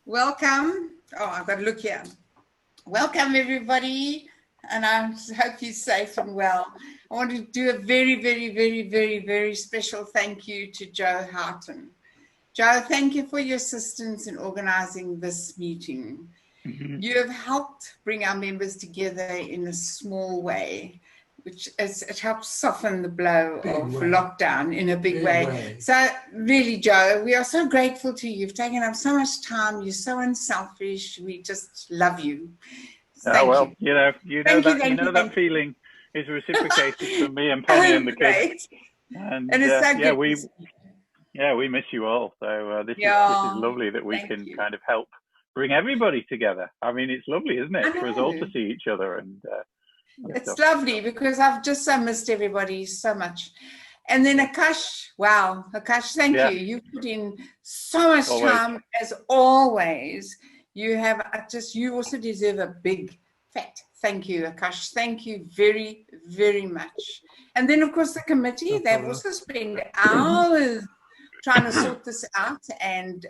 Welcome. Oh, I've got to look here. Welcome, everybody, and I hope you're safe and well. I want to do a very, very, very, very, very special thank you to Joe Houghton. Joe, thank you for your assistance in organizing this meeting. You have helped bring our members together in a small way, which it helps soften the blow of lockdown in a big way. So really, Joe, we are so grateful to you. You've taken up so much time. You're so unselfish. We just love you. Thank you. You know that feeling is reciprocated from me and Penny and the kids. And it's so good. we miss you all. So this is lovely that we can kind of help bring everybody together. I mean, it's lovely, isn't it, for us all to see each other and. It's lovely because I've just so missed everybody so much. And then Akash, wow, Akash, thank you. You put in so much time as always. You also deserve a big fat thank you, Akash. Thank you very, very much. And then of course the committee, they've also spent hours trying to sort this out and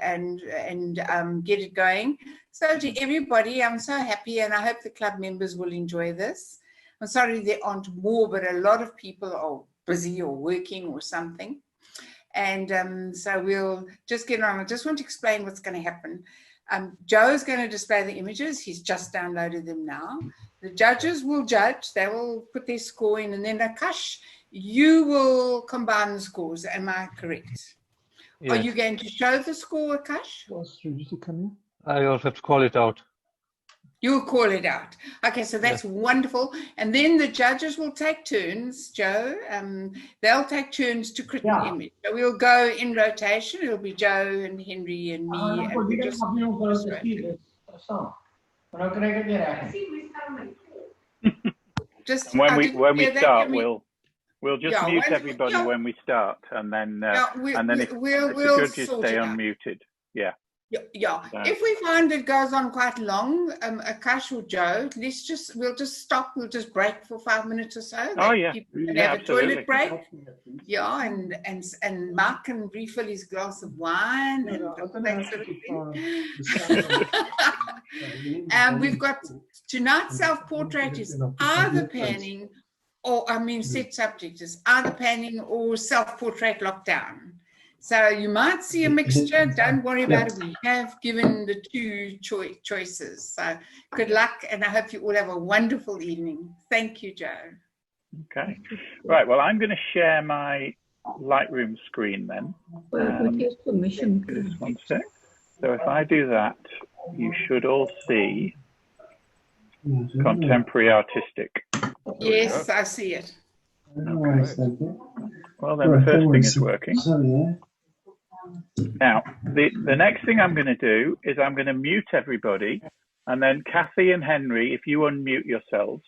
get it going. So to everybody, I'm so happy and I hope the club members will enjoy this. I'm sorry there aren't more, but a lot of people are busy or working or something. And so we'll just get on. I just want to explain what's going to happen. Joe's going to display the images. He's just downloaded them now. The judges will judge. They will put their score in. And then Akash, you will combine the scores. Am I correct? Yes. Are you going to show the score, Akash? I also have to call it out. You'll call it out. Okay, so that's wonderful. And then the judges will take turns, Joe. They'll take turns to critique the image. So we'll go in rotation. It'll be Joe and Henry and me. And we just when we start, we'll just mute everybody when we start, and then if the judges stay unmuted. If we find it goes on quite long, Akash or Joe, we'll just stop. We'll just break for 5 minutes or so. People can have a toilet break. And Mark can refill his glass of wine and that sort of thing. We've got tonight's self-portrait is either panning or set subject is either panning or self-portrait lockdown. So you might see a mixture. Don't worry about it. We have given the two choices. So good luck, and I hope you all have a wonderful evening. Thank you, Joe. Okay. Right. Well, I'm going to share my Lightroom screen then. Permission. Just one sec. So if I do that, you should all see Contemporary Artistic. Yes, I see it. Okay. Well, then the first thing is working. Now, the next thing I'm going to do is I'm going to mute everybody, and then Kathy and Henry, if you unmute yourselves,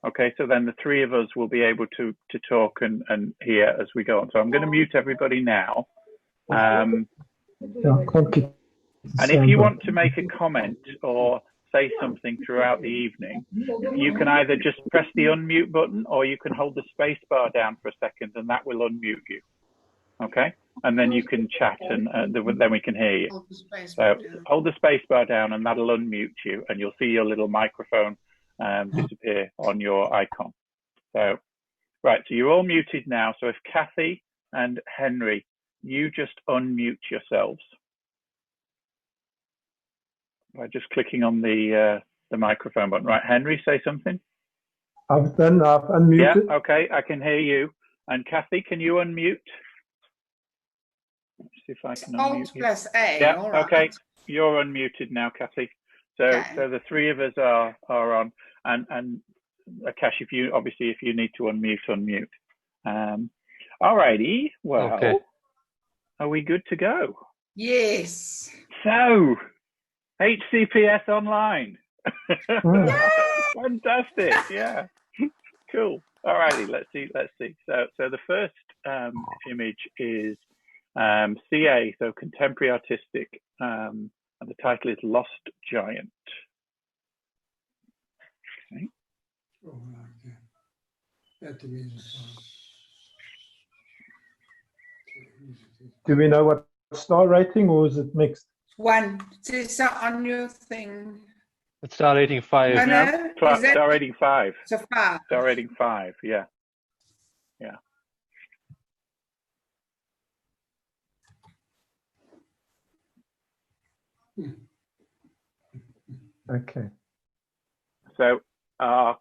okay, so then the three of us will be able to talk and hear as we go on. So I'm going to mute everybody now. And if you want to make a comment or say something throughout the evening, you can either just press the unmute button or you can hold the space bar down for a second and that will unmute you. Okay, and then you can chat and then we can hear you. So hold the space bar down and that'll unmute you and you'll see your little microphone disappear on your icon. So, right, so you're all muted now. So if Kathy and Henry, you just unmute yourselves by just clicking on the microphone button. Right, Henry, say something. I've unmuted. Yeah, okay, I can hear you. And Kathy, can you unmute? Let's see if I can unmute you. +A. Yeah, all right. Okay, you're unmuted now, Kathy. So the three of us are on. And Akash, if you need to unmute. All righty. Well, Are we good to go? Yes. So, HCPS online. Fantastic. Yeah. Cool. All righty. Let's see. So the first image is CA, so Contemporary Artistic, and the title is Lost Giant. Okay. Do we know what star rating or is it mixed? 1. It says so on your thing. It's star rating 5. Oh, no? Is that Star rating 5. it's a 5? Star rating 5. Yeah. Yeah. Okay. So are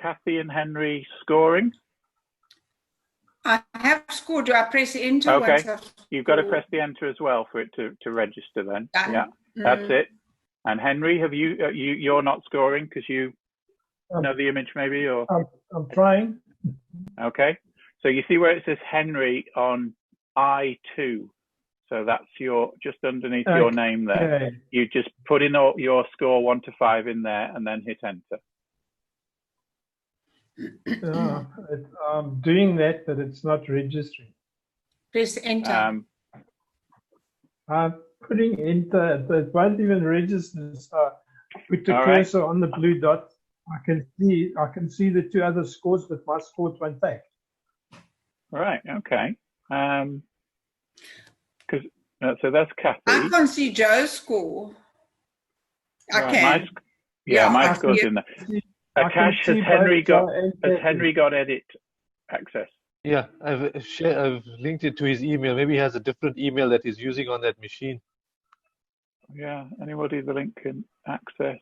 Kathy and Henry scoring? I have scored. Do I press enter? Okay. Once I've You've got to scored? press the enter as well for it to register then. Done. Yeah, that's it. And Henry, have you're not scoring because you know the image maybe, or? I'm trying. Okay. So you see where it says Henry on I2. So that's just underneath your name there. Okay. You just put in your score 1 to 5 in there and then hit enter. I'm doing that, but it's not registering. Press enter. I'm putting enter, but it won't even register. So put the All cursor on the blue dot. I can see the 2 other scores, but my score won't take. Right. Okay. So that's Kathy. I can't see Joe's score. I Right, can. my score's in there. Akash, has Henry got edit access? Yeah, I've linked it to his email. Maybe he has a different email that he's using on that machine. Yeah, anybody the link can access.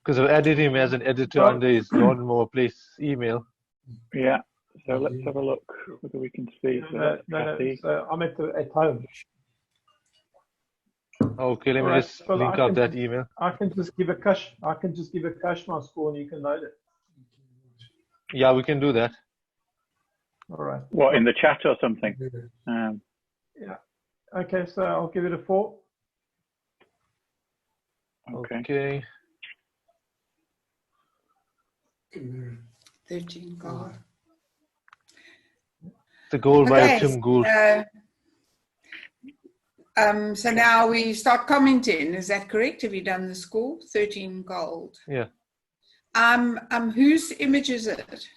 Because I've added him as an editor under his Lawnmower Place email. Yeah, so let's have a look whether we can see. So so I'm at home. Okay, let me just link up that email. I can just give Akash my score and you can load it. Yeah, we can do that. All right. What, in the chat or something? Yeah. Okay, so I'll give it a 4. Okay. 13 gold. The goal by Tim Gould. So now we start commenting. Is that correct? Have you done the score? 13 gold. Yeah. Whose image is it?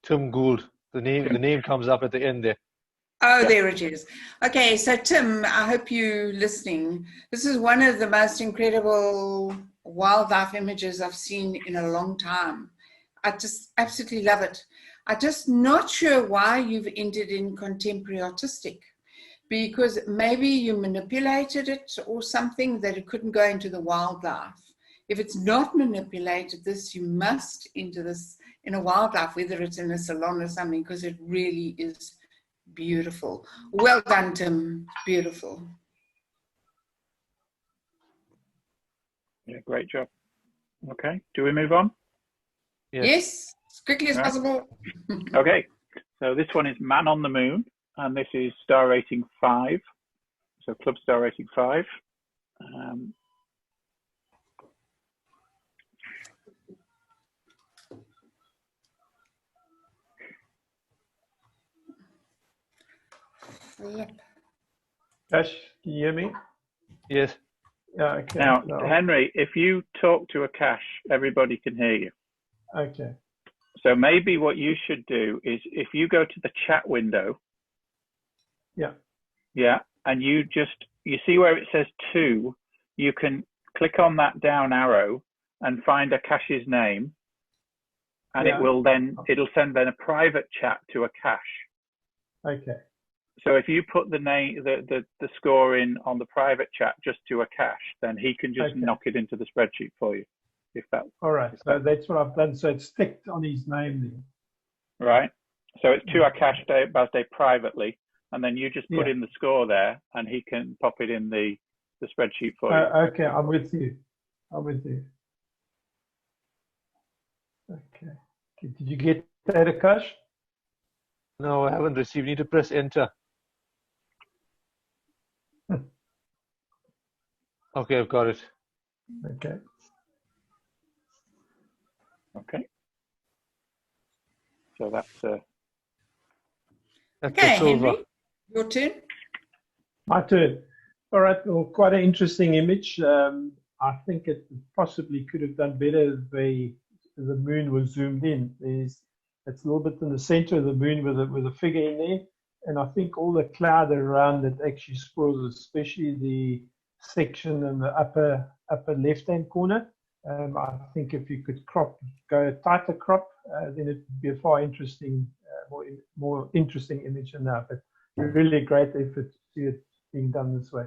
Tim Gould. The name comes up at the end there. Oh, there it is. Okay, so Tim, I hope you're listening. This is one of the most incredible wildlife images I've seen in a long time. I just absolutely love it. I'm just not sure why you've entered in contemporary artistic, because maybe you manipulated it or something that it couldn't go into the wildlife. If it's not manipulated, you must enter this in a wildlife, whether it's in a salon or something, because it really is beautiful. Well done, Tim. Beautiful. Yeah, great job. Okay, do we move on? Yes, as quickly as possible. Okay, so this one is Man on the Moon, and this is star rating 5. So club star rating 5. Yep. Ash, can you hear me? Yes. Yeah, okay. Now, Henry, if you talk to Akash, everybody can hear you. Okay. So maybe what you should do is if you go to the chat window. Yeah. Yeah, and you see where it says 2, you can click on that down arrow and find Akash's name, and it'll send then a private chat to Akash. Okay. So if you put the name, the score in on the private chat just to Akash, then he can just knock it into the spreadsheet for you. If that. All right. So that's what I've done. So it's ticked on his name then. Right. So it's to Akash Basde privately, and then you just put in the score there, and he can pop it in the spreadsheet for you. Okay, I'm with you. Okay. Did you get that, Akash? No, I haven't received. You need to press enter. Okay, I've got it. Okay. Okay. So that's okay, Henry, your turn. My turn. All right. Well, quite an interesting image. I think it possibly could have done better if the moon was zoomed in. It's a little bit in the center of the moon with a figure in there, and I think all the cloud around it actually spoils, especially the section in the upper left-hand corner. I think if you could go a tighter crop, then it would be a far interesting, more interesting image than that. But really great effort to see it being done this way.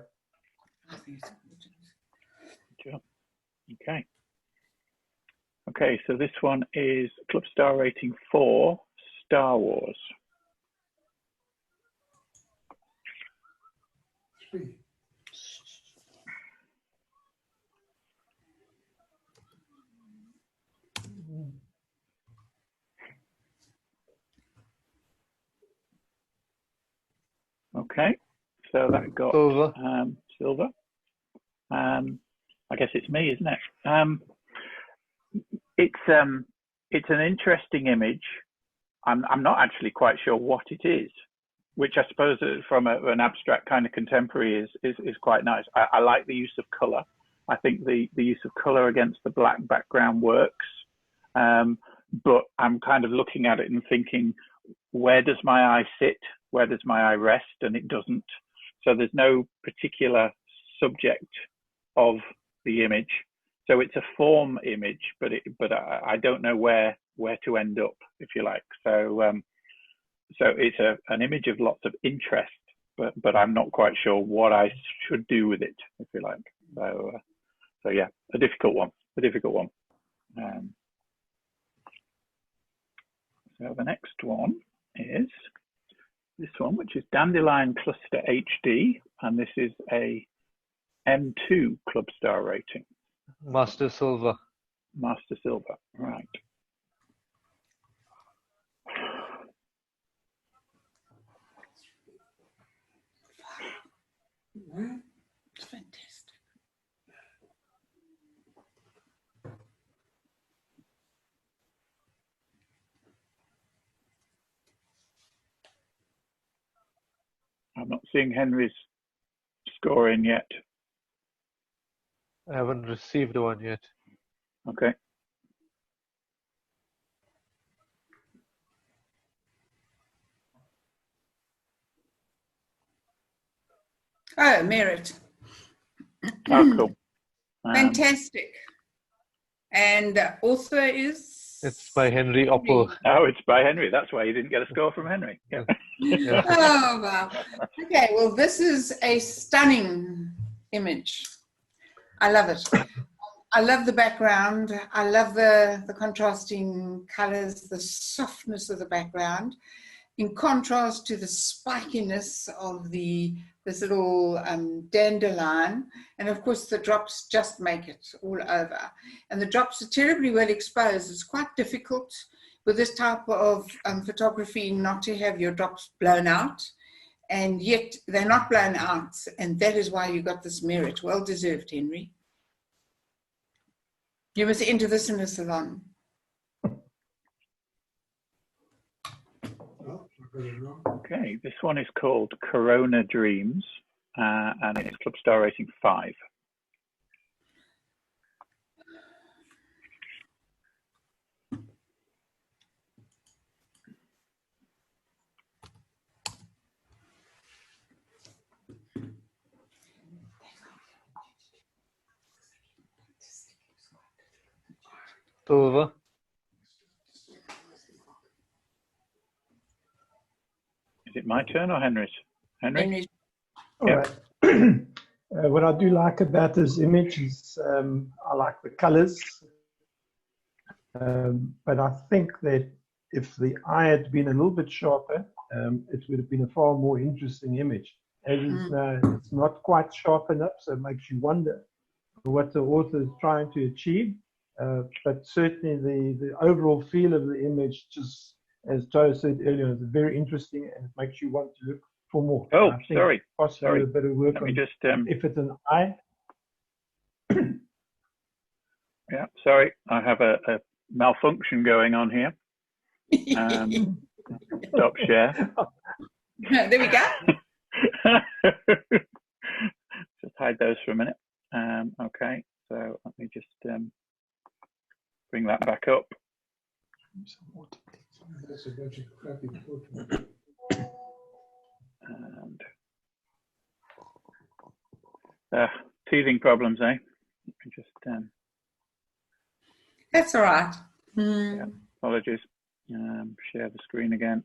Sure. Okay. Okay, so this one is Club Star rating 4, Star Wars. Okay, so that got silver. I guess it's me, isn't it? It's an interesting image. I'm not actually quite sure what it is, which I suppose from an abstract kind of contemporary is quite nice. I like the use of color. I think the use of color against the black background works. But I'm kind of looking at it and thinking, where does my eye sit? Where does my eye rest? And it doesn't. So there's no particular subject of the image. So it's a form image, but I don't know where to end up, if you like. So so it's an image of lots of interest, but I'm not quite sure what I should do with it, if you like. So yeah, a difficult one. So the next one is this one, which is Dandelion Cluster HD, and this is a M2 Club Star rating. Master Silver. Master Silver, right. It's fantastic. I'm not seeing Henry's score in yet. I haven't received one yet. Okay. Oh, merit. Oh, cool. Fantastic. And author is? It's by Henry Oppel. Oh, it's by Henry. That's why you didn't get a score from Henry. Yeah. Yeah. Oh, wow. Okay, well, this is a stunning image. I love it. I love the background. I love the contrasting colors, the softness of the background, in contrast to the spikiness of this little dandelion. And of course, the drops just make it all over. And the drops are terribly well exposed. It's quite difficult with this type of photography not to have your drops blown out. And yet they're not blown out. And that is why you got this merit. Well deserved, Henry. You must enter this in a salon. Okay, this one is called Corona Dreams, and it's Club Star rating 5. Silver. Is it my turn or Henry's? Henry? All right. What I do like about this image is I like the colors, but I think that if the eye had been a little bit sharper, it would have been a far more interesting image. As is now, it's not quite sharp enough, so it makes you wonder what the author is trying to achieve. But certainly the overall feel of the image, just as Joe said earlier, is very interesting, and it makes you want to look for more. Oh, sorry. Possibly a bit of work. Let me just, if it's an eye. Yeah, sorry. I have a malfunction going on here. Stop share. There we go. Just hide those for a minute. Okay, so let me just bring that back up. Teething problems, eh? Just That's all right. yeah, apologies. Share the screen again.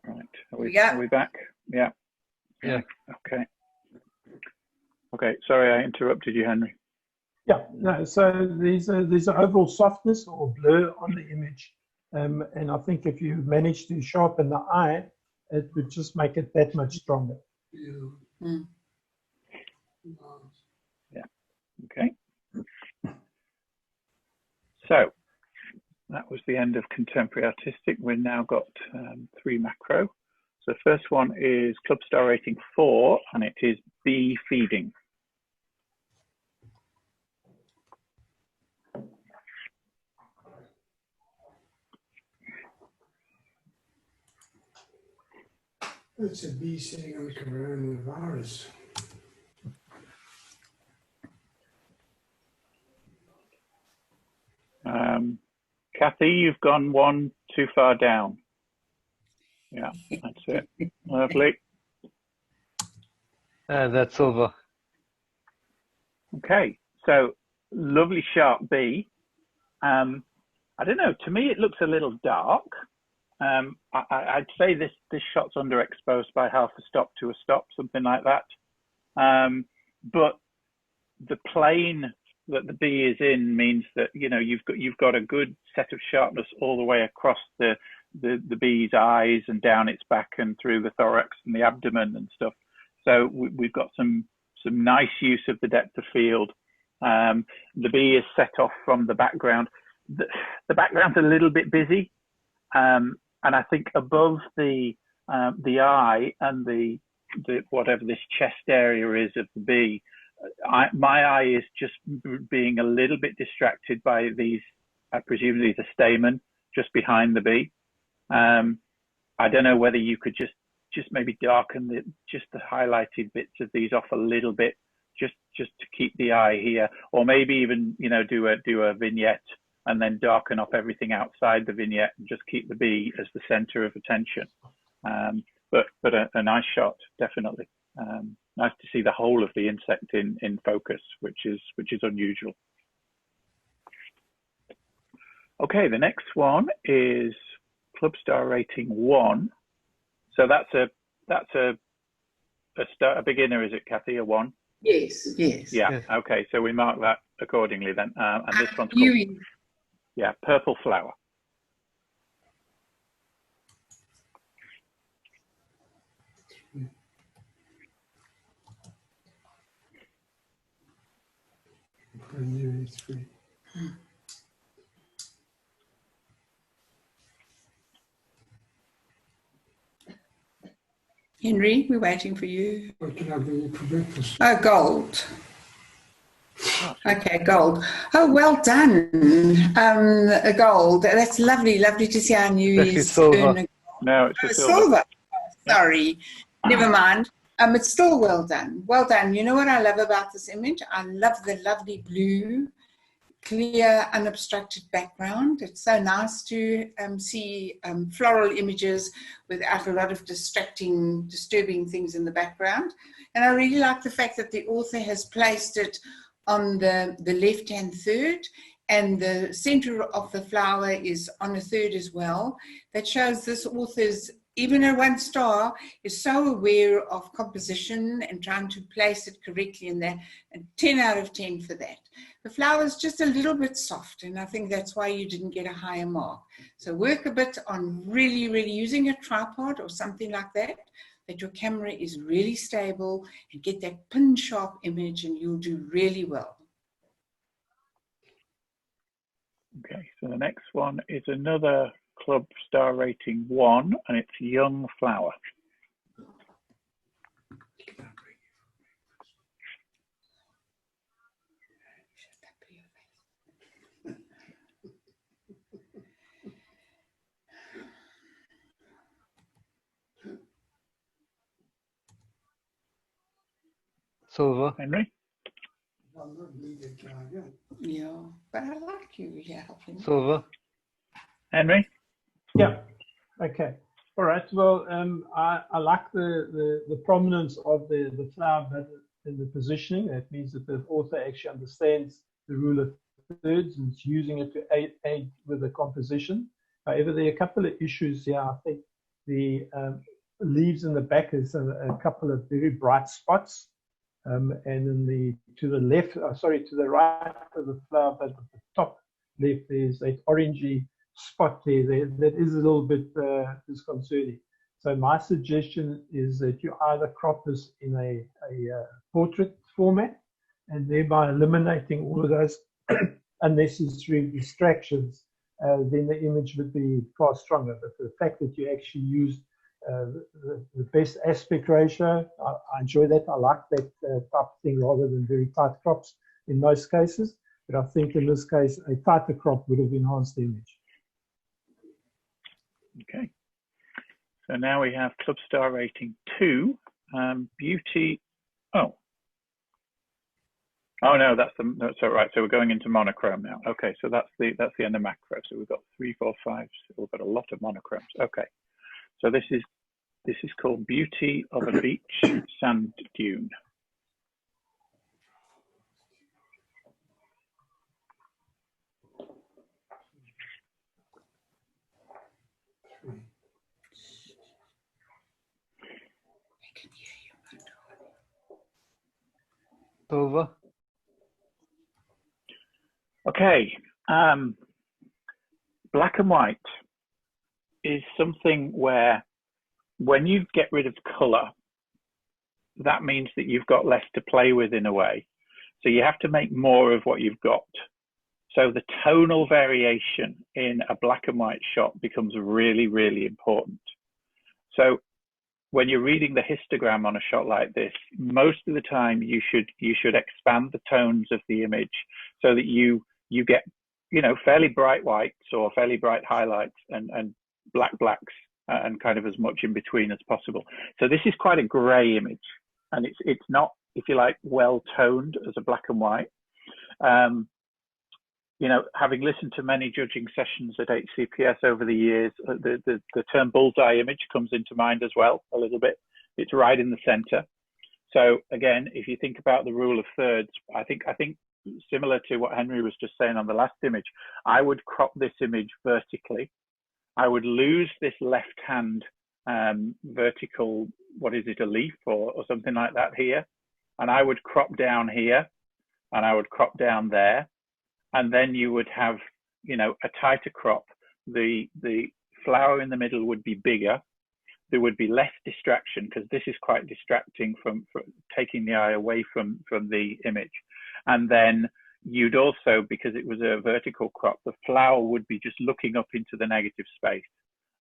Right, are we back? Yeah. Yeah. Okay. Okay, sorry I interrupted you, Henry. Yeah, no, so there's an overall softness or blur on the image. And I think if you manage to sharpen the eye, it would just make it that much stronger. Yeah, okay. So that was the end of contemporary artistic. We've now got 3 macro. So the first one is Club Star rating 4, and it is bee feeding. It's a bee sitting on coronavirus. Kathy, you've gone 1 too far down. Yeah, that's it. Lovely. That's silver. Okay, so lovely sharp bee. I don't know, to me it looks a little dark. I'd say this shot's underexposed by half a stop to a stop, something like that. But the plane that the bee is in means that, you know, you've got a good set of sharpness all the way across the bee's eyes and down its back and through the thorax and the abdomen and stuff. So we've got some nice use of the depth of field. The bee is set off from the background. The background's a little bit busy, and I think above the eye and the whatever this chest area is of the bee, my eye is just being a little bit distracted by these, I presume these are stamen just behind the bee. I don't know whether you could just maybe darken the highlighted bits of these off a little bit, just to keep the eye here, or maybe even, you know, do a vignette and then darken off everything outside the vignette and just keep the bee as the center of attention. But a nice shot, definitely. Nice to see the whole of the insect in focus, which is unusual. Okay, the next one is Club Star rating 1. So that's a beginner, is it, Kathy? A 1? Yes. Yeah. Yes. Okay, so we mark that accordingly then. And this one's called, yeah, Purple Flower. Henry, we're waiting for you. What can I bring you for breakfast? Oh, gold. Okay, gold. Oh, well done. Gold. That's lovely. Lovely to see our new That's silver. No, it's a silver. Sorry. Never mind. It's still well done. Well done. You know what I love about this image? I love the lovely blue, clear, unobstructed background. It's so nice to see floral images without a lot of disturbing things in the background. And I really like the fact that the author has placed it on the left-hand third, and the center of the flower is on a third as well. That shows this author's, even a 1 star, is so aware of composition and trying to place it correctly in there, and 10 out of 10 for that. The flower is just a little bit soft, and I think that's why you didn't get a higher mark. So work a bit on really, really using a tripod or something like that your camera is really stable, and get that pin sharp image, and you'll do really well. Okay, so the next one is another Club Star rating 1, and it's Young Flower. Silver. Henry? Yeah, but I like you. Yeah, helping. Silver. Henry? Yeah. Okay. All right. Well, I like the prominence of the flower bud in the positioning. That means that the author actually understands the rule of thirds and is using it to aid with the composition. However, there are a couple of issues here. I think the leaves in the back is a couple of very bright spots, and in to the left, to the right of the flower bud at the top left, there's that orangey spot there that is a little bit disconcerting. So my suggestion is that you either crop this in a portrait format and thereby eliminating all of those unnecessary distractions, then the image would be far stronger. But the fact that you actually used the best aspect ratio, I enjoy that. I like that type of thing rather than very tight crops in most cases. But I think in this case, a tighter crop would have enhanced the image. Okay. So now we have Club Star rating 2, beauty. Oh no, that's all right. So we're going into monochrome now. Okay, so that's the end of macro. So we've got 3, 4, 5. So we've got a lot of monochromes. Okay, so this is called Beauty of a Beach Sand Dune. Over. Okay, black and white is something where when you get rid of color, that means that you've got less to play with in a way. So you have to make more of what you've got. So the tonal variation in a black and white shot becomes really, really important. So when you're reading the histogram on a shot like this, most of the time you should expand the tones of the image so that you get, you know, fairly bright whites or fairly bright highlights and blacks and kind of as much in between as possible. So this is quite a gray image, and it's not, if you like, well toned as a black and white. You know, having listened to many judging sessions at HCPS over the years, the term bullseye image comes into mind as well a little bit. It's right in the center. So again, if you think about the rule of thirds, I think similar to what Henry was just saying on the last image, I would crop this image vertically. I would lose this left hand vertical, what is it, a leaf or something like that here. And I would crop down here and I would crop down there. And then you would have, you know, a tighter crop. The flower in the middle would be bigger. There would be less distraction, because this is quite distracting from taking the eye away from the image. And then you'd also, because it was a vertical crop, the flower would be just looking up into the negative space.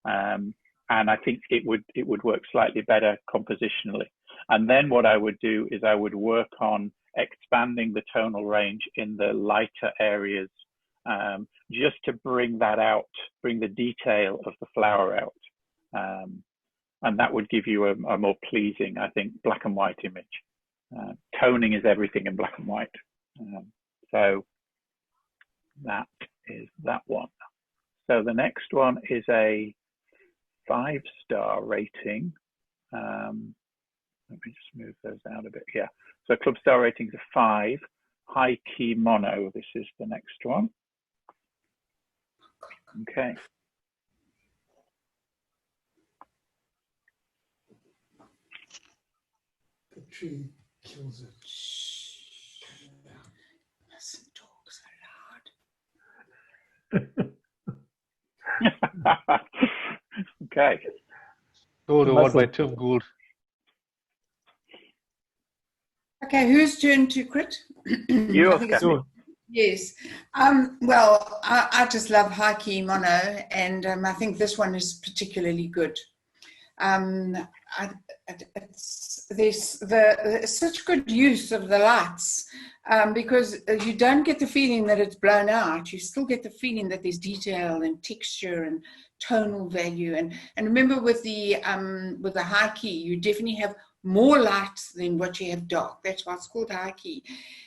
And I think it would work slightly better compositionally. And then what I would do is I would work on expanding the tonal range in the lighter areas, just to bring that out, bring the detail of the flower out. And that would give you a more pleasing, I think, black and white image. Toning is everything in black and white. So that is that one. So the next one is a 5-star rating. Let me just move those out a bit. Yeah. So Club Star ratings are 5. High key mono. This is the next one. Okay. The tree kills it. Mustn't talk so loud. Okay. Gold award by Tim Gould. Okay, whose turn to crit? You, I think it's me. Yes. Well, I just love high key mono, and I think this one is particularly good. there's such good use of the lights because you don't get the feeling that it's blown out. You still get the feeling that there's detail and texture and tonal value. And remember with the high key, you definitely have more light than what you have dark. That's why it's called high key.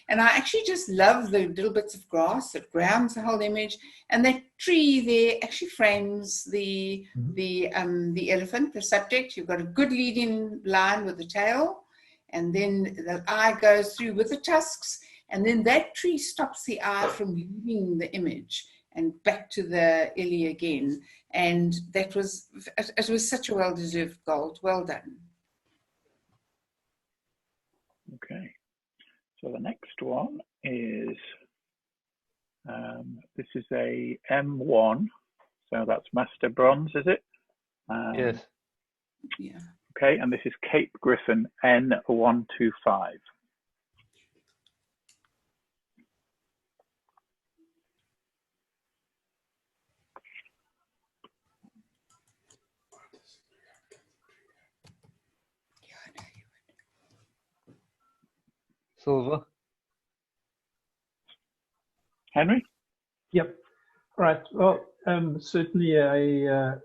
And I actually just love the little bits of grass that grounds the whole image. And that tree there actually frames the elephant, the subject. You've got a good leading line with the tail, and then the eye goes through with the tusks, and then that tree stops the eye from leaving the image and back to the illy again. And it was such a well-deserved gold. Well done. Okay, so the next one is, this is a M1, so that's Master Bronze, is it? Yes. Yeah. Okay, and this is Cape Griffin N125. Silver. Henry? Yep. Right. Well, certainly the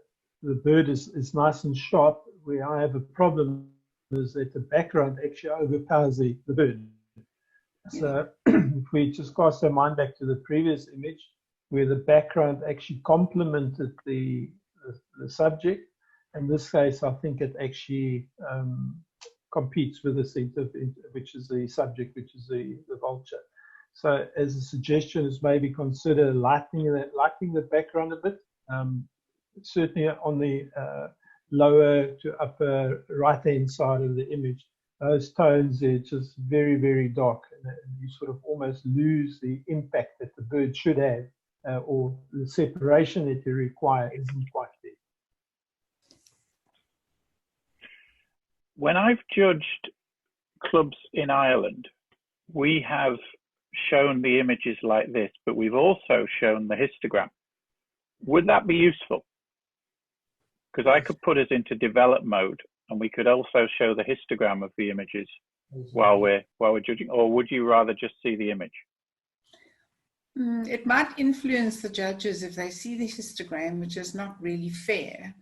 bird is nice and sharp. Where I have a problem is that the background actually overpowers the bird. So if we just cast our mind back to the previous image, where the background actually complemented the subject, in this case, I think it actually competes with the center, which is the subject, which is the vulture. So as a suggestion is maybe consider lightening the background a bit. Certainly on the lower to upper right-hand side of the image, those tones are just very, very dark, and you sort of almost lose the impact that the bird should have, or the separation that you require isn't quite there. When I've judged clubs in Ireland, we have shown the images like this, but we've also shown the histogram. Would that be useful? Because I could put us into develop mode, and we could also show the histogram of the images while we're judging. Or would you rather just see the image? It might influence the judges if they see the histogram, which is not really fair.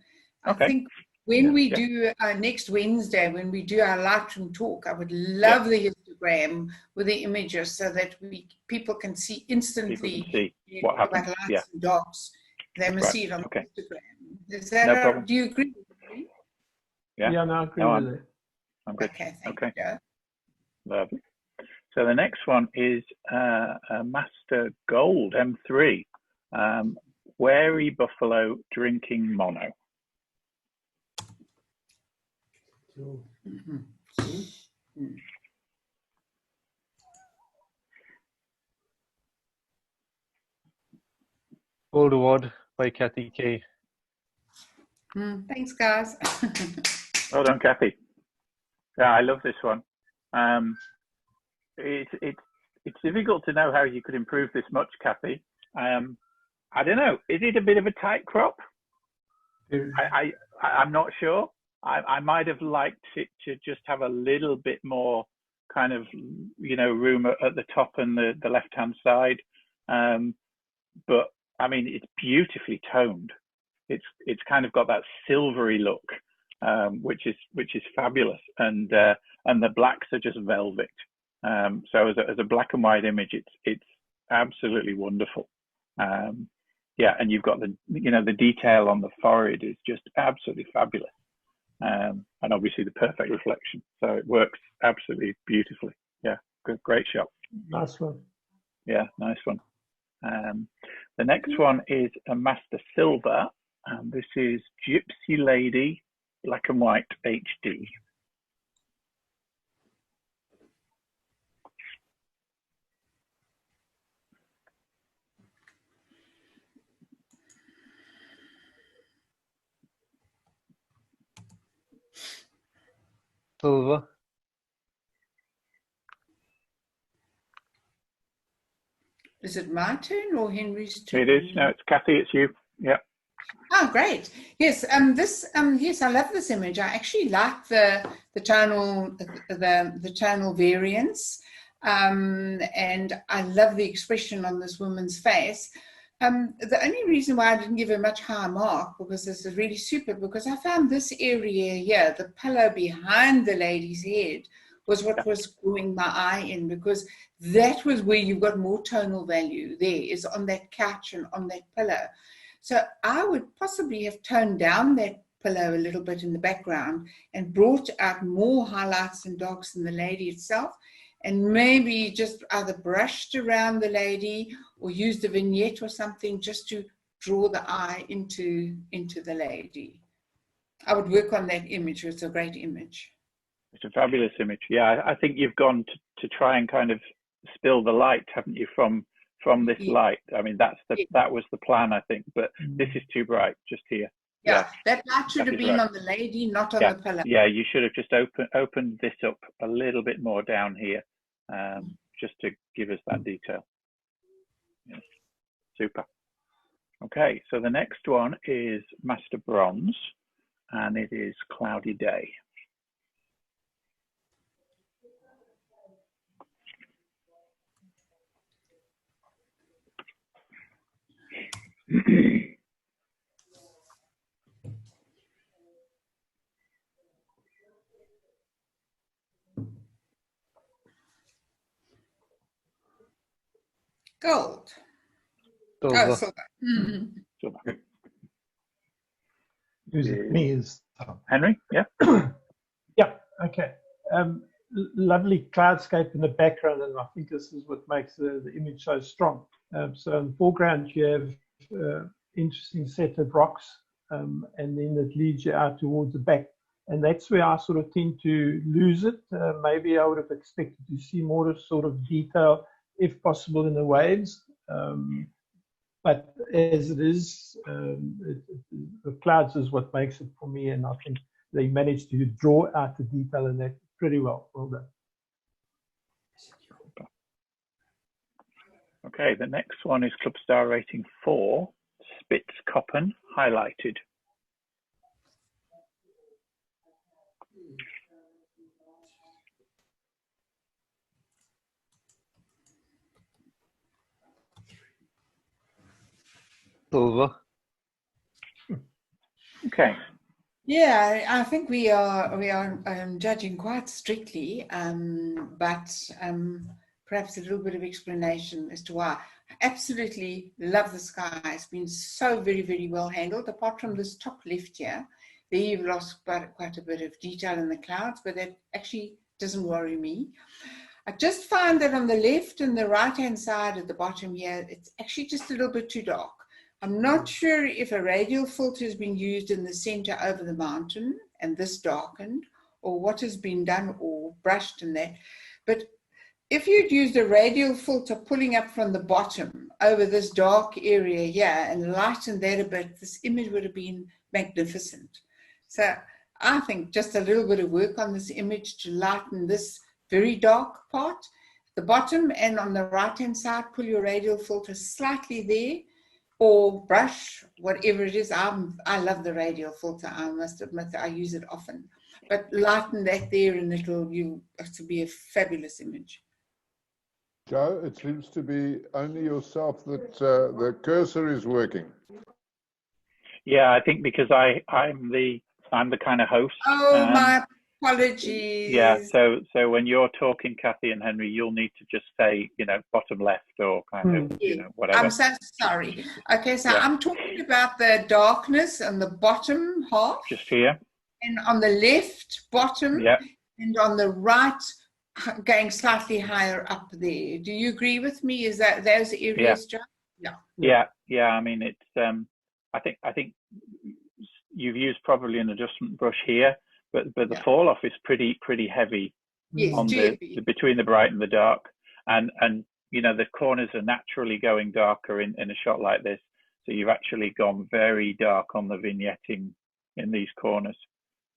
Okay. I think when we do next Wednesday, when we do our Lightroom talk, I would love the histogram with the images so that people can see instantly what happens. Lights and darks. They must see it on the histogram. Is that no problem. Do you agree with me? Yeah, no, I agree with it. I'm good. Okay, thank you. Lovely. So the next one is a Master Gold M3, Wary Buffalo Drinking Mono. Gold Award by Kathy K. Thanks, guys. Well done, Kathy. Yeah, I love this one. It's difficult to know how you could improve this much, Kathy. I don't know. Is it a bit of a tight crop? I'm not sure. I might have liked it to just have a little bit more kind of, room at the top and the left-hand side. But I mean, it's beautifully toned. It's kind of got that silvery look, which is fabulous. And the blacks are just velvet. So as a black and white image, it's absolutely wonderful. And you've got the detail on the forehead is just absolutely fabulous. And obviously the perfect reflection. So it works absolutely beautifully. Yeah, great shot. Nice one. Yeah, nice one. The next one is a Master Silver, and this is Gypsy Lady Black and White HD. Silver. Is it my turn or Henry's turn? It is. No, it's Kathy. It's you. Yeah. Oh, great. Yes, yes, I love this image. I actually like the tonal variance, and I love the expression on this woman's face. The only reason why I didn't give a much higher mark, because this is really super, because I found this area here, the pillow behind the lady's head, was what was drawing my eye in, because that was where you've got more tonal value. There is on that couch and on that pillow. So I would possibly have toned down that pillow a little bit in the background and brought out more highlights and darks in the lady itself, and maybe just either brushed around the lady or used a vignette or something just to draw the eye into the lady. I would work on that image. It's a great image. It's a fabulous image. Yeah, I think you've gone to try and kind of spill the light, haven't you, from this light? I mean, that was the plan, I think, but this is too bright just here. Yeah, that light should have been on the lady, not on the pillow. Yeah, you should have just opened this up a little bit more down here, just to give us that detail. Yes. Super. Okay, so the next one is Master Bronze, and it is Cloudy Day. Gold. Silver. Oh, silver. Mm-hmm. Super. Who's it? Me is Tom. Henry, yeah? Yeah, okay. Lovely cloudscape in the background, and I think this is what makes the image so strong. So in the foreground you have interesting set of rocks, and then it leads you out towards the back. And that's where I sort of tend to lose it. Maybe I would have expected to see more sort of detail, if possible, in the waves. But as it is, the clouds is what makes it for me, and I think they managed to draw out the detail in that pretty well. Well done. Okay, the next one is Club Star Rating 4, Spitzkoppen, highlighted. Silver. Okay. Yeah, I think we are judging quite strictly, but perhaps a little bit of explanation as to why. I absolutely love the sky. It's been so very, very well handled. Apart from this top left here, there you've lost quite a bit of detail in the clouds, but that actually doesn't worry me. I just find that on the left and the right-hand side at the bottom here, it's actually just a little bit too dark. I'm not sure if a radial filter has been used in the center over the mountain and this darkened, or what has been done or brushed in that. But if you'd used a radial filter pulling up from the bottom over this dark area here and lightened that a bit, this image would have been magnificent. So I think just a little bit of work on this image to lighten this very dark part. The bottom and on the right-hand side, pull your radial filter slightly there, or brush, whatever it is. I love the radial filter, I must admit that I use it often. But lighten that there and it'll be a fabulous image. Joe, it seems to be only yourself that the cursor is working. Yeah, I think because I'm the kind of host. Oh, my apologies. Yeah, so when you're talking, Kathy and Henry, you'll need to just say, bottom left or kind of, whatever. I'm so sorry. Okay, so I'm talking about the darkness on the bottom half. Just here. And on the left bottom. Yeah. And on the right, going slightly higher up there. Do you agree with me? Is that those areas, John? Yeah. Yeah. I mean, it's. I think you've used probably an adjustment brush here, but the fall off is pretty heavy on the between the bright and the dark, and the corners are naturally going darker in a shot like this. So you've actually gone very dark on the vignetting in these corners.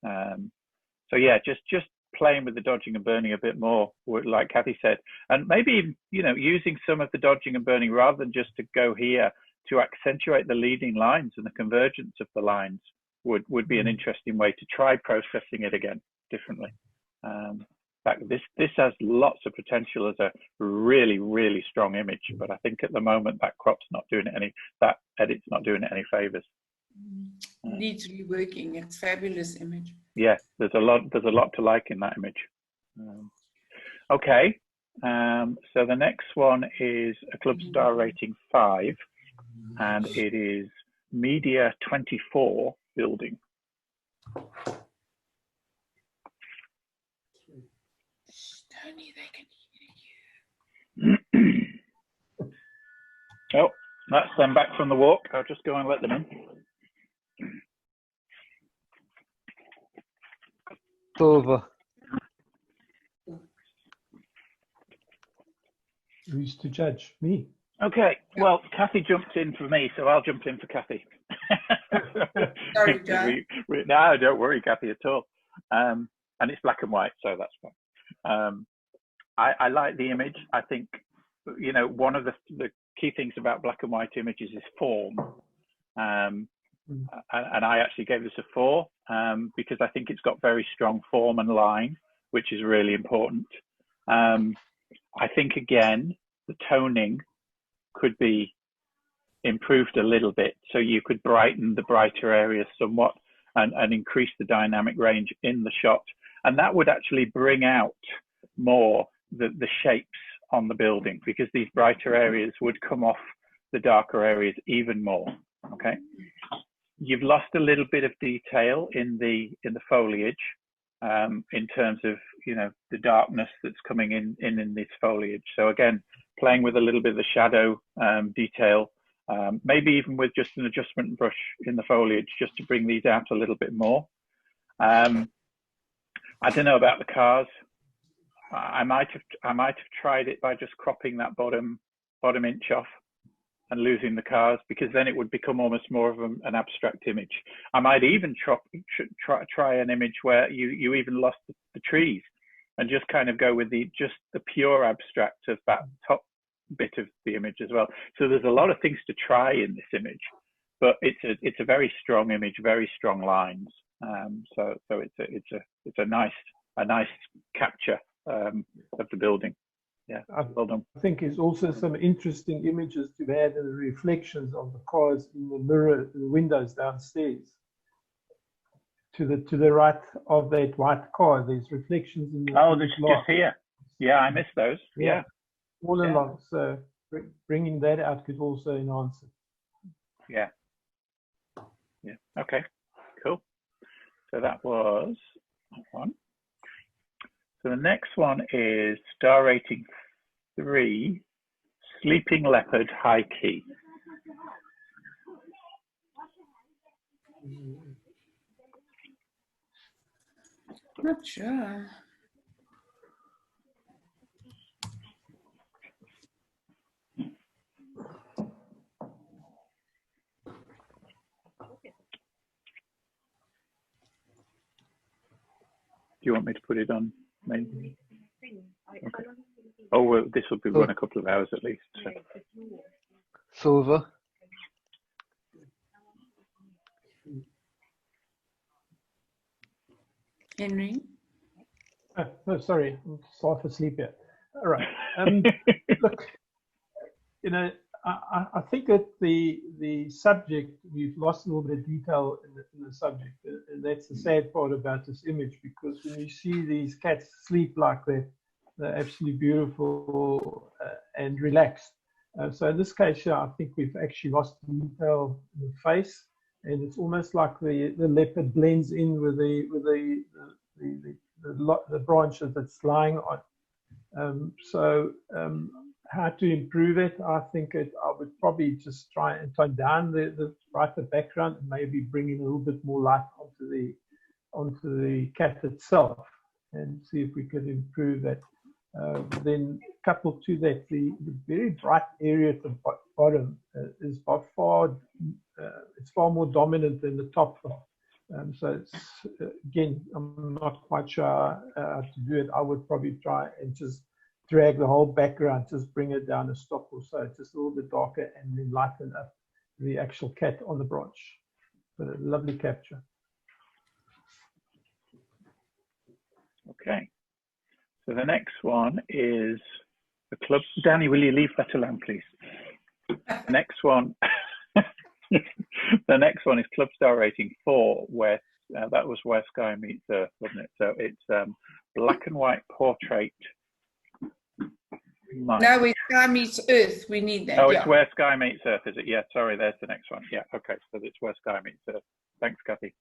So yeah, just playing with the dodging and burning a bit more, like Kathy said, and maybe using some of the dodging and burning rather than just to go here to accentuate the leading lines and the convergence of the lines would be an interesting way to try processing it again differently. This has lots of potential as a really, really strong image, but I think at the moment that crop's not doing it any, that edit's not doing it any favors. Needs reworking. It's fabulous image. Yeah, there's a lot to like in that image. Okay, so the next one is a club star rating 5, and it is Media 24 building. Tony, they can hear you. Oh, that's them back from the walk. I'll just go and let them in. Over. Who's to judge? Me. Okay, well, Kathy jumped in for me, so I'll jump in for Kathy. Sorry, John. No, don't worry, Kathy, at all. And it's black and white, so that's fine. I like the image. I think, you know, one of the key things about black and white images is form. And I actually gave this a 4 because I think it's got very strong form and line, which is really important. I think, again, the toning could be improved a little bit, so you could brighten the brighter areas somewhat and increase the dynamic range in the shot, and that would actually bring out more the shapes on the building, because these brighter areas would come off the darker areas even more. Okay, you've lost a little bit of detail in the foliage in terms of, you know, the darkness that's coming in this foliage. So again, playing with a little bit of the shadow detail, maybe even with just an adjustment brush in the foliage, just to bring these out a little bit more. I don't know about the cars. I might have tried it by just cropping that bottom inch off and losing the cars, because then it would become almost more of an abstract image. I might even try an image where you even lost the trees and just kind of go with just the pure abstract of that top bit of the image as well. So there's a lot of things to try in this image, but it's a very strong image, very strong lines. So it's a nice capture of the building. Yeah, well done. I think there's also some interesting images to add, the reflections of the cars in the mirror, the windows downstairs. To the right of that white car, there's reflections in the just here. Yeah, I missed those. Yeah. All along. So bringing that out could also enhance it. Yeah. Yeah. Okay. Cool. So that was one. So the next one is star rating 3, Sleeping Leopard High Key. Not sure. Do you want me to put it on? Maybe. Okay. Oh, well, this will be run a couple of hours at least. So. Silver. Henry? Oh, sorry, I'm half asleep here. All right. Look, you know, I think that the subject, we've lost a little bit of detail in the subject, and that's the sad part about this image, because when you see these cats sleep like that, they're absolutely beautiful and relaxed. So in this case here, I think we've actually lost detail in the face, and it's almost like the leopard blends in with the branches that's lying on. How to improve it? I think I would probably just try and tone down the brighter background and maybe bring in a little bit more light onto the cat itself, and see if we could improve that. Then coupled to that, the very bright area at the bottom is by far it's far more dominant than the top. So it's again, I'm not quite sure how to do it. I would probably try and just drag the whole background, just bring it down a stop or so, just a little bit darker, and then lighten up the actual cat on the branch. But a lovely capture. Okay. So the next one is the club. Danny, will you leave that alone, please? The next one, the next one is Club Star Rating 4, where that was Where Sky Meets Earth, wasn't it? So it's black and white portrait. No, Where Sky Meets Earth. We need that. Oh, it's Where Sky Meets Earth, is it? Yeah, sorry, there's the next one. Yeah, okay, so it's Where Sky Meets Earth. Thanks, Kathy.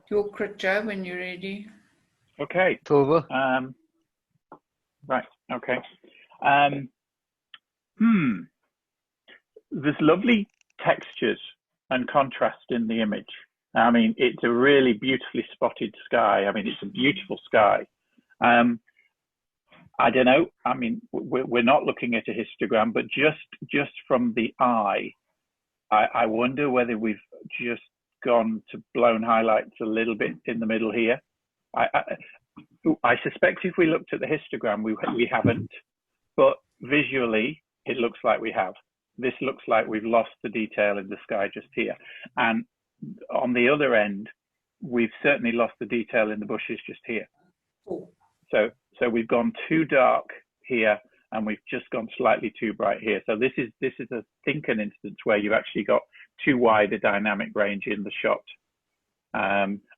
Your crit, Joe, when you're ready. Okay. It's over. Right, okay. There's lovely textures and contrast in the image. I mean, it's a really beautifully spotted sky. I mean, it's a beautiful sky. I don't know. I mean, we're not looking at a histogram, but just from the eye, I wonder whether we've just gone to blown highlights a little bit in the middle here. I suspect if we looked at the histogram, we haven't, but visually, it looks like we have. This looks like we've lost the detail in the sky just here. And on the other end, we've certainly lost the detail in the bushes just here. So we've gone too dark here, and we've just gone slightly too bright here. So this is I think an instance where you've actually got too wide a dynamic range in the shot.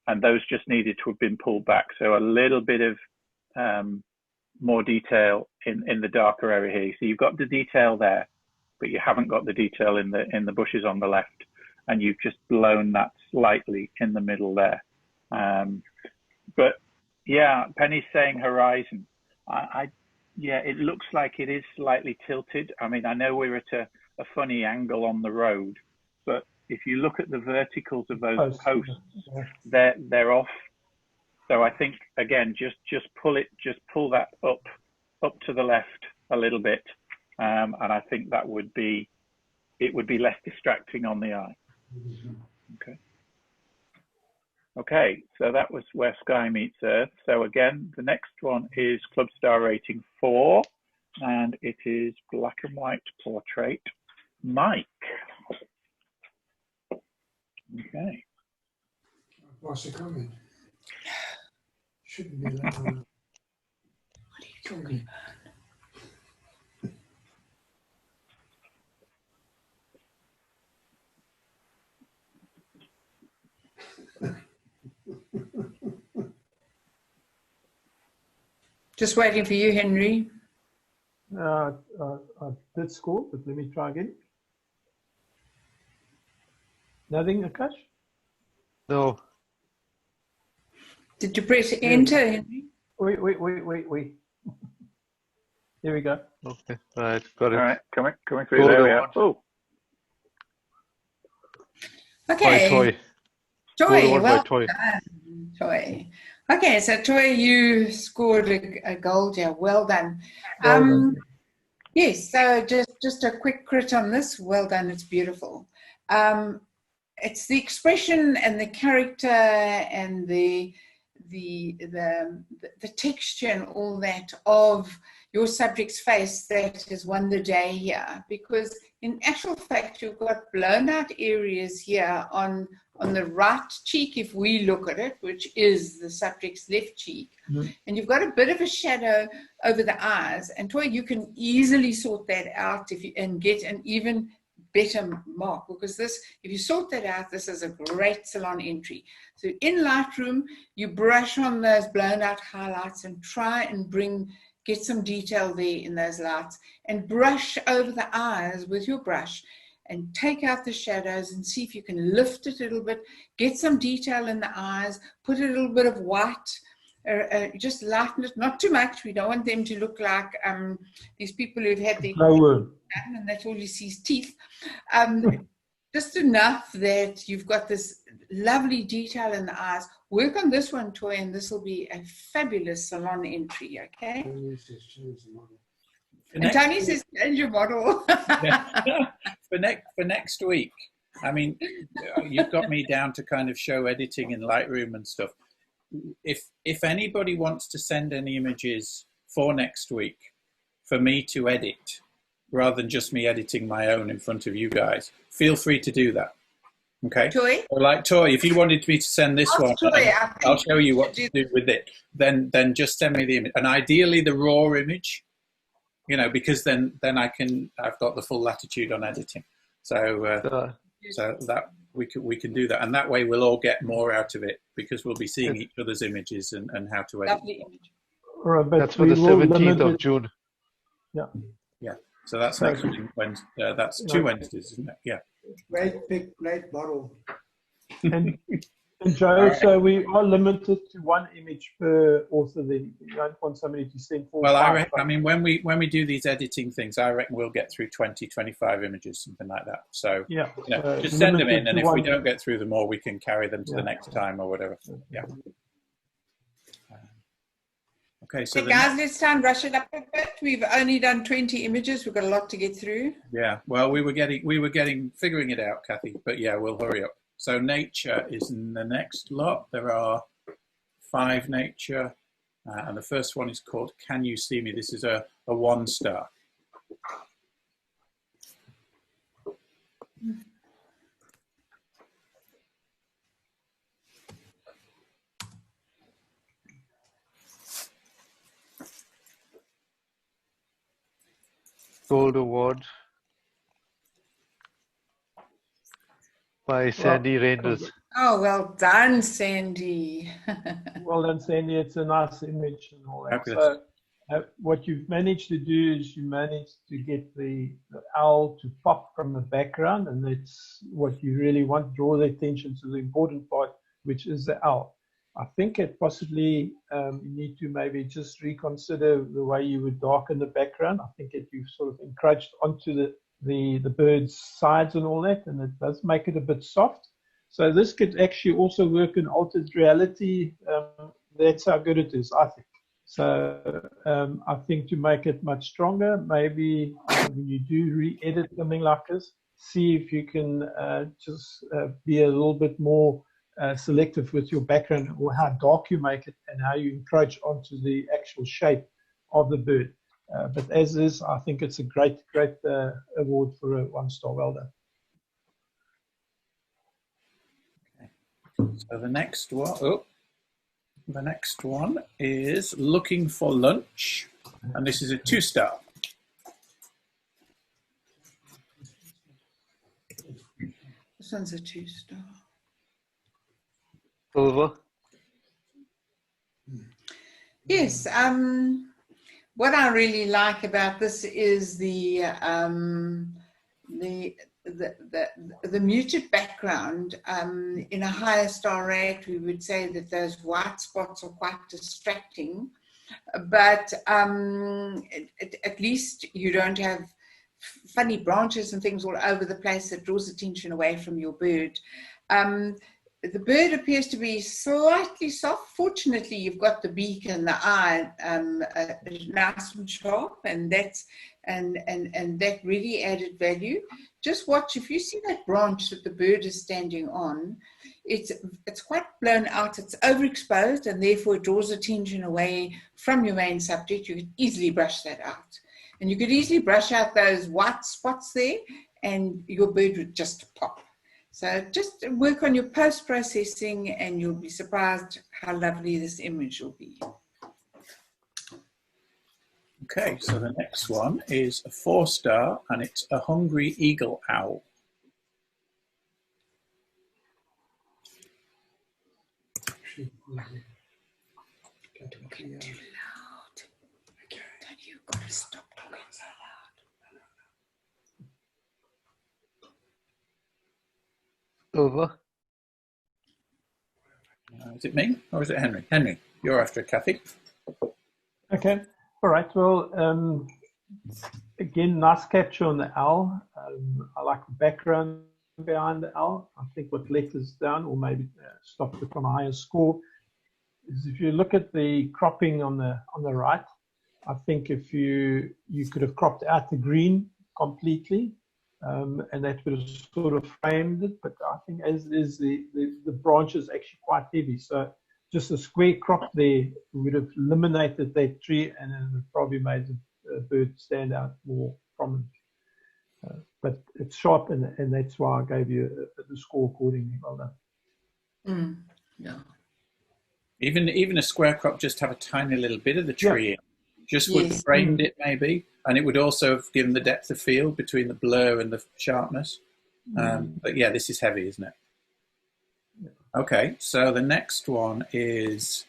And those just needed to have been pulled back. So a little bit of more detail in the darker area here. So you've got the detail there, but you haven't got the detail in the bushes on the left, and you've just blown that slightly in the middle there. But yeah, Penny's saying horizon. Yeah, it looks like it is slightly tilted. I mean, I know we're at a funny angle on the road, but if you look at the verticals of those posts, they're off. So I think again, just pull that up to the left a little bit, and I think it would be less distracting on the eye. Okay, so that was Where Sky Meets Earth. So again, the next one is Club Star Rating 4, and it is black and white portrait. Mike. Okay. What's the comment? Shouldn't be that one. What are you talking about? Just waiting for you, Henry. I did score, but let me try again. Nothing, Akash? No. Did you press enter, Henry? Wait. Here we go. Okay, right, got it. All right, coming through. There we are. Oh. Okay. Toy. Well Toy. done, Toy. Okay, so Toy, you scored a gold here. Well done. Yes, so just a quick crit on this. Well done, it's beautiful. It's the expression and the character and the texture and all that of your subject's face that has won the day here, because in actual fact you've got blown out areas here on the right cheek, if we look at it, which is the subject's left cheek, and you've got a bit of a shadow over the eyes, and Toy, you can easily sort that out and get an even better mark, because this, if you sort that out, this is a great salon entry. So in Lightroom, you brush on those blown out highlights and try and get some detail there in those lights, and brush over the eyes with your brush and take out the shadows and see if you can lift it a little bit, get some detail in the eyes, put a little bit of white, just lighten it, not too much. We don't want them to look like these people who've had their and that's all you see is teeth. Just enough that you've got this lovely detail in the eyes. Work on this one, Toy, and this will be a fabulous salon entry, okay? And Tony says, change your model. For next week, I mean, you've got me down to kind of show editing in Lightroom and stuff. if anybody wants to send any images for next week for me to edit, rather than just me editing my own in front of you guys, feel free to do that. Okay. Toy? Or like Toy, if you wanted me to send this one, I'll show you what to do with it. Then just send me the image, and ideally the raw image, you know, because then I've got the full latitude on editing. So so that we can do that, and that way we'll all get more out of it because we'll be seeing each other's images and how to edit. Lovely image. Right, but that's for the 17th of June. Yeah. Yeah. So that's next Wednesday. That's 2 Wednesdays, isn't it? Yeah. Great big plate bottle. And Joe, right. So we are limited to 1 image per author. Then you don't want somebody to send 4 or 5. Well, I mean, when we do these editing things, I reckon we'll get through 20, 25 images, something like that. So yeah, you know, just send them in, and if we don't get through them all, we can carry them to the next time or whatever. Yeah. Okay, so hey guys, let's try and rush it up a bit. We've only done 20 images. We've got a lot to get through. Yeah, well, we were figuring it out, Kathy. But yeah, we'll hurry up. So nature is in the next lot. There are 5 nature, and the first one is called "Can You See Me?" This is a 1-star. Gold Award by Sandy Reinders. Oh, well done, Sandy. Well done, Sandy. It's a nice image and all that. So, what you've managed to do is you managed to get the owl to pop from the background, and that's what you really want. Draw the attention to the important part, which is the owl. I think it possibly you need to maybe just reconsider the way you would darken the background. I think that you've sort of encroached onto the bird's sides and all that, and it does make it a bit soft. So this could actually also work in altered reality. That's how good it is, I think. So I think to make it much stronger, maybe when you do re-edit something like this, see if you can just be a little bit more selective with your background, or how dark you make it and how you encroach onto the actual shape of the bird. But as is, I think it's a great award for a 1-star. Well done. Okay. So the next one is Looking for Lunch, and this is a 2-star. This one's a 2-star. Over. Yes. What I really like about this is the muted background. In a higher star rate, we would say that those white spots are quite distracting, but at least you don't have funny branches and things all over the place that draws attention away from your bird. The bird appears to be slightly soft. Fortunately, you've got the beak and the eye nice and sharp, and that's and that really added value. Just watch, if you see that branch that the bird is standing on, it's quite blown out, it's overexposed, and therefore it draws attention away from your main subject. You could easily brush that out. And you could easily brush out those white spots there, and your bird would just pop. So just work on your post-processing, and you'll be surprised how lovely this image will be. Okay, so the next one is a 4-star, and it's a hungry eagle owl. Talking too loud. You've got to stop talking so loud. Over. Is it me or is it Henry? Henry, you're after Kathy. Okay. All right. Well, again, nice capture on the owl. I like the background behind the owl. I think what let us down, or maybe stopped it from a higher score, is if you look at the cropping on the right. I think if you could have cropped out the green completely, and that would have sort of framed it. But I think as is the branch is actually quite heavy, so just a square crop there would have eliminated that tree, and it would probably made the bird stand out more prominent. But it's sharp, and that's why I gave you the score accordingly. Well done. Yeah. Even a square crop, just have a tiny little bit of the tree in, just would have framed it maybe, and it would also have given the depth of field between the blur and the sharpness. But yeah, this is heavy, isn't it? Okay, so the next one is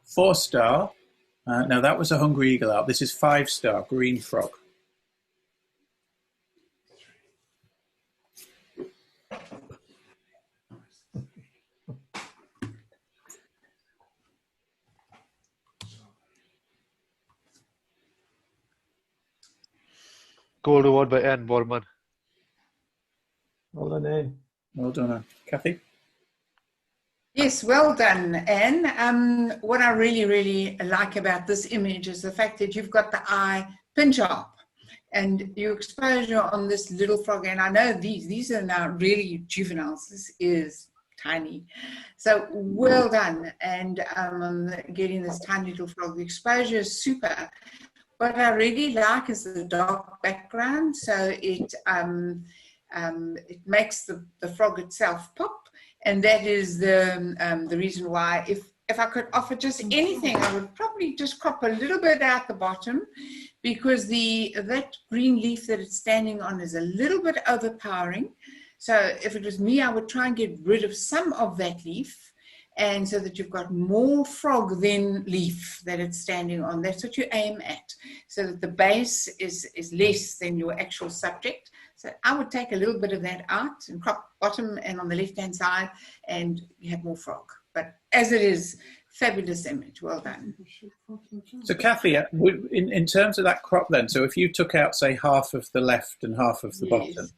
4-star. Now that was a hungry eagle out. This is 5-star green frog. Gold award by Anne Borman. Well done, Anne. Well done, Kathy. Yes, well done, Anne. What I really, really like about this image is the fact that you've got the eye pin sharp and your exposure on this little frog. And I know these are now really juveniles. This is tiny. So well done. And getting this tiny little frog, the exposure is super. What I really like is the dark background. So it makes the frog itself pop. And that is the reason why, if I could offer just anything, I would probably just crop a little bit out the bottom, because that green leaf that it's standing on is a little bit overpowering. So if it was me, I would try and get rid of some of that leaf, and so that you've got more frog than leaf that it's standing on. That's what you aim at, so that the base is less than your actual subject. So I would take a little bit of that out and crop bottom and on the left-hand side, and you have more frog. But as it is, fabulous image. Well done. So Kathy, in terms of that crop then, so if you took out, say, half of the left and half of the bottom,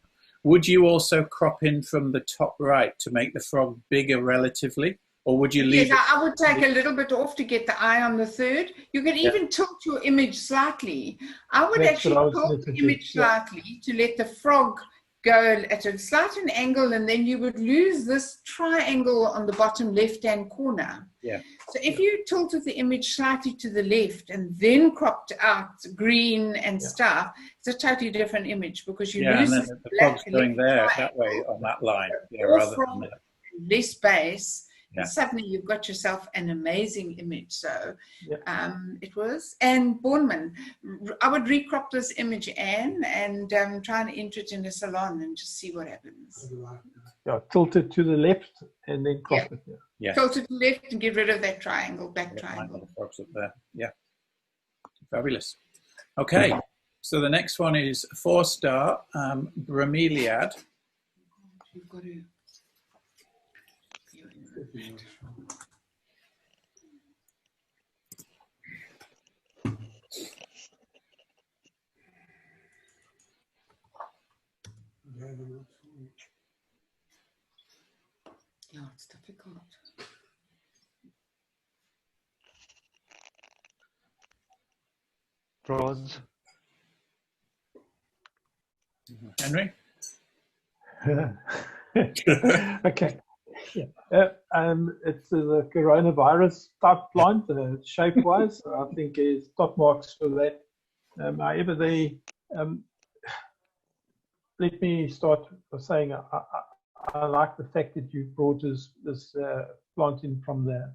would you also crop in from the top right to make the frog bigger relatively? Or would you leave? Yes, I would take a little bit off to get the eye on the third. You can even tilt your image slightly. I would actually tilt the image slightly to let the frog go at a slight angle, and then you would lose this triangle on the bottom left-hand corner. Yeah. So if you tilted the image slightly to the left and then cropped out green and stuff, it's a totally different image, because you lose and then the frog's going there that way on that line, rather than that. Less base. And suddenly you've got yourself an amazing image. So it was. And Bornman, I would recrop this image, Anne, and try and enter it in a salon and just see what happens. Yeah, tilt it to the left and then crop it. Yeah. Tilt it to the left and get rid of that triangle, back triangle. The frogs up there. Yeah. Fabulous. Okay. So the next one is 4-star bromeliad. You've got to... Yeah, it's difficult. Bronze. Henry? Okay. Yeah. It's the coronavirus type plant, shape-wise. I think is top marks for that. However, let me start by saying I like the fact that you brought this plant in from the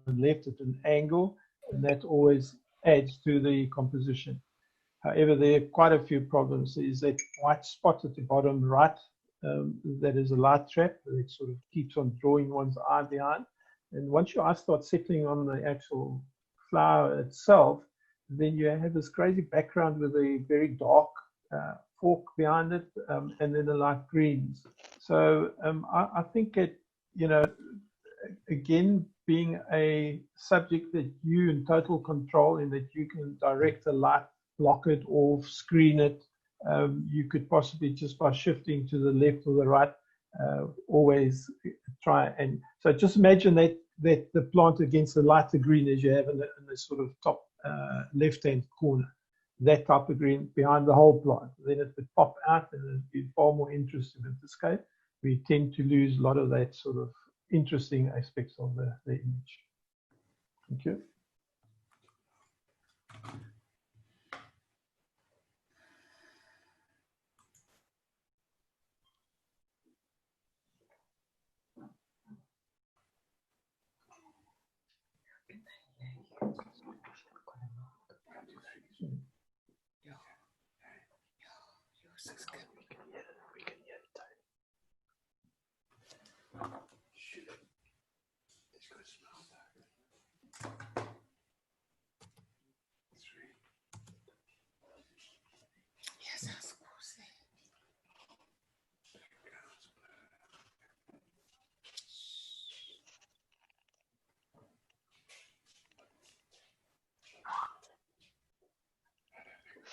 left at an angle, and that always adds to the composition. However, there are quite a few problems. Is that white spot at the bottom right? That is a light trap that sort of keeps on drawing one's eye behind. And once your eye starts settling on the actual flower itself, then you have this crazy background with a very dark fork behind it, and then the light greens. So I think it, again, being a subject that you in total control, in that you can direct the light, block it or screen it. You could possibly, just by shifting to the left or the right, always try. And so just imagine that the plant against the lighter green as you have in the sort of top left-hand corner, that type of green behind the whole plant. Then it would pop out and it would be far more interesting. In this case, we tend to lose a lot of that sort of interesting aspects of the image. Thank you.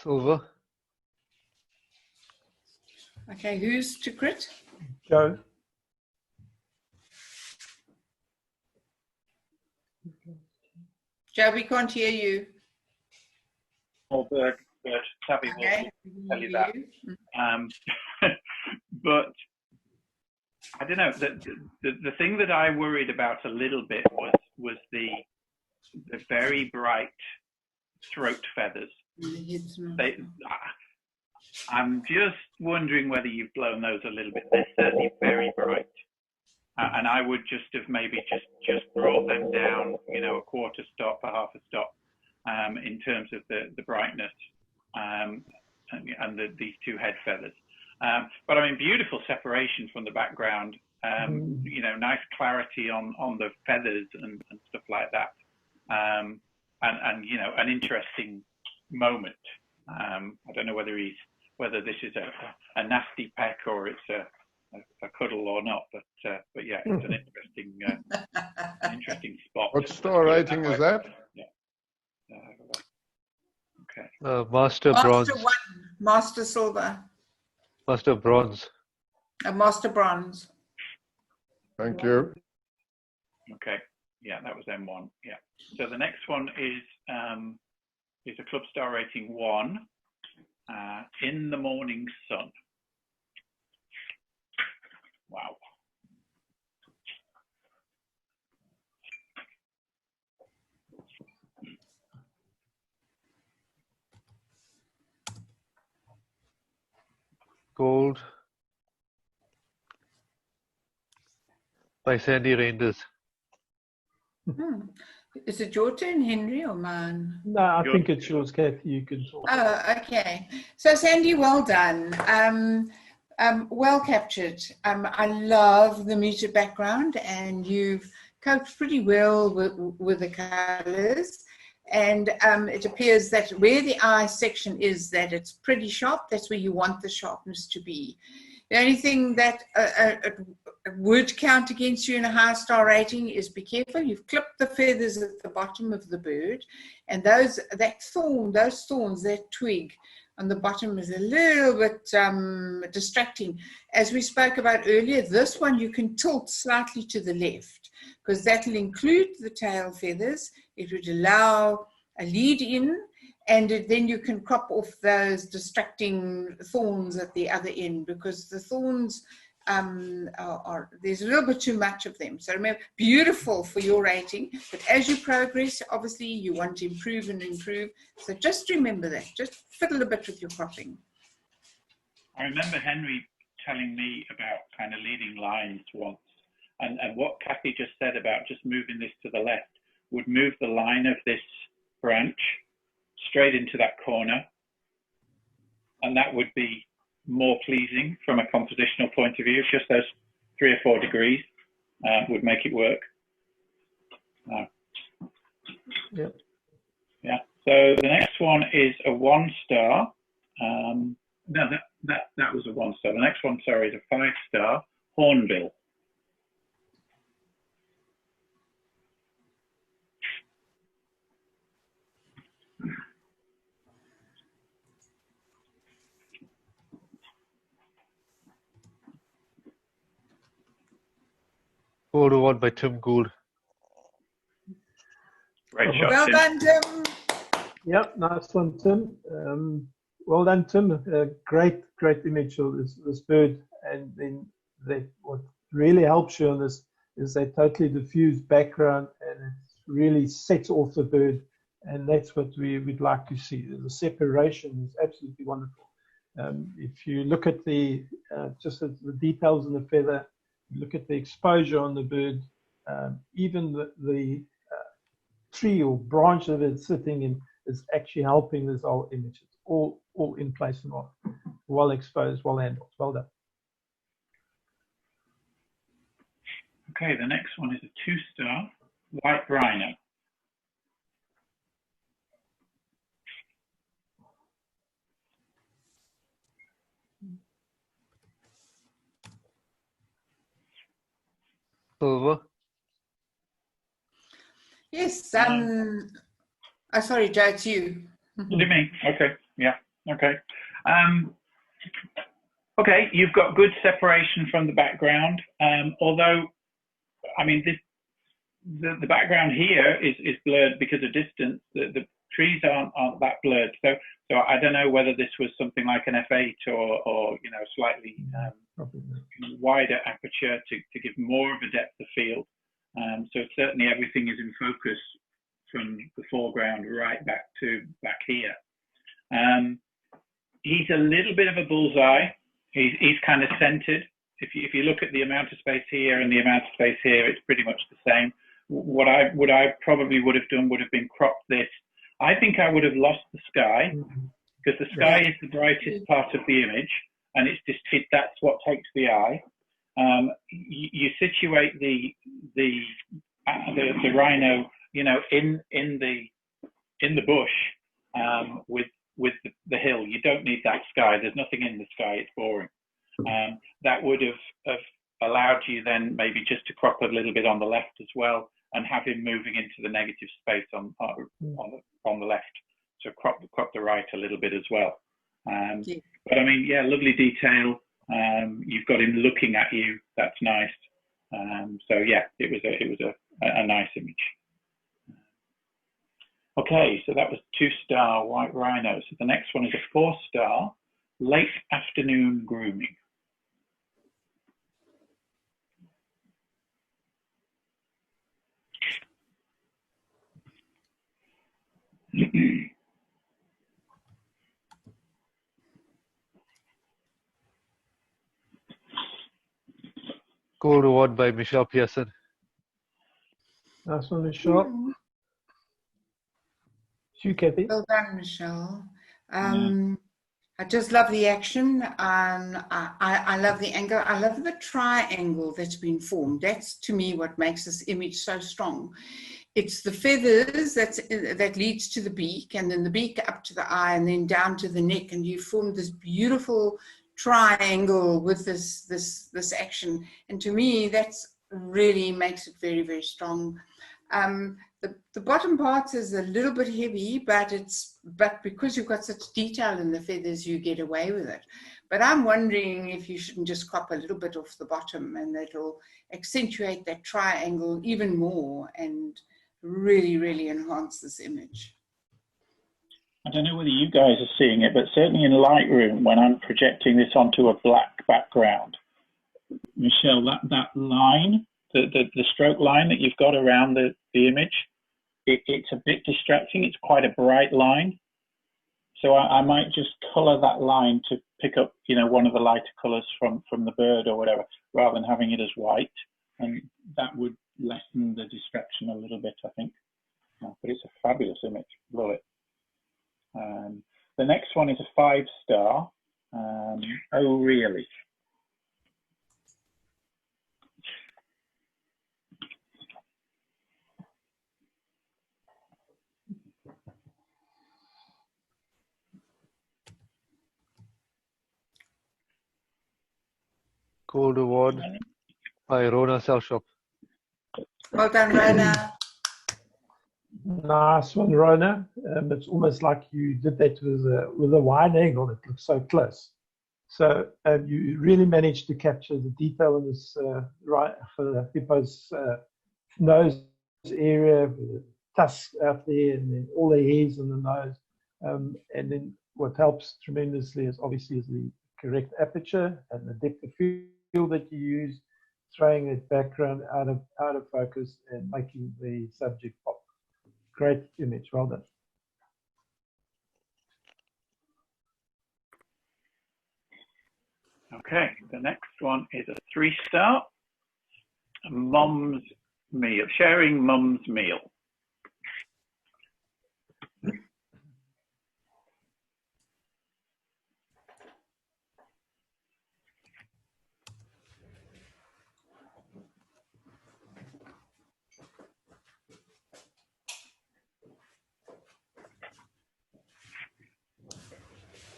Silver. Okay, who's to crit? Joe. Joe, we can't hear you. Or bird, Savvy Okay. will tell you that. But I don't know. The thing that I worried about a little bit was the very bright throat feathers. I'm just wondering whether you've blown those a little bit. They're certainly very bright, and I would just have maybe just brought them down, you know, a quarter stop, a half a stop, in terms of the brightness, and these two head feathers. But I mean, beautiful separation from the background. You know, nice clarity on the feathers and stuff like that. And you know, an interesting moment. I don't know whether this is a nasty peck or it's a cuddle or not, but yeah, it's an interesting spot. What star rating is that? Yeah. Okay. Master bronze. Master 1, Master silver, Master bronze. Master bronze. Thank you. Okay. Yeah, that was M1. Yeah. So the next one is a club star rating 1, In the Morning Sun. Wow. Gold by Sandy Reinders. Is it your turn, Henry, or mine? No, I think it's yours, Kathy. You can talk. Oh, okay. So, Sandy, well done. Well captured. I love the muted background, and you've coped pretty well with the colors. And it appears that where the eye section is, that it's pretty sharp. That's where you want the sharpness to be. The only thing that would count against you in a high star rating is be careful. You've clipped the feathers at the bottom of the bird, and those thorns, that twig on the bottom is a little bit distracting. As we spoke about earlier, this one you can tilt slightly to the left because that will include the tail feathers. It would allow a lead in, and then you can crop off those distracting thorns at the other end, because the thorns there's a little bit too much of them. So remember, beautiful for your rating, but as you progress, obviously you want to improve and improve. So just remember that. Just fiddle a bit with your cropping. I remember Henry telling me about kind of leading lines once, and what Kathy just said about just moving this to the left would move the line of this branch straight into that corner, and that would be more pleasing from a compositional point of view. Just those 3 or 4 degrees would make it work. Yep. Yeah. So the next one is a 1 star. No, that was a 1 star. The next one, sorry, is a 5 star hornbill. Gold award by Tim Gould. Great shot, well Tim. done, Tim. Yep, nice one, Tim. Well done, Tim. Great image of this bird. And then what really helps you on this is a totally diffused background, and it really sets off the bird, and that's what we'd like to see. The separation is absolutely wonderful. If you look at the just at the details in the feather, look at the exposure on the bird, even the tree or branch that it's sitting in is actually helping this whole image. It's all in place and well exposed, well handled. Well done. Okay, the next one is a 2-star white rhino. Silver. Yes. Sorry, Joe, it's you. What do you mean? Okay. Yeah. Okay. Okay, you've got good separation from the background. Although, I mean, the background here is blurred because of distance. The trees aren't that blurred. So I don't know whether this was something like an f8 or you know, slightly wider aperture to give more of a depth of field. So certainly everything is in focus from the foreground right back here. He's a little bit of a bullseye. He's kind of centered. If you look at the amount of space here and the amount of space here, it's pretty much the same. What I probably would have done would have been cropped this. I think I would have lost the sky, because the sky is the brightest part of the image, and that's what takes the eye. You situate the rhino, you know, in the bush with the hill. You don't need that sky. There's nothing in the sky. It's boring. That would have allowed you then maybe just to crop a little bit on the left as well, and have him moving into the negative space on the left. So crop the right a little bit as well. But I mean, yeah, lovely detail. You've got him looking at you. That's nice. So yeah, it was a nice image. Okay, so that was 2-star white rhino. So the next one is a 4-star late afternoon grooming. Gold award by Michelle Pearson. Nice one, Michelle. You, Kathy. Well done, Michelle. I just love the action. I love the angle. I love the triangle that's been formed. That's, to me, what makes this image so strong. It's the feathers that leads to the beak, and then the beak up to the eye, and then down to the neck, and you form this beautiful triangle with this action. And to me, that's really makes it very, very strong. The bottom part is a little bit heavy, but because you've got such detail in the feathers, you get away with it. But I'm wondering if you shouldn't just crop a little bit off the bottom, and that'll accentuate that triangle even more and really, really enhance this image. I don't know whether you guys are seeing it, but certainly in Lightroom, when I'm projecting this onto a black background, Michelle, that line, the stroke line that you've got around the image, it's a bit distracting. It's quite a bright line. So I might just color that line to pick up, you know, one of the lighter colors from the bird or whatever, rather than having it as white. And that would lessen the distraction a little bit, I think. But it's a fabulous image. Love it. The next one is a 5-star. Oh, really? Gold award by Rona Selshop. Well done, Rona. Nice one, Rona. It's almost like you did that with a wide angle. It looks so close. So you really managed to capture the detail in this right for the hippo's nose area, the tusk out there, and then all the hairs in the nose. And then what helps tremendously is obviously the correct aperture and the depth of field that you use. throwing that background out of focus and making the subject pop. Great image, well done. Okay, the next one is a 3-star. Mum's meal, sharing mum's meal.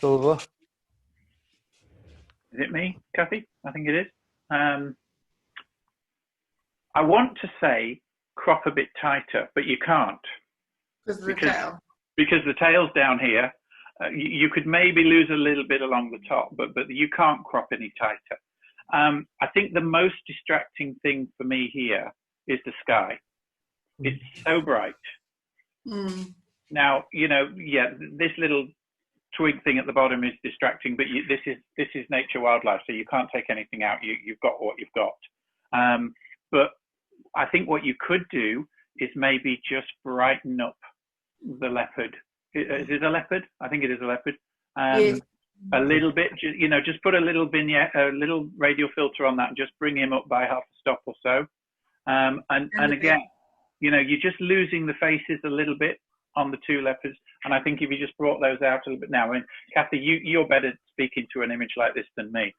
Silver. Is it me, Kathy? I think it is. I want to say crop a bit tighter, but you can't. Because the tail's down here. You could maybe lose a little bit along the top, but you can't crop any tighter. I think the most distracting thing for me here is the sky. It's so bright. Now, you know, yeah, this little twig thing at the bottom is distracting, but this is nature wildlife, so you can't take anything out. You've got what you've got. But I think what you could do is maybe just brighten up the leopard. Is it a leopard? I think it is a leopard. Yes. A little bit, you know, just put a little vignette, a little radial filter on that, and just bring him up by half a stop or so. And again, you know, you're just losing the faces a little bit on the two leopards. And I think if you just brought those out a little bit now, I mean, Kathy, you're better speaking to an image like this than me.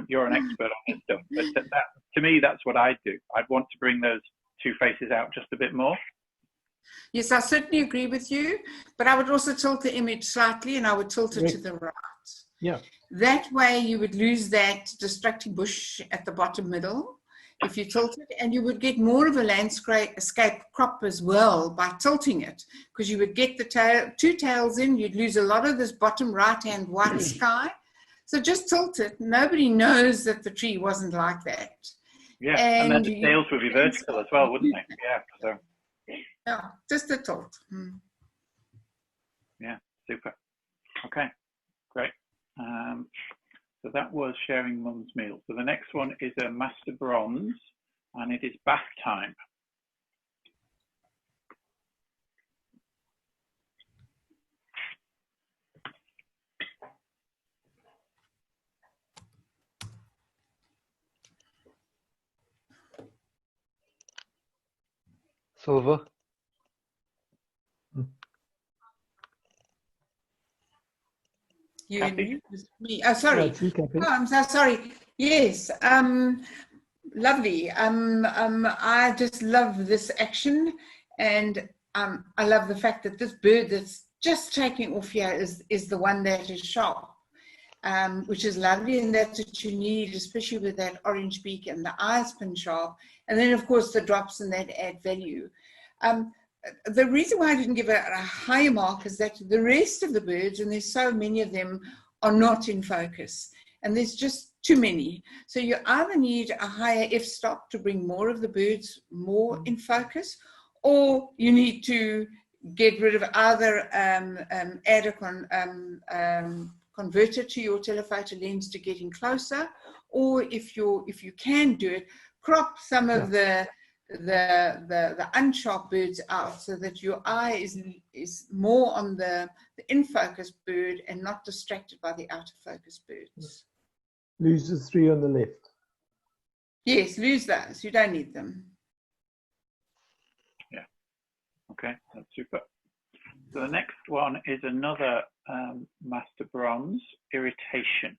You're an expert on this stuff. But to me, that's what I'd do. I'd want to bring those two faces out just a bit more. Yes, I certainly agree with you, but I would also tilt the image slightly, and I would tilt it to the right. Yeah. That way you would lose that distracting bush at the bottom middle if you tilt it, and you would get more of a landscape crop as well by tilting it, because you would get the two tails in, you'd lose a lot of this bottom right-hand white sky. So just tilt it. Nobody knows that the tree wasn't like that. Yeah, and then the tails would be vertical as well, wouldn't they? Yeah, so. Yeah, just a tilt. Yeah, super. Okay, great. So that was sharing mum's meal. So the next one is a master bronze, and it is bath time. Silver. You knew it was me. Oh, sorry. Oh, I'm so sorry. Yes. Lovely. I just love this action, and I love the fact that this bird that's just taking off here is the one that is sharp, which is lovely, and that's what you need, especially with that orange beak and the eyes pin sharp, and then of course the drops and that add value. The reason why I didn't give it a higher mark is that the rest of the birds, and there's so many of them, are not in focus. And there's just too many. So you either need a higher f-stop to bring more of the birds more in focus, or you need to get rid of either add a converter to your telephoto lens to get in closer, or if you can do it, crop some of the unsharp birds out so that your eye is more on the in-focus bird and not distracted by the out-of-focus birds. Lose the three on the left. Yes, lose those. You don't need them. Yeah. Okay, that's super. So the next one is another master bronze, irritation.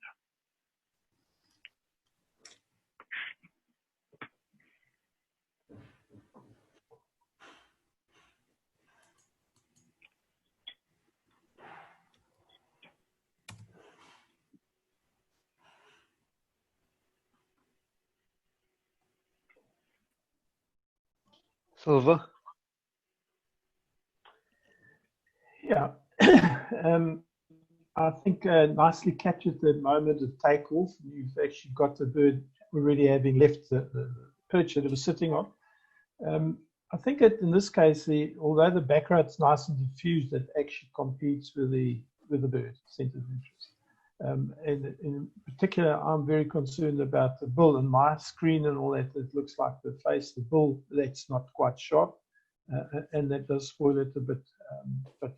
Silver. Yeah. I think nicely captured the moment of takeoff. You've actually got the bird already having left the perch that it was sitting on. I think that in this case, although the background's nice and diffused, it actually competes with the bird, center of interest. And in particular, I'm very concerned about the bull. And my screen and all that, it looks like the face of the bull, that's not quite sharp. And that does spoil it a bit. But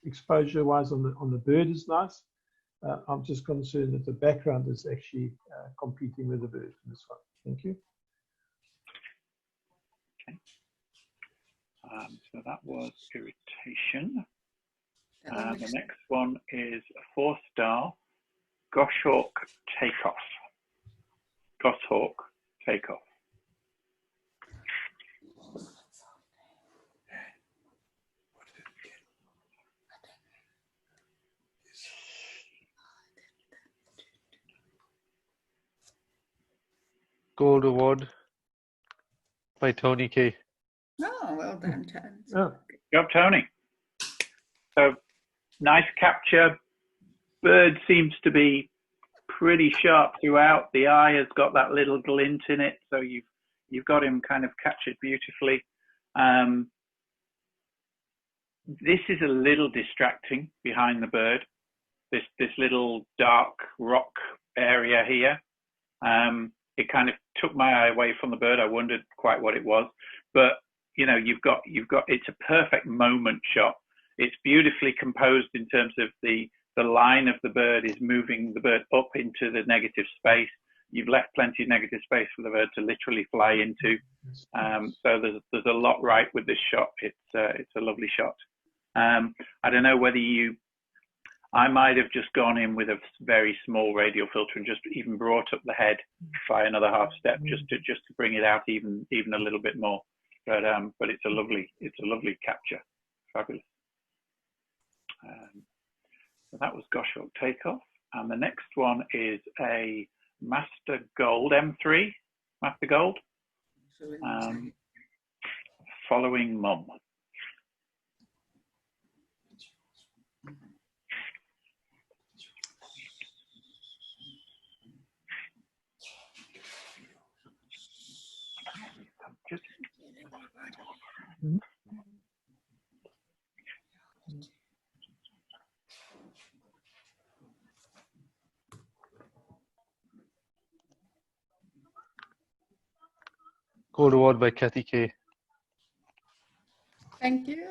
exposure-wise on the bird is nice. I'm just concerned that the background is actually competing with the bird in this one. Thank you. Okay. So that was irritation. The next one is a 4-star Goshawk takeoff. Goshawk takeoff. Gold Award by Tony K. Oh, well done, Tony. Oh. Good job, Tony. So nice capture. Bird seems to be pretty sharp throughout. The eye has got that little glint in it, so you've got him kind of captured beautifully. This is a little distracting behind the bird. This little dark rock area here. It kind of took my eye away from the bird. I wondered quite what it was, but you know, you've got it's a perfect moment shot. It's beautifully composed in terms of the line of the bird is moving the bird up into the negative space. You've left plenty of negative space for the bird to literally fly into. So there's a lot right with this shot. It's a lovely shot. I don't know whether I might have just gone in with a very small radial filter and just even brought up the head by another half step just to bring it out even a little bit more. But it's a lovely capture. Fabulous. So that was Goshawk takeoff, and the next one is a Master Gold M3, Master Gold, following Mum. Gold Award by Kathy K. Thank you.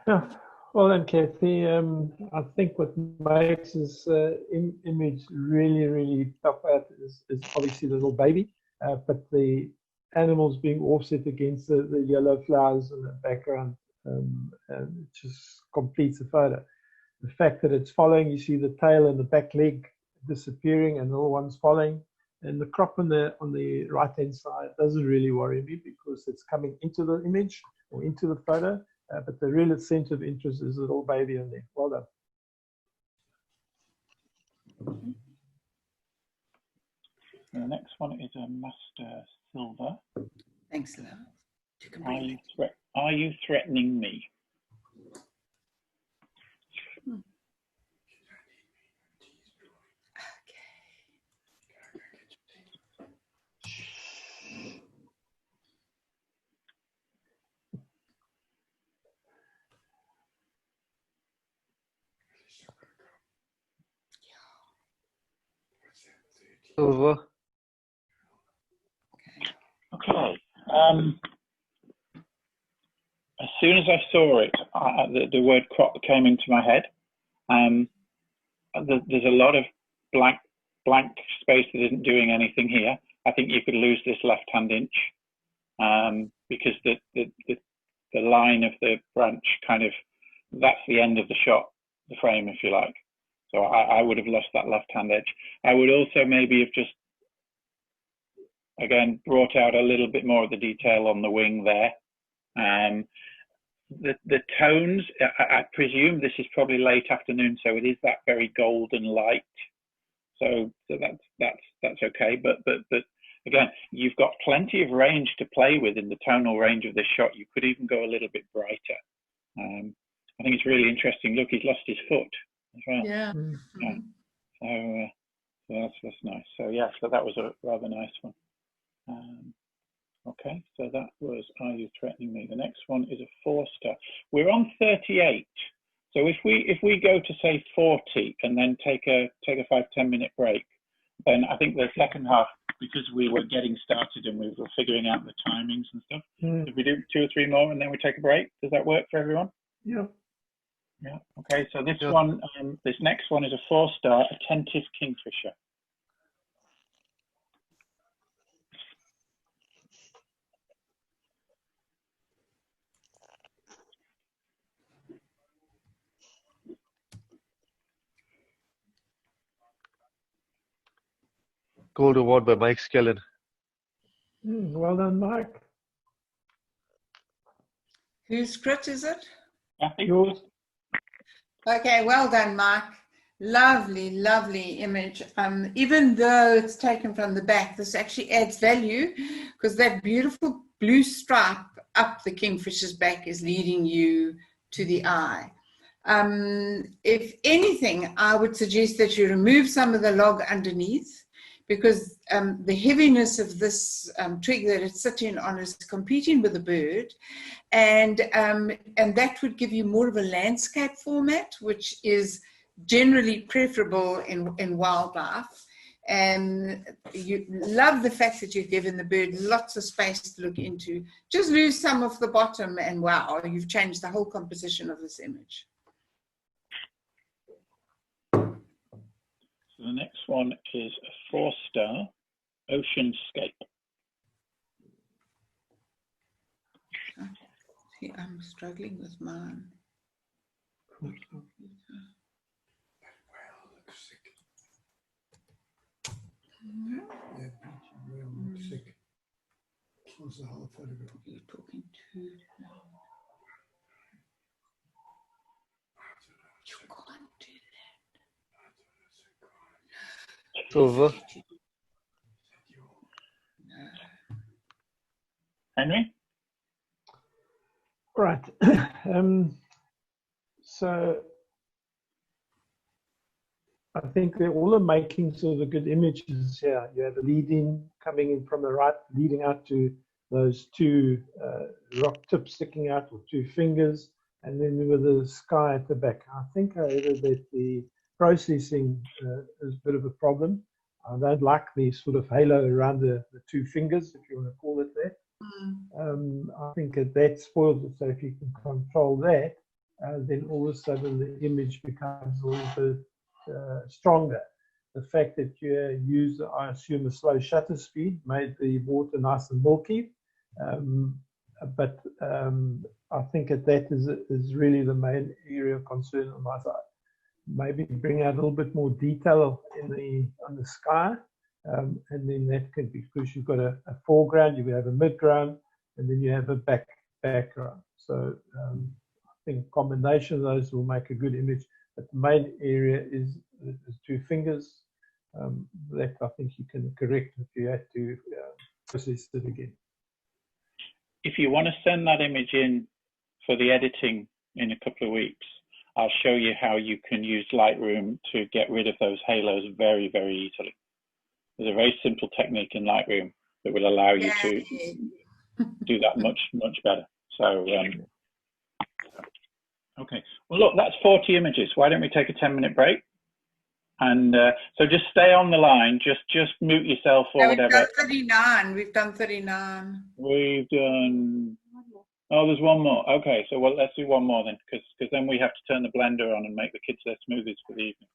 Yeah. Well then, Kathy, I think what makes this image really, really tough out is obviously the little baby, but the animals being offset against the yellow flowers in the background, and it just completes the photo. The fact that it's following, you see the tail and the back leg disappearing and the little one's following. And the crop on the right-hand side doesn't really worry me because it's coming into the image or into the photo, but the real center of interest is the little baby in there. Well done. The next one is a Master Silver. Thanks, love. Are you threatening me? Silver. Okay. As soon as I saw it, the word crop came into my head. There's a lot of blank space that isn't doing anything here. I think you could lose this left-hand inch because the line of the branch kind of, that's the end of the shot, the frame, if you like. So I would have lost that left-hand edge. I would also maybe have just, again, brought out a little bit more of the detail on the wing there. The tones, I presume this is probably late afternoon, so it is that very golden light. So that's okay. But again, you've got plenty of range to play with in the tonal range of this shot. You could even go a little bit brighter. I think it's really interesting. Look, he's lost his foot as well. Yeah. So that's nice. So yeah, so that was a rather nice one. Okay, so that was Are You Threatening Me? The next one is a 4-star. We're on 38. So if we go to say 40 and then take a 5-10 minute break, then I think the second half, because we were getting started and we were figuring out the timings and stuff, if we do 2 or 3 more and then we take a break, does that work for everyone? Yeah. Yeah. Okay. So this one, this next one is a 4-star attentive kingfisher. Gold award by Mike Skellen. Well done, Mike. Whose script is it? Yours. Okay, well done, Mike. Lovely, lovely image. Even though it's taken from the back, this actually adds value because that beautiful blue stripe up the kingfisher's back is leading you to the eye. If anything, I would suggest that you remove some of the log underneath, because the heaviness of this twig that it's sitting on is competing with the bird, and that would give you more of a landscape format, which is generally preferable in wildlife. And you love the fact that you've given the bird lots of space to look into. Just lose some of the bottom and wow, you've changed the whole composition of this image. So the next one is a 4-star oceanscape. See, I'm struggling with mine. That whale looks sick. Close the whole photograph. You're talking too loud. You can't do that. It's over. Henry? Right. So I think they're all the makings of the good images here. You have the leading coming in from the right, leading out to those 2 rock tips sticking out, or 2 fingers, and then with the sky at the back. I think, however, that the processing is a bit of a problem. I don't like the sort of halo around the 2 fingers, if you want to call it that. I think that spoils it. So if you can control that, then all of a sudden the image becomes a little bit stronger. The fact that you use, I assume, a slow shutter speed made the water nice and milky. But I think that is really the main area of concern on my side. Maybe bring out a little bit more detail on the sky, and then that could be, because you've got a foreground, you have a midground, and then you have a background. So I think a combination of those will make a good image. But the main area is 2 fingers. That I think you can correct if you had to process it again. If you want to send that image in for the editing in a couple of weeks, I'll show you how you can use Lightroom to get rid of those halos very, very easily. There's a very simple technique in Lightroom that will allow you to do that much, much better. So, okay. Well, look, that's 40 images. Why don't we take a 10-minute break? And so just stay on the line. Just mute yourself or whatever. We've done 39. We've done 39. We've done. Oh, there's one more. Okay, so well, let's do one more then, because then we have to turn the blender on and make the kids their smoothies for the evening.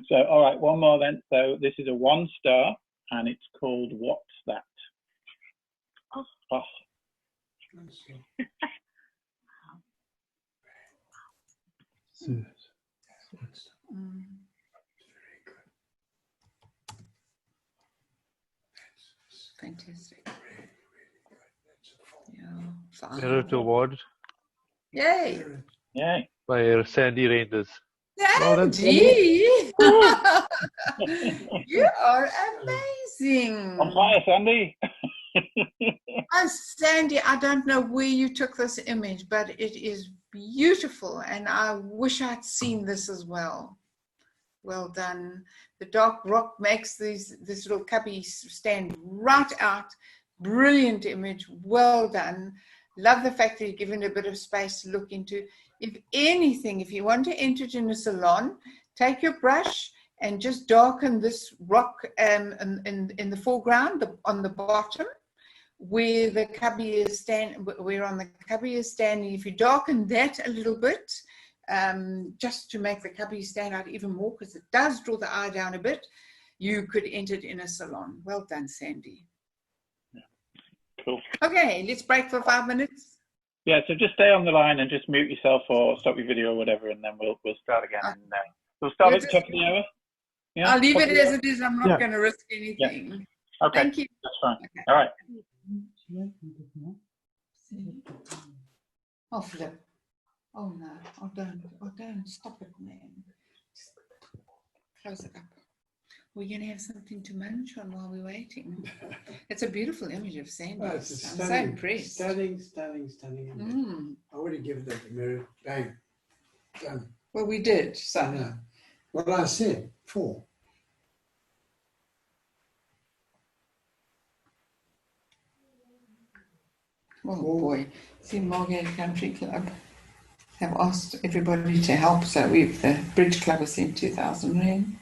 So, all right, one more then. So this is a 1-star, and it's called What's That? Oh. Fantastic. Yeah, Merit award. Yay! Yay! By Sandy Reinders. Sandy! You are amazing. On fire, Sandy. Oh, Sandy, I don't know where you took this image, but it is beautiful, and I wish I'd seen this as well. Well done. The dark rock makes this little cubby stand right out. Brilliant image. Well done. Love the fact that you've given a bit of space to look into. If anything, if you want to enter it in a salon, take your brush and just darken this rock in the foreground, on the bottom, where the cubby is standing, where on the cubby is standing. If you darken that a little bit, just to make the cubby stand out even more, because it does draw the eye down a bit, you could enter it in a salon. Well done, Sandy. Cool. Okay, let's break for 5 minutes. Yeah, so just stay on the line and just mute yourself or stop your video or whatever, and then we'll start again. And, we'll start at the top of the hour. Yeah, I'll leave it as it is. I'm not going to risk anything. Yeah. Okay, thank you. That's fine. Okay. All right. Oh, flip. Oh, no. Oh, don't. Stop it, man. Just close it up. We're going to have something to munch on while we're waiting. It's a beautiful image of Sandy. Oh, I'm so impressed. Stunning image. I would have given that a mirror. Bang. Done. Well, we did, so. No. What I said, 4. Oh boy, see, Margate Country Club have asked everybody to help, so the Bridge Club has sent 2,000 rand.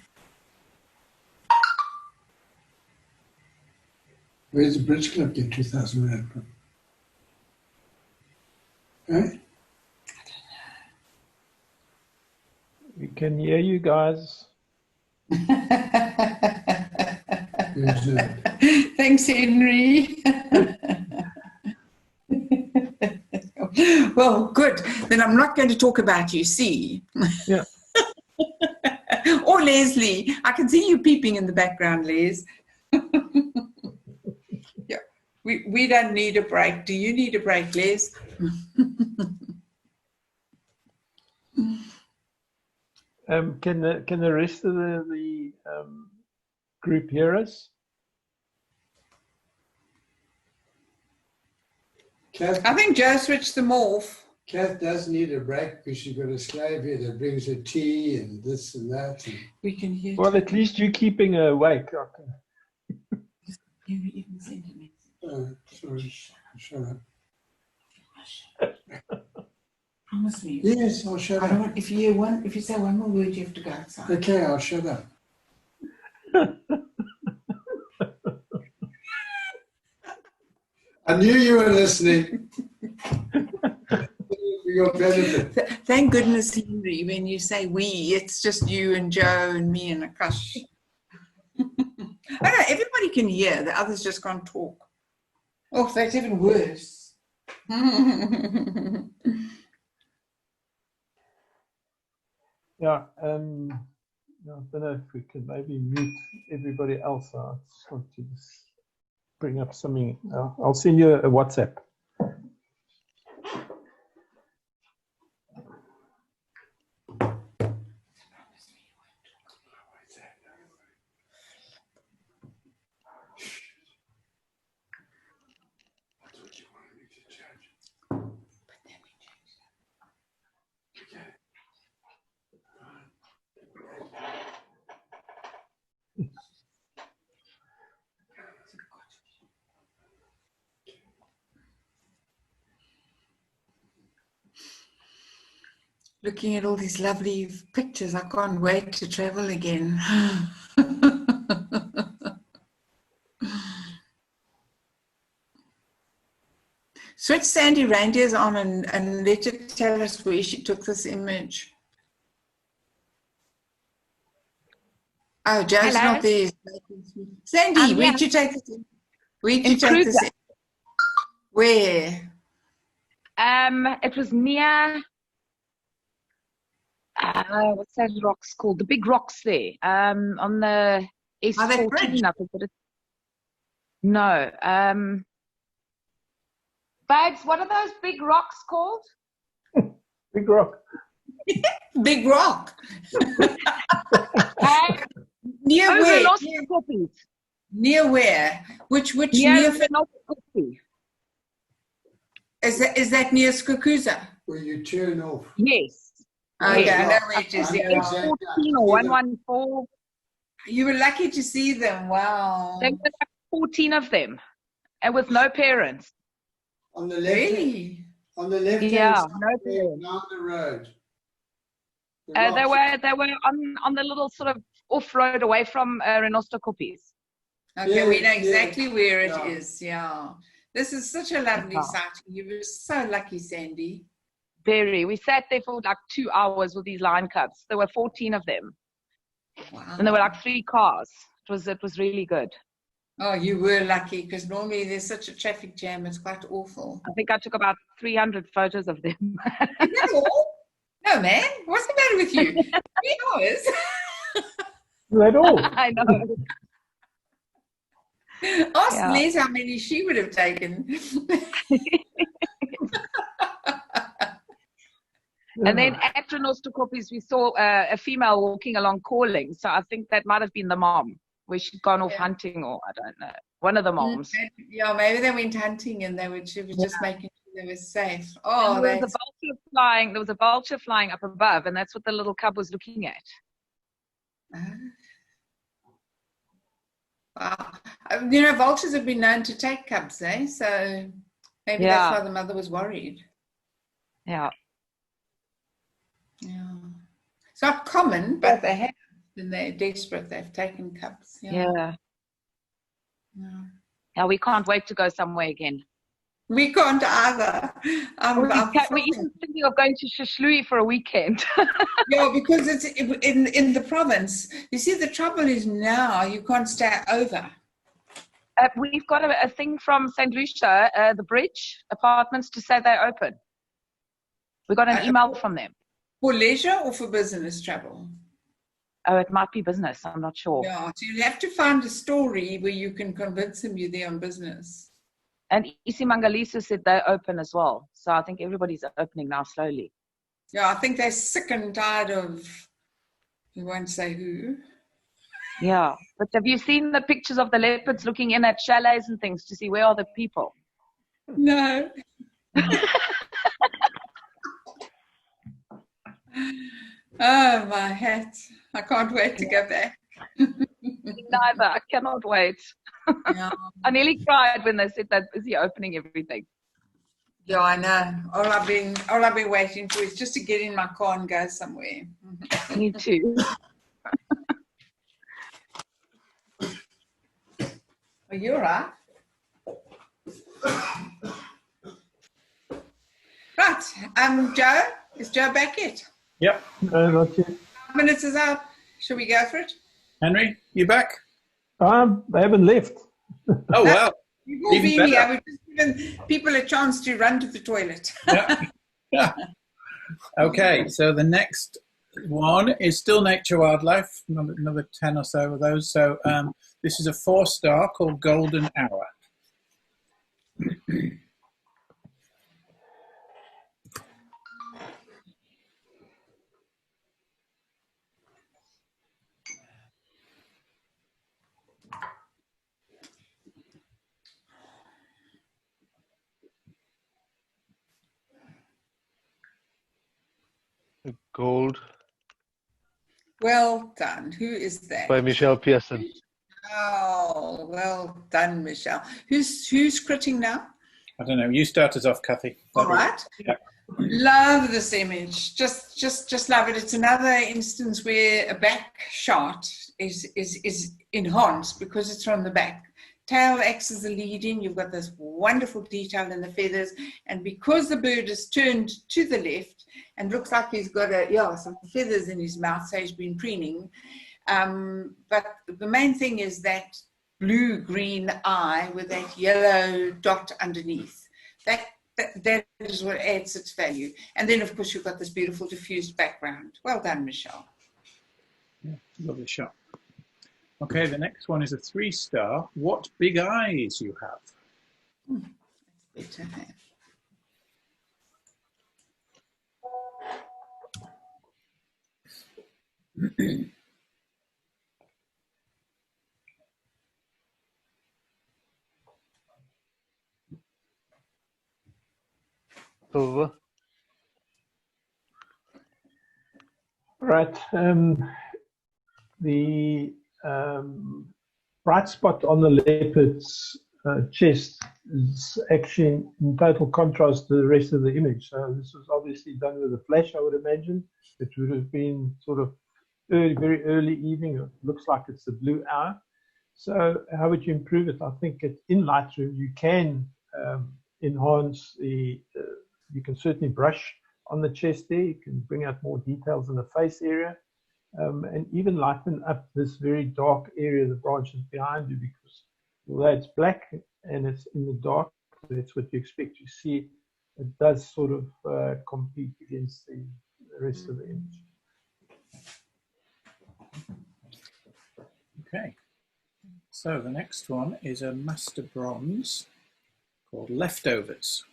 Where's the Bridge Club get 2,000 rand from? Eh? We can hear you guys. Thanks, Henry. Well, good. Then I'm not going to talk about you, see? Yeah. Or Leslie. I can see you peeping in the background, Les. Yeah. We don't need a break. Do you need a break, Les? Can the rest of the group hear us? I think Joe switched them off. Kath does need a break because she's got a slave here that brings her tea and this and that. And we can hear. Well, at least you're keeping her awake. You even sent it. Sorry, shut up. Promise me. Yes, I'll shut up. If you say one more word, you have to go outside. Okay, I'll shut up. I knew you were listening. For your benefit. Thank goodness, Henry, when you say we, it's just you and Joe and me and Akash. I don't know, everybody can hear, the others just can't talk. Oh, that's even worse. Yeah, I don't know if we can maybe mute everybody else. I just want to just bring up something. I'll send you a WhatsApp. Looking at all these lovely pictures, I can't wait to travel again. Switch Sandy Reindeers on and let her tell us where she took this image. Oh, Joe's not there. Sandy, where'd you take this? Where'd you take this? Where? It was near. What's that rocks called? The big rocks there. On the S14. No. Babes, what are those big rocks called? Big rock. Big rock. Near where? Near where? Which near? Is that near Skukuza? Where you turn off. Yes. Okay, I know where to see them. 14 or 114. You were lucky to see them. Wow. There were like 14 of them, and with no parents. On the left. Really? On the left Yeah, hand no, side, down the road. they were on the little sort of off road away from Renosterkoppies. Okay, we know exactly where it is. Yeah. This is such a lovely sighting. You were so lucky, Sandy. Very. We sat there for like 2 hours with these lion cubs. There were 14 of them. Wow. And there were like 3 cars. It was really good. Oh, you were lucky, because normally there's such a traffic jam. It's quite awful. I think I took about 300 photos of them. Is that all? No, man. What's the matter with you? 3 hours? Is that all? I know. Ask Liz how many she would have taken. And then at Renosterkoppies, we saw a female walking along calling. So I think that might have been the mom, where she'd gone off hunting, or I don't know. One of the moms. Yeah, maybe they went hunting and she was just making sure they were safe. Oh, there was a vulture flying up above, and that's what the little cub was looking at. Wow. You know, vultures have been known to take cubs, eh? So maybe that's why the mother was worried. Yeah. Yeah. It's not common, but they have. When they're desperate, they've taken cubs. Yeah. We can't wait to go somewhere again. We can't either. We're even thinking of going to Shishlui for a weekend. Yeah, because it's in the province. You see, the trouble is now you can't stay over. We've got a thing from St. Lucia, the bridge apartments, to say they're open. We got an email from them. For leisure or for business travel? Oh, it might be business. I'm not sure. Yeah, so you'll have to find a story where you can convince them you're there on business. And Isimangaliso said they're open as well. So I think everybody's opening now slowly. Yeah, I think they're sick and tired of, we won't say who. Yeah, but have you seen the pictures of the leopards looking in at chalets and things to see where are the people? No. Oh, my hat. I can't wait to go back. Neither. I cannot wait. Yeah. I nearly cried when they said they're busy opening everything. Yeah, I know. All I've been waiting for is just to get in my car and go somewhere. Me too. Are you all right? Right. Joe, is Joe back yet? Yep. No, not yet. 5 minutes is up. Shall we go for it? Henry, you back? They haven't left. Oh, wow. You've all been here. We've just given people a chance to run to the toilet. Yeah. Okay, so the next one is still nature wildlife, another 10 or so of those. So this is a 4-star called Golden Hour. Gold. Well done. Who is that? By Michelle Pearson. Oh, well done, Michelle. Who's critting now? I don't know. You start us off, Kathy. All right. Yeah. Love this image. Just love it. It's another instance where a back shot is enhanced because it's from the back. Tail acts as the lead in. You've got this wonderful detail in the feathers, and because the bird is turned to the left and looks like he's got some feathers in his mouth, so he's been preening. But the main thing is that blue-green eye with that yellow dot underneath. That is what adds its value. And then, of course, you've got this beautiful diffused background. Well done, Michelle. Yeah, lovely shot. Okay, the next one is a 3-star. What big eyes you have. That's better. Silver. Right. The bright spot on the leopards chest is actually in total contrast to the rest of the image. So this was obviously done with a flash, I would imagine. It would have been sort of very early evening. It looks like it's the blue hour. So how would you improve it? I think in Lightroom you can enhance the, you can certainly brush on the chest there. You can bring out more details in the face area. And even lighten up this very dark area, the branches behind you, because although it's black and it's in the dark, that's what you expect to see. It does sort of compete against the rest of the image. Okay, so the next one is a master bronze called Leftovers.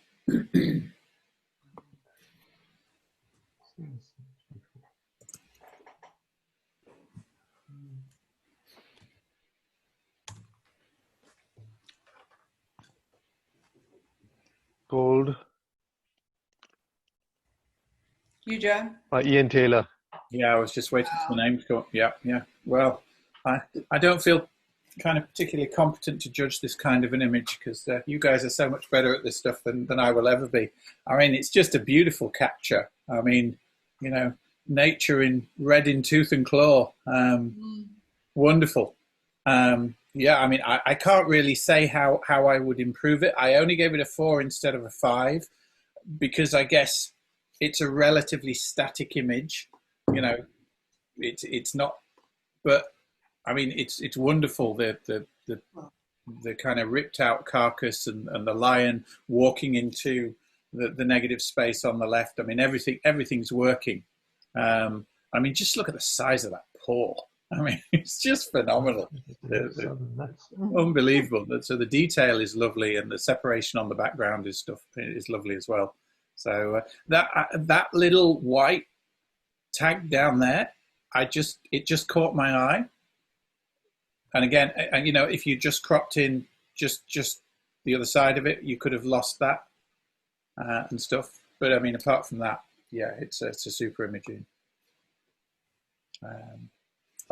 Gold. You, Joe? Ian Taylor. Yeah, I was just waiting for the name to come up. Yeah. Well, I don't feel kind of particularly competent to judge this kind of an image because you guys are so much better at this stuff than I will ever be. I mean, it's just a beautiful capture. I mean, you know, nature in red in tooth and claw. Wonderful. Yeah, I mean, I can't really say how I would improve it. I only gave it a 4 instead of a 5 because I guess it's a relatively static image. You know, it's not, but I mean, it's wonderful. The kind of ripped out carcass and the lion walking into the negative space on the left. I mean, everything's working. I mean, just look at the size of that paw. I mean, it's just phenomenal. Unbelievable. So the detail is lovely, and the separation on the background is lovely as well. So that little white tag down there, it just caught my eye. And again, you know, if you just cropped in just the other side of it, you could have lost that and stuff. But I mean, apart from that, yeah, it's a super imaging.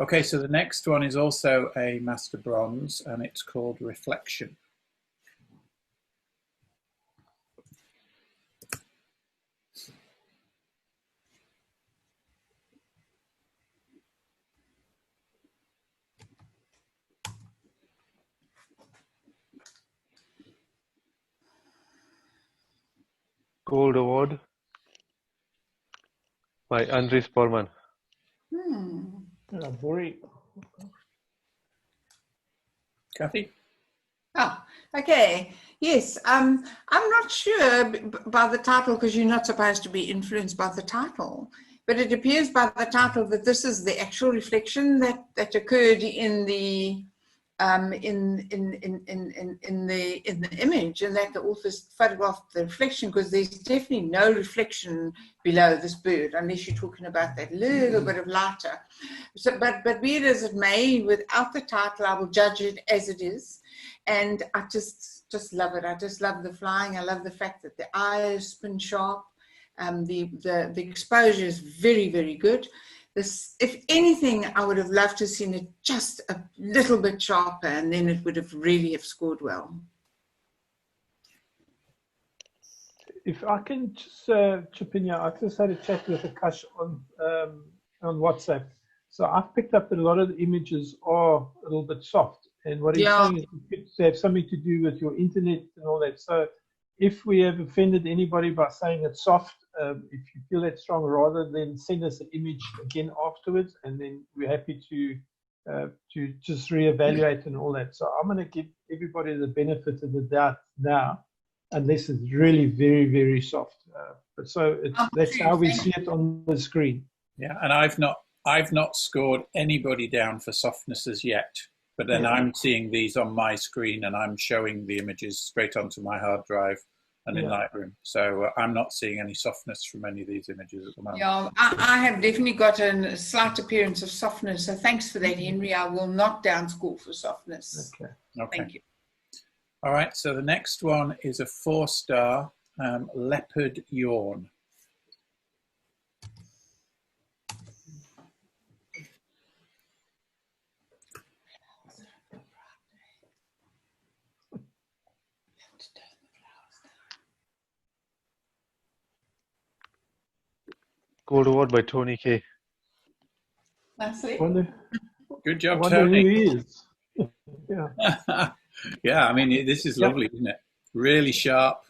Okay, so the next one is also a master bronze, and it's called Reflection. Gold Award by Andres Borman. Kathy? Oh, okay. Yes, I'm not sure by the title because you're not supposed to be influenced by the title, but it appears by the title that this is the actual reflection that occurred in the in the image, and that the authors photographed the reflection, because there's definitely no reflection below this bird unless you're talking about that little bit of lighter. So, but be it as it may, without the title, I will judge it as it is, and I just love it. I just love the flying. I love the fact that the eyes spin sharp. The exposure is very, very good. This, if anything, I would have loved to have seen it just a little bit sharper, and then it would have really scored well. If I can just chip in here, I just had a chat with Akash on WhatsApp. So I've picked up that a lot of the images are a little bit soft, and what he's saying is it could have something to do with your internet and all that. So if we have offended anybody by saying it's soft, if you feel that strong, rather than send us an image again afterwards, and then we're happy to just reevaluate and all that. So I'm going to give everybody the benefit of the doubt now, unless it's really very, very soft. But so that's how we see it on the screen. Yeah, and I've not scored anybody down for softness as yet. But then I'm seeing these on my screen, and I'm showing the images straight onto my hard drive and in Lightroom. So I'm not seeing any softness from any of these images at the moment. Yeah, I have definitely got a slight appearance of softness. So thanks for that, Henry. I will not down score for softness. Okay. Thank you. All right, so the next one is a 4-star Leopard Yawn. Gold Award by Tony K. Nicely. Good job, wonder Tony. who he is. Yeah. Yeah, I mean, this is lovely, isn't it? Really sharp.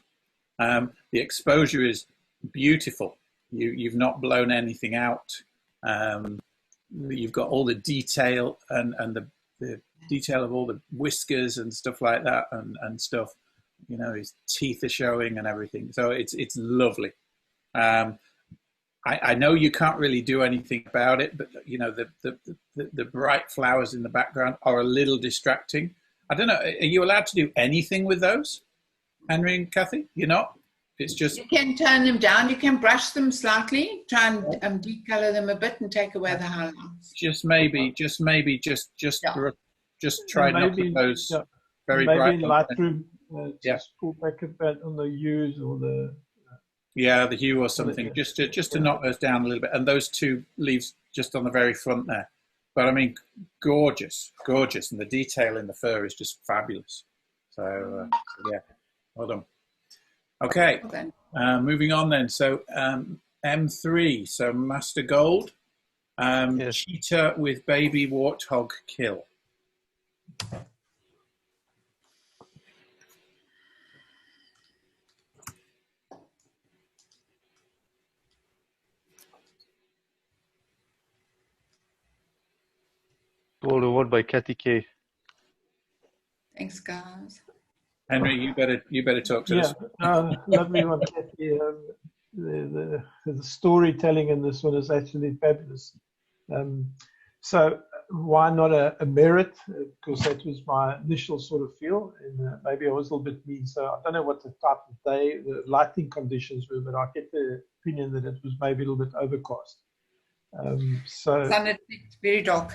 The exposure is beautiful. You've not blown anything out. You've got all the detail and the detail of all the whiskers and stuff like that and stuff. You know, his teeth are showing and everything. So it's lovely. I know you can't really do anything about it, but you know the bright flowers in the background are a little distracting. I don't know. Are you allowed to do anything with those, Henry and Kathy? You're not. It's just you can turn them down. You can brush them slightly, try and decolor them a bit, and take away the highlights. Just try not to those very bright. Maybe Lightroom, just pull back a bit on the hues or the. Yeah, the hue or something, just to knock those down a little bit, and those two leaves just on the very front there. But I mean, gorgeous, and the detail in the fur is just fabulous. So yeah, well done. Okay, moving on then. So M3, so Master Gold, cheetah with baby warthog kill. Gold Award by Kathy K. Thanks, guys. Henry, you better talk to us. Lovely one, Kathy. The storytelling in this one is actually fabulous. So why not a merit? Because that was my initial sort of feel, and maybe I was a little bit mean. So I don't know what the type of day, the lighting conditions were, but I get the opinion that it was maybe a little bit overcast. So very dark.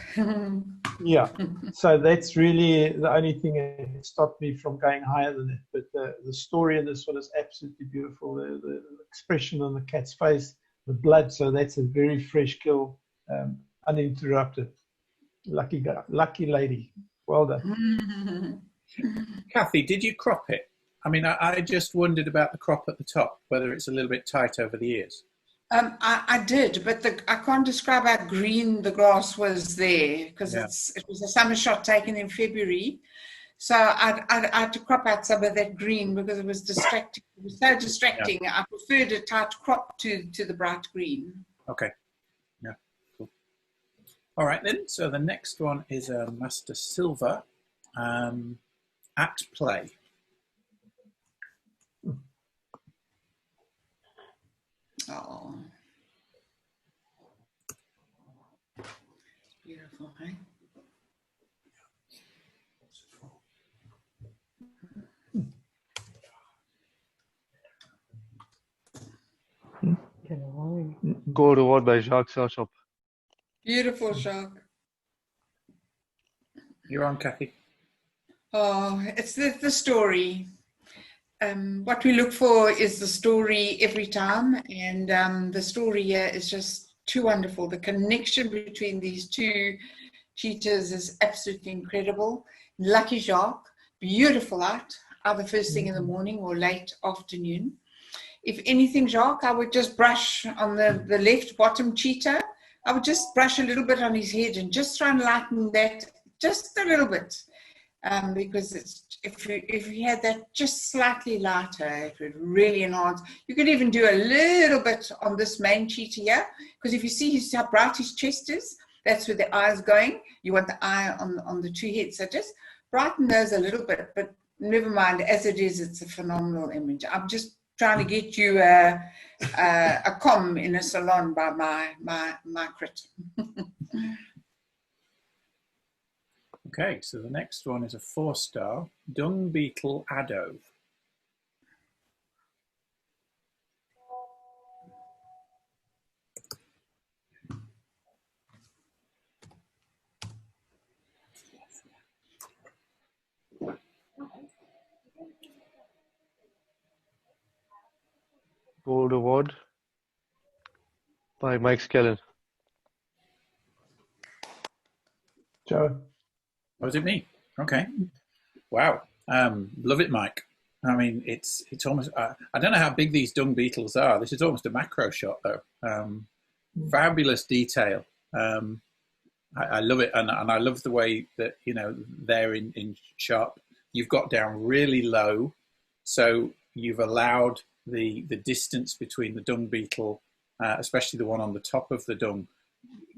Yeah, so that's really the only thing that stopped me from going higher than that. But the story in this one is absolutely beautiful. The expression on the cat's face, the blood. So that's a very fresh kill, uninterrupted. Lucky guy, lucky lady. Well done. Kathy, did you crop it? I mean, I just wondered about the crop at the top, whether it's a little bit tight over the ears. I did, but I can't describe how green the grass was there because it was a summer shot taken in February. So I had to crop out some of that green because it was distracting. It was so distracting. I preferred a tight crop to the bright green. Okay. Yeah. Cool. All right then. So the next one is a Master Silver at play. Oh, beautiful, hey? Gold Award by Jacques Salchop. Beautiful, Jacques. You're on, Kathy. Oh, it's the story. What we look for is the story every time, and the story here is just too wonderful. The connection between these two cheetahs is absolutely incredible. Lucky Jacques, beautiful light, either first thing in the morning or late afternoon. If anything, Jacques, I would just brush on the left bottom cheetah. I would just brush a little bit on his head and just try and lighten that just a little bit. Because if you had that just slightly lighter, it would really enhance. You could even do a little bit on this main cheetah here, because if you see how bright his chest is, that's where the eye is going. You want the eye on the two heads. So just brighten those a little bit, but never mind. As it is, it's a phenomenal image. I'm just trying to get you a comb in a salon by my crit. Okay, so the next one is a 4-star dung beetle addo. Gold Award by Mike Skellen. Joe. Was it me? Okay. Wow. Love it, Mike. I mean, it's almost, I don't know how big these dung beetles are. This is almost a macro shot though. fabulous detail. I love it, and I love the way that, you know, they're in sharp. You've got down really low, so you've allowed the distance between the dung beetle, especially the one on the top of the dung,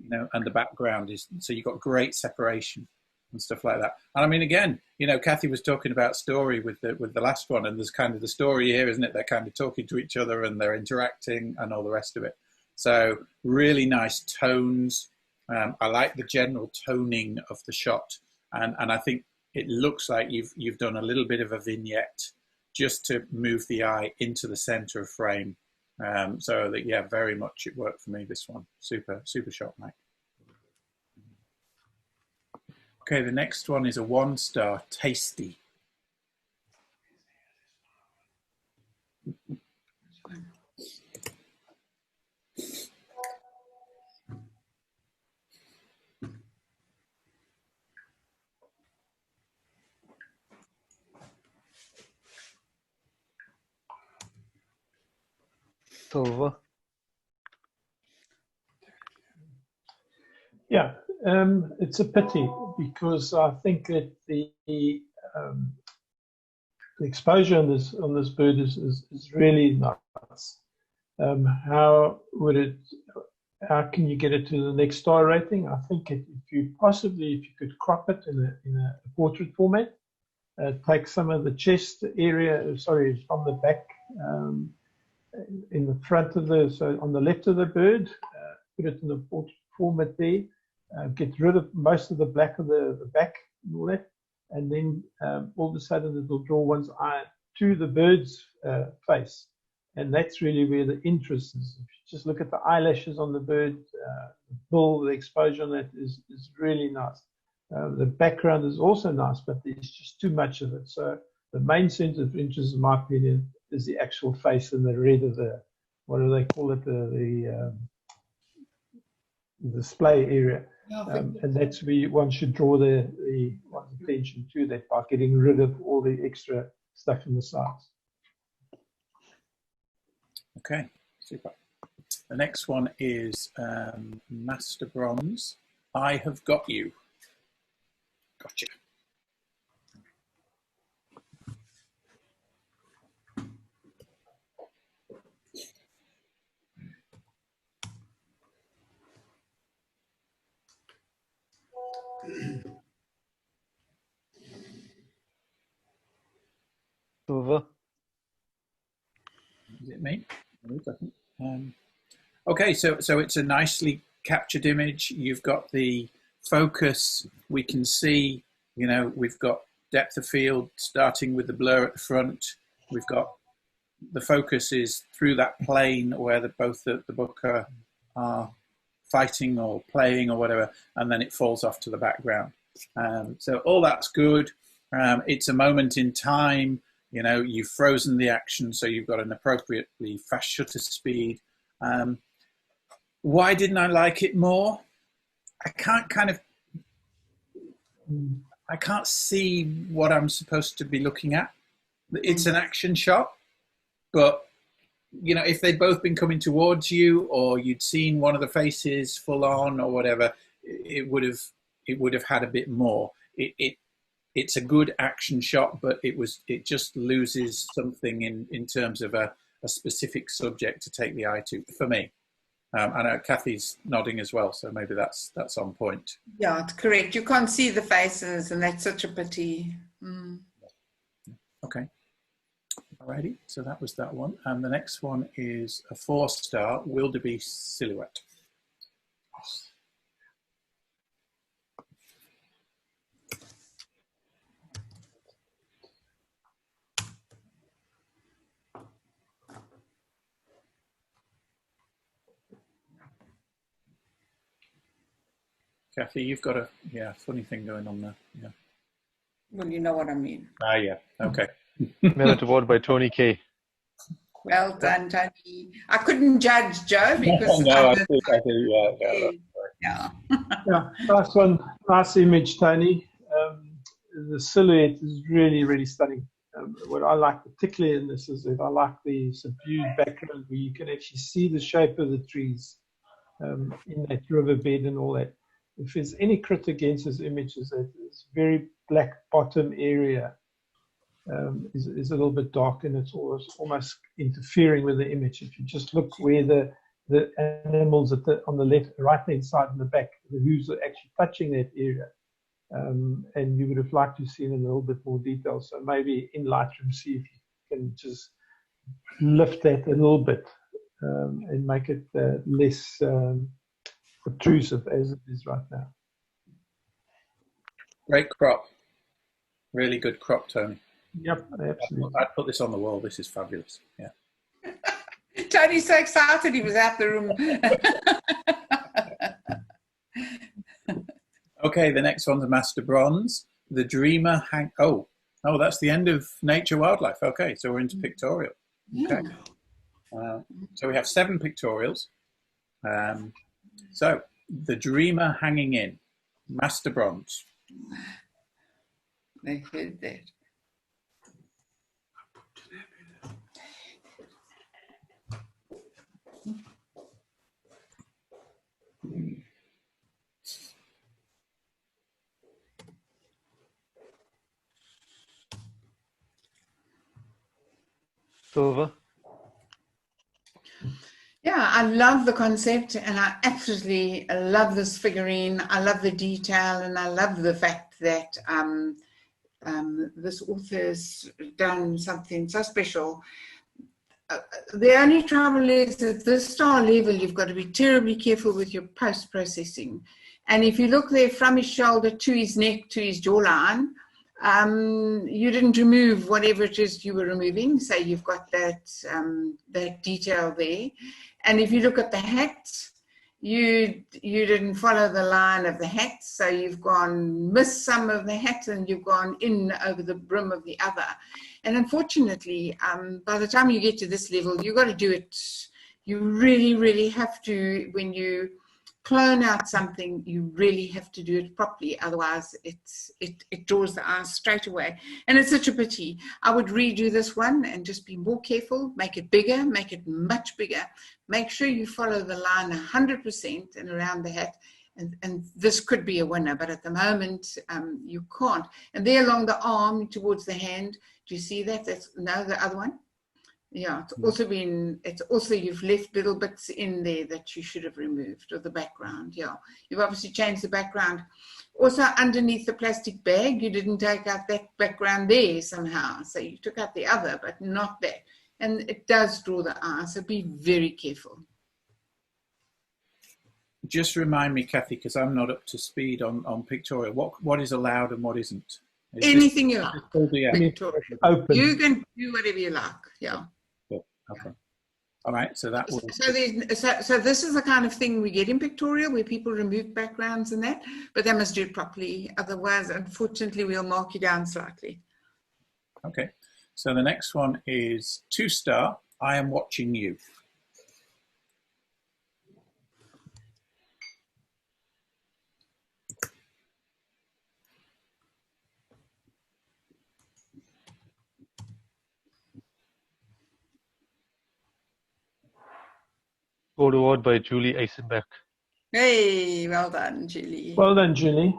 you know, and the background is, so you've got great separation and stuff like that. And I mean, again, you know, Kathy was talking about story with the last one, and there's kind of the story here, isn't it? They're kind of talking to each other and they're interacting and all the rest of it. So really nice tones. I like the general toning of the shot, and I think it looks like you've done a little bit of a vignette just to move the eye into the center of frame. So that, yeah, very much it worked for me, this one. Super shot, Mike. Okay, the next one is a 1-star, Tasty. Silver. Yeah, it's a pity because I think that the exposure on this bird is really nice. How can you get it to the next star rating? I think if you could crop it in a portrait format, take some of the chest area, sorry, from the back, in the front of so on the left of the bird, put it in the portrait format there, get rid of most of the black of the back and all that, and then all of a sudden it will draw one's eye to the bird's face. And that's really where the interest is. If you just look at the eyelashes on the bird, the bill, the exposure on that is really nice. The background is also nice, but there's just too much of it. So the main center of interest, in my opinion, is the actual face and the red of the, what do they call it, the display area. And that's where one should draw one's attention to that by getting rid of all the extra stuff in the sides. Okay, super. The next one is Master Bronze. I Have Got You. Gotcha. Silver. Is it me? Okay, so it's a nicely captured image. You've got the focus. We can see, you know, we've got depth of field starting with the blur at the front. We've got the focus is through that plane where both the book are fighting or playing or whatever, and then it falls off to the background. So all that's good. It's a moment in time. You know, you've frozen the action, so you've got an appropriately fast shutter speed. Why didn't I like it more? I can't see what I'm supposed to be looking at. It's an action shot, but you know, if they'd both been coming towards you, or you'd seen one of the faces full on or whatever, it would have had a bit more. It's a good action shot, but it just loses something in terms of a specific subject to take the eye to, for me. I know Kathy's nodding as well, so maybe that's on point. Yeah, it's correct. You can't see the faces, and that's such a pity. Okay. Alrighty, so that was that one. And the next one is a 4-star, Wildebeest Silhouette. Kathy, you've got a funny thing going on there. Yeah. Well, you know what I mean. Ah, yeah. Okay. Merit award by Tony K. Well done, Tony. I couldn't judge Joe because no, I do. Yeah. Yeah, nice one. Nice image, Tony. The silhouette is really, really stunning. What I like particularly in this is that I like the subdued background where you can actually see the shape of the trees in that riverbed and all that. If there's any crit against this image, is that this very black bottom area is a little bit dark, and it's almost interfering with the image. If you just look where the animals on the left, right hand side and the back, the hooves are actually touching that area. And you would have liked to see in a little bit more detail. So maybe in Lightroom, see if you can just lift that a little bit and make it less obtrusive as it is right now. Great crop. Really good crop, Tony. Yep, absolutely. I'd put this on the wall. This is fabulous. Yeah. Tony's so excited he was out the room. Okay, the next one's a Master Bronze. The Dreamer Oh, that's the end of Nature Wildlife. Okay, so we're into pictorial. Okay. So we have 7 pictorials. So the Dreamer Hanging In, Master Bronze. I heard that. Silver. Yeah, I love the concept, and I absolutely love this figurine. I love the detail, and I love the fact that this author's done something so special. The only trouble is at this star level, you've got to be terribly careful with your post-processing. And if you look there from his shoulder to his neck to his jawline, you didn't remove whatever it is you were removing, so you've got that that detail there. And if you look at the hat, you didn't follow the line of the hat, so you've missed some of the hat and you've gone in over the brim of the other. And unfortunately, by the time you get to this level, you've got to do it. You really, really have to, when you clone out something, you really have to do it properly. Otherwise, it draws the eyes straight away. And it's such a pity. I would redo this one and just be more careful, make it bigger, make it much bigger. Make sure you follow the line 100% and around the hat. And this could be a winner, but at the moment, you can't. And there along the arm towards the hand, do you see that? That's no, the other one. Yeah, it's also you've left little bits in there that you should have removed, or the background. Yeah, you've obviously changed the background. Also underneath the plastic bag, you didn't take out that background there somehow. So you took out the other, but not that. And it does draw the eye, so be very careful. Just remind me, Kathy, because I'm not up to speed on pictorial. What is allowed and what isn't? Anything you like. Open. You can do whatever you like. Yeah. Cool. Okay. All right. So that was. So this is the kind of thing we get in pictorial, where people remove backgrounds and that, but they must do it properly. Otherwise, unfortunately, we'll mark you down slightly. Okay. So the next one is 2-star. I Am Watching You. Gold Award by Julie Eisenberg. Hey, well done, Julie. Well done, Julie.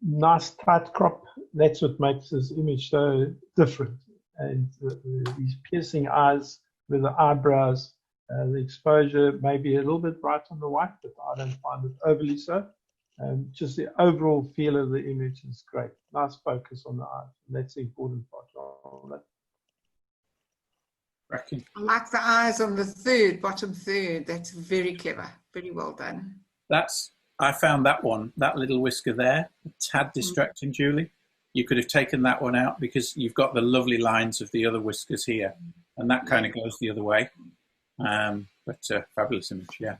Nice tight crop. That's what makes this image so different. And these piercing eyes with the eyebrows, the exposure may be a little bright on the white, but I don't find it overly so. Just the overall feel of the image is great. Nice focus on the eyes. That's the important part of it. Cracking. I like the eyes on the bottom third. That's very clever. Very well done. I found that one, that little whisker there, a tad distracting, Julie. You could have taken that one out because you've got the lovely lines of the other whiskers here, and that kind of goes the other way. But fabulous image, yeah.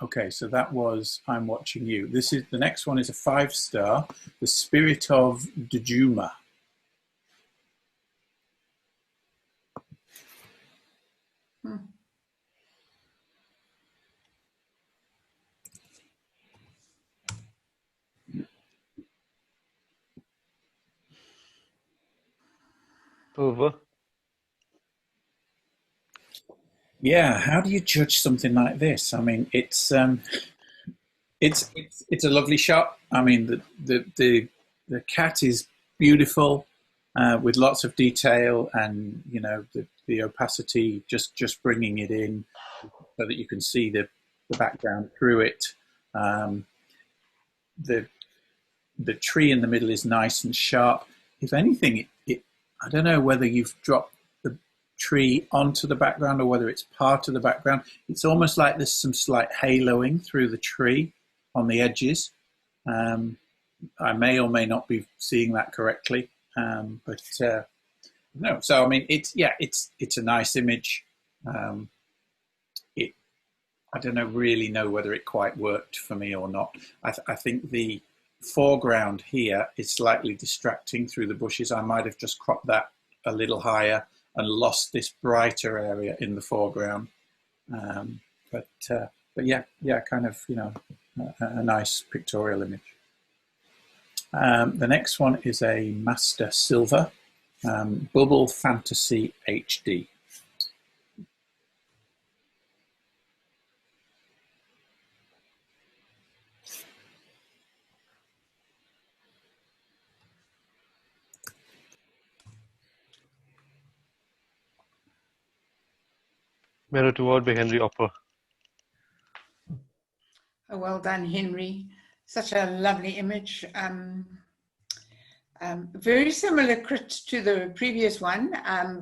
Okay, so that was I'm Watching You. The next one is a 5-star, The Spirit of Djuma. Silver. Yeah, how do you judge something like this? I mean, it's a lovely shot. I mean, the cat is beautiful, with lots of detail, and you know the opacity just bringing it in so that you can see the background through it. The tree in the middle is nice and sharp. If anything, I don't know whether you've dropped the tree onto the background or whether it's part of the background. It's almost like there's some slight haloing through the tree on the edges. I may or may not be seeing that correctly, but no. So I mean, it's a nice image. I don't really know whether it quite worked for me or not. I think the foreground here is slightly distracting through the bushes. I might have just cropped that a little higher and lost this brighter area in the foreground. But yeah, kind of, you know, a nice pictorial image. The next one is a Master Silver Bubble Fantasy HD. Mirror toward by Henry Opper. Oh, well done, Henry. Such a lovely image. Very similar to the previous one,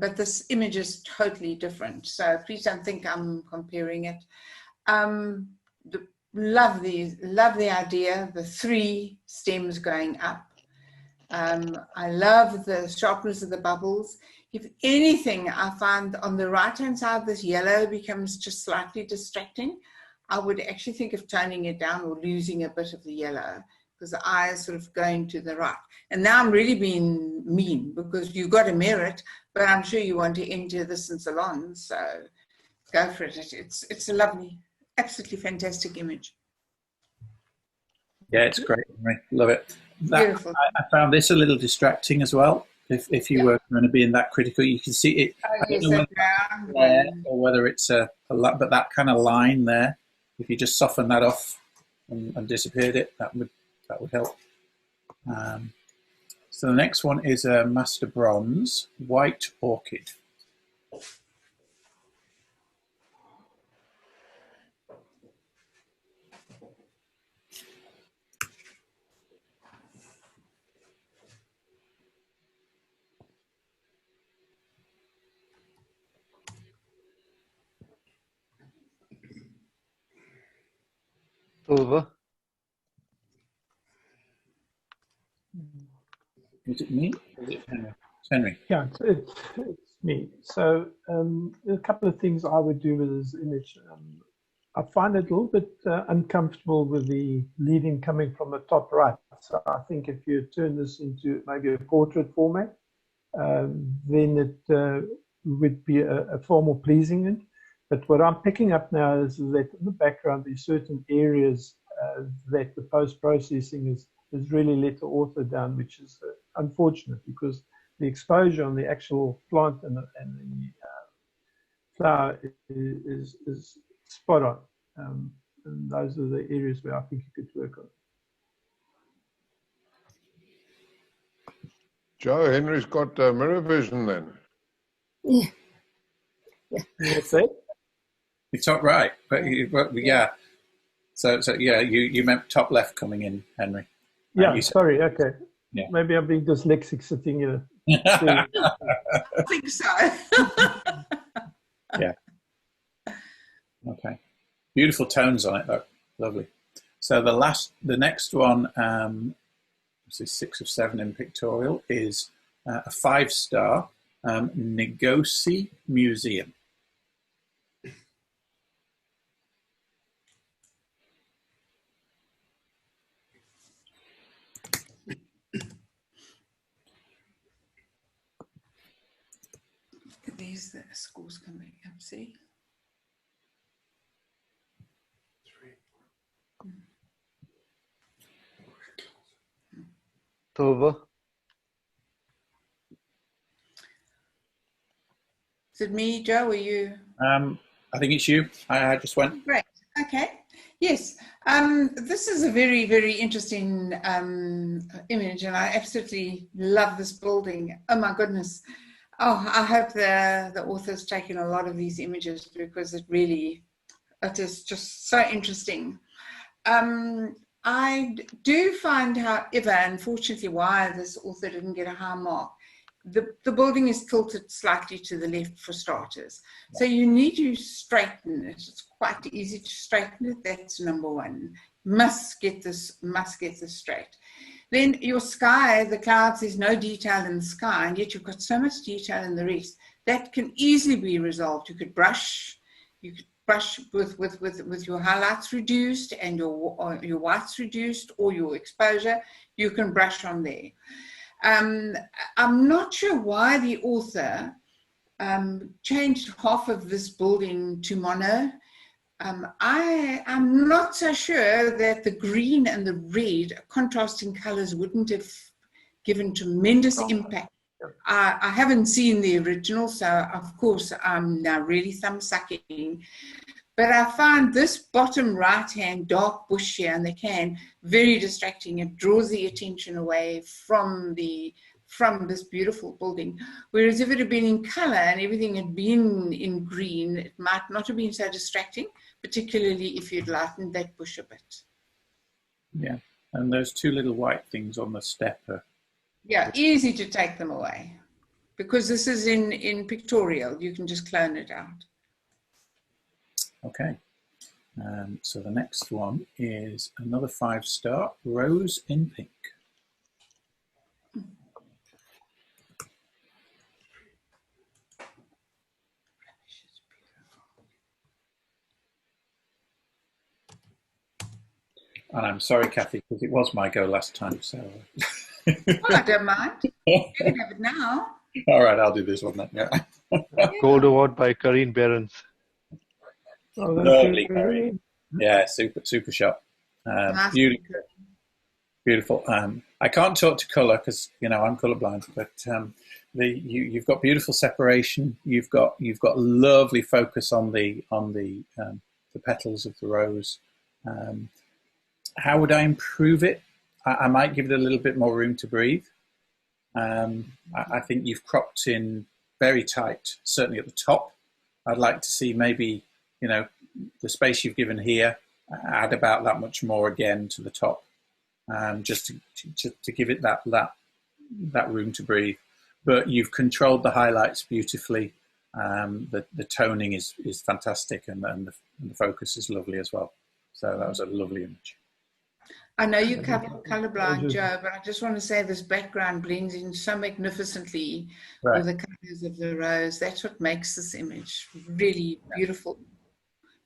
but this image is totally different. So please don't think I'm comparing it. The lovely idea, the 3 stems going up. I love the sharpness of the bubbles. If anything, I find on the right-hand side, this yellow becomes just slightly distracting. I would actually think of toning it down or losing a bit of the yellow because the eye is sort of going to the right. And now I'm really being mean because you've got to mirror it, but I'm sure you want to enter this in salons, so go for it. It's a lovely, absolutely fantastic image. Yeah, it's great. Love it. Beautiful. I found this a little distracting as well. If you were going to be in that critical, you can see it. I don't know whether or whether it's a lot, but that kind of line there, if you just soften that off and disappeared it, that would help. So the next one is a Master Bronze White Orchid. Silver. Is it me? Or is it Henry? It's Henry. Yeah, it's me. So a couple of things I would do with this image. I find it a little bit uncomfortable with the leading coming from the top right. So I think if you turn this into maybe a portrait format, then it would be a far more pleasing one. But what I'm picking up now is that in the background, there's certain areas that the post-processing is really let the author down, which is unfortunate because the exposure on the actual plant and the flower is spot on. And those are the areas where I think you could work on. Joe, Henry's got mirror vision then. Yeah. What's that? You top right, but yeah. So yeah, you meant top left coming in, Henry. Yeah, sorry. Okay. Yeah. Maybe I'm being dyslexic sitting here. I think so. Yeah. Okay. Beautiful tones on it, though. Lovely. So the next one, this is 6 of 7 in pictorial, is a 5-star Negosi Museum. These the schools coming up, see? Silver. Is it me, Joe, or you? I think it's you. I just went. Great. Okay. Yes. This is a very, very interesting image, and I absolutely love this building. Oh my goodness. Oh, I hope the author's taken a lot of these images, because it is just so interesting. I do find, however, unfortunately, why this author didn't get a high mark. The building is tilted slightly to the left for starters. So you need to straighten it. It's quite easy to straighten it. That's number one. Must get this straight. Then your sky, the clouds, there's no detail in the sky, and yet you've got so much detail in the rest. That can easily be resolved. You could brush with your highlights reduced and your whites reduced, or your exposure. You can brush on there. I'm not sure why the author changed half of this building to mono. I'm not so sure that the green and the red contrasting colors wouldn't have given tremendous impact. I haven't seen the original, so of course I'm now really thumb-sucking. But I find this bottom right-hand dark bush here in the can very distracting. It draws the attention away from this beautiful building. Whereas if it had been in color and everything had been in green, it might not have been so distracting, particularly if you'd lightened that bush a bit. Yeah, and those two little white things on the step are... Yeah, easy to take them away. Because this is in pictorial, you can just clone it out. Okay, so the next one is another 5-star, Rose in Pink. And I'm sorry, Kathy, because it was my go last time, so... Well, I don't mind. You can have it now. All right, I'll do this one then, yeah. Gold Award by Karine Behrens. Oh, Lovely, Karine. Yeah, super shot. Beautiful. Beautiful. I can't talk to colour because I'm colourblind, but you've got beautiful separation. You've got lovely focus on the petals of the rose. How would I improve it? I might give it a little bit more room to breathe. I think you've cropped in very tight, certainly at the top. I'd like to see maybe the space you've given here, add about that much more again to the top, just to give it that room to breathe. But you've controlled the highlights beautifully. The toning is fantastic, and the focus is lovely as well. So that was a lovely image. I know you're colorblind, Joe, but I just want to say this background blends in so magnificently with the colors of the rose. That's what makes this image really beautiful.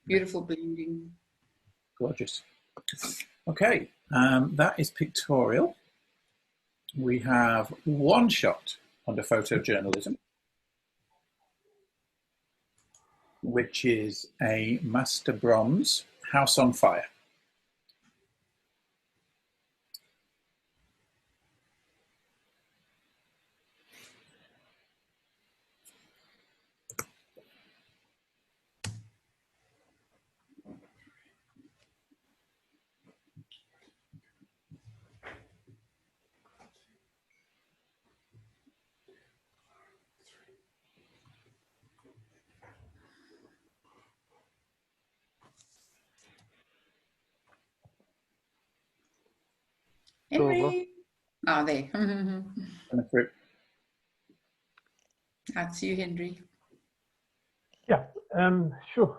Beautiful blending. Gorgeous. Okay, that is pictorial. We have one shot under photojournalism, which is a master bronze house on fire. Henry. Oh, there. That's you, Henry. Yeah, sure.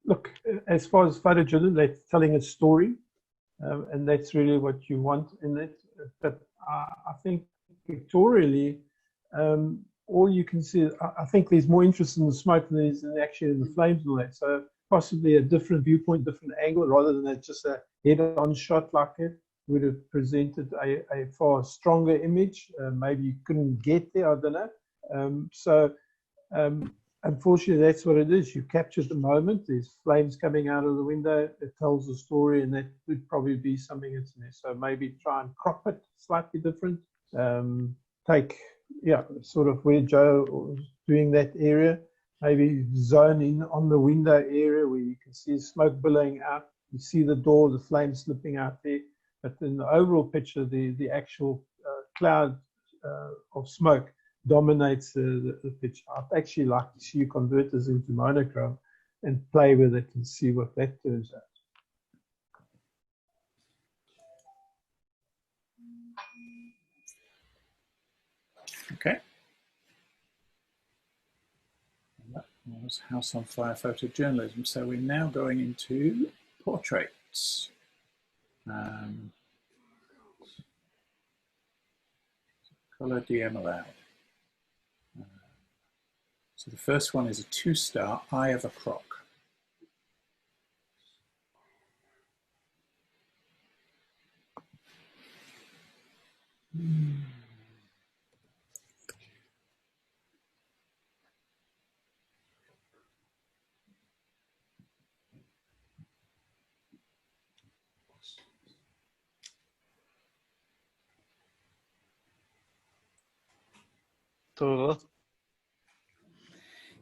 Look, as far as photojournalism, that's telling a story, and that's really what you want in it. But I think pictorially, all you can see, I think there's more interest in the smoke than there is actually in the flames and all that. So possibly a different viewpoint, different angle, rather than just a head-on shot like it would have presented a far stronger image. Maybe you couldn't get there, I don't know. Unfortunately, that's what it is. You captured the moment. There's flames coming out of the window. It tells a story, and that would probably be something that's in there. So maybe try and crop it slightly different. Take, sort of where Joe was doing that area, maybe zone in on the window area where you can see smoke billowing out. You see the door, the flame slipping out there. But in the overall picture, the actual cloud of smoke dominates the picture. I'd actually like to see you convert this into monochrome and play with it and see what that turns out. Okay. That was House on Fire photojournalism. So we're now going into portraits. Color DM allowed. So the first one is a 2-star, Eye of a Croc.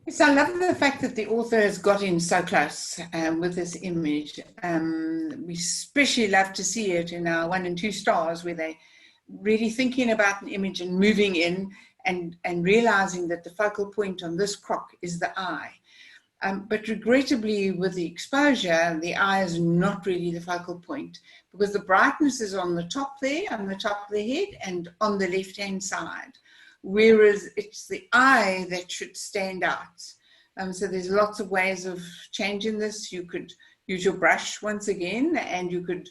Yes, I love the fact that the author has got in so close with this image. We especially love to see it in our 1 and 2 stars, where they really thinking about an image and moving in and realizing that the focal point on this croc is the eye. But regrettably, with the exposure, the eye is not really the focal point, because the brightness is on the top there, on the top of the head and on the left-hand side, whereas it's the eye that should stand out. So there's lots of ways of changing this. You could use your brush once again, and you could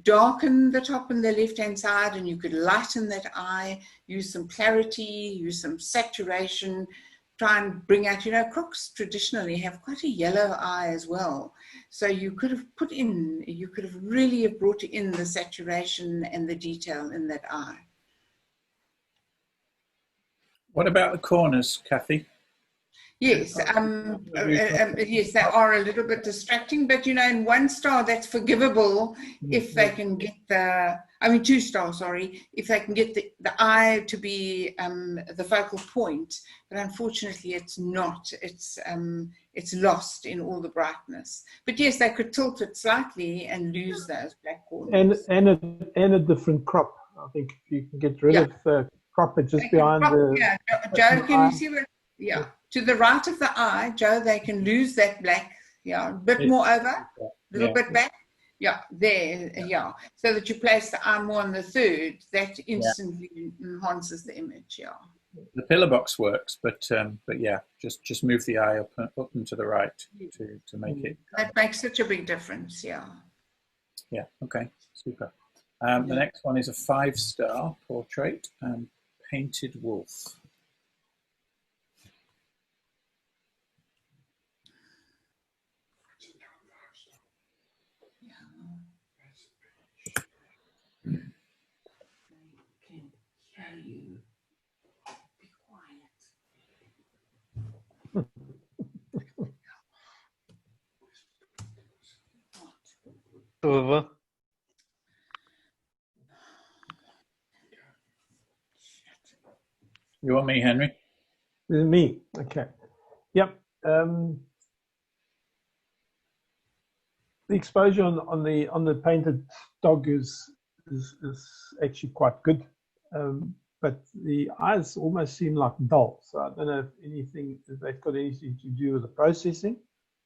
darken the top and the left-hand side, and you could lighten that eye, use some clarity, use some saturation, try and bring out, you know, crocs traditionally have quite a yellow eye as well. So you could have really have brought in the saturation and the detail in that eye. What about the corners, Kathy? Yes, yes, they are a little bit distracting, but you know, in 1 star, that's forgivable if they can get 2 stars, sorry, if they can get the eye to be the focal point. But unfortunately, it's not. It's lost in all the brightness. But yes, they could tilt it slightly and lose those black corners. And a different crop. I think if you can get rid of the crop it just behind the. Yeah, Joe, can you see what? Yeah. To the right of the eye, Joe, they can lose that black, a bit more over, a little bit back. Yeah, there, so that you place the eye more on the third, that instantly enhances the image, The pillar box works, but yeah, just move the eye up and to the right to make it. That makes such a big difference, Yeah, okay, super. The next one is a 5-star portrait, Painted Wolf. Over. You want me, Henry? Me, okay. Yep. The exposure on the painted dog is actually quite good, but the eyes almost seem like dull. So I don't know if they've got anything to do with the processing,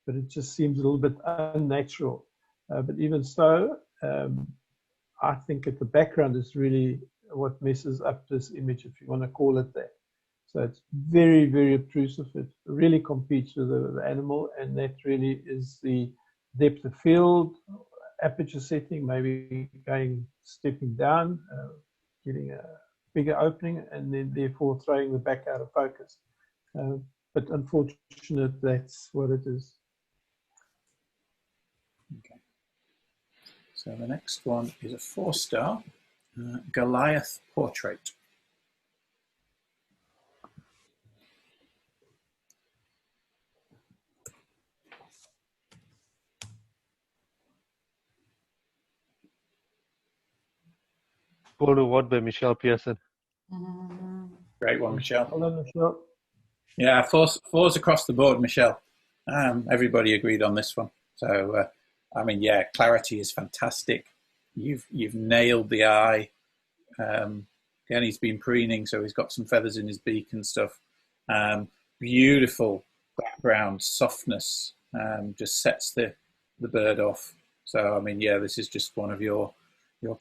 but it just seems a little bit unnatural. But even so, I think that the background is really what messes up this image, if you want to call it that. So it's very, very obtrusive. It really competes with the animal, and that really is the depth of field, aperture setting, maybe stepping down, getting a bigger opening, and then therefore throwing the back out of focus. But unfortunately, that's what it is. Okay. So the next one is a 4-star, Goliath portrait. Photo what by Michelle Pearson. Great one, Michelle. Hello, Michelle. Yeah, fours across the board, Michelle. Everybody agreed on this one. So, I mean, yeah, clarity is fantastic. You've nailed the eye. Again, he's been preening, so he's got some feathers in his beak and stuff. Beautiful background, softness, just sets the bird off. So, I mean, yeah, this is just one of your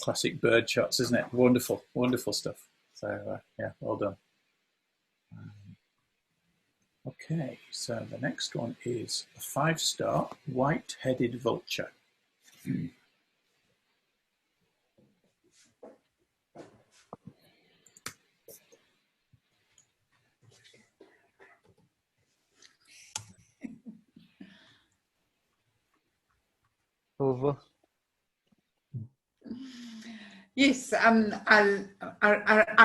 classic bird shots, isn't it? Wonderful, wonderful stuff. So, yeah, well done. Okay, so the next one is a 5-star white-headed vulture. Over. Yes, I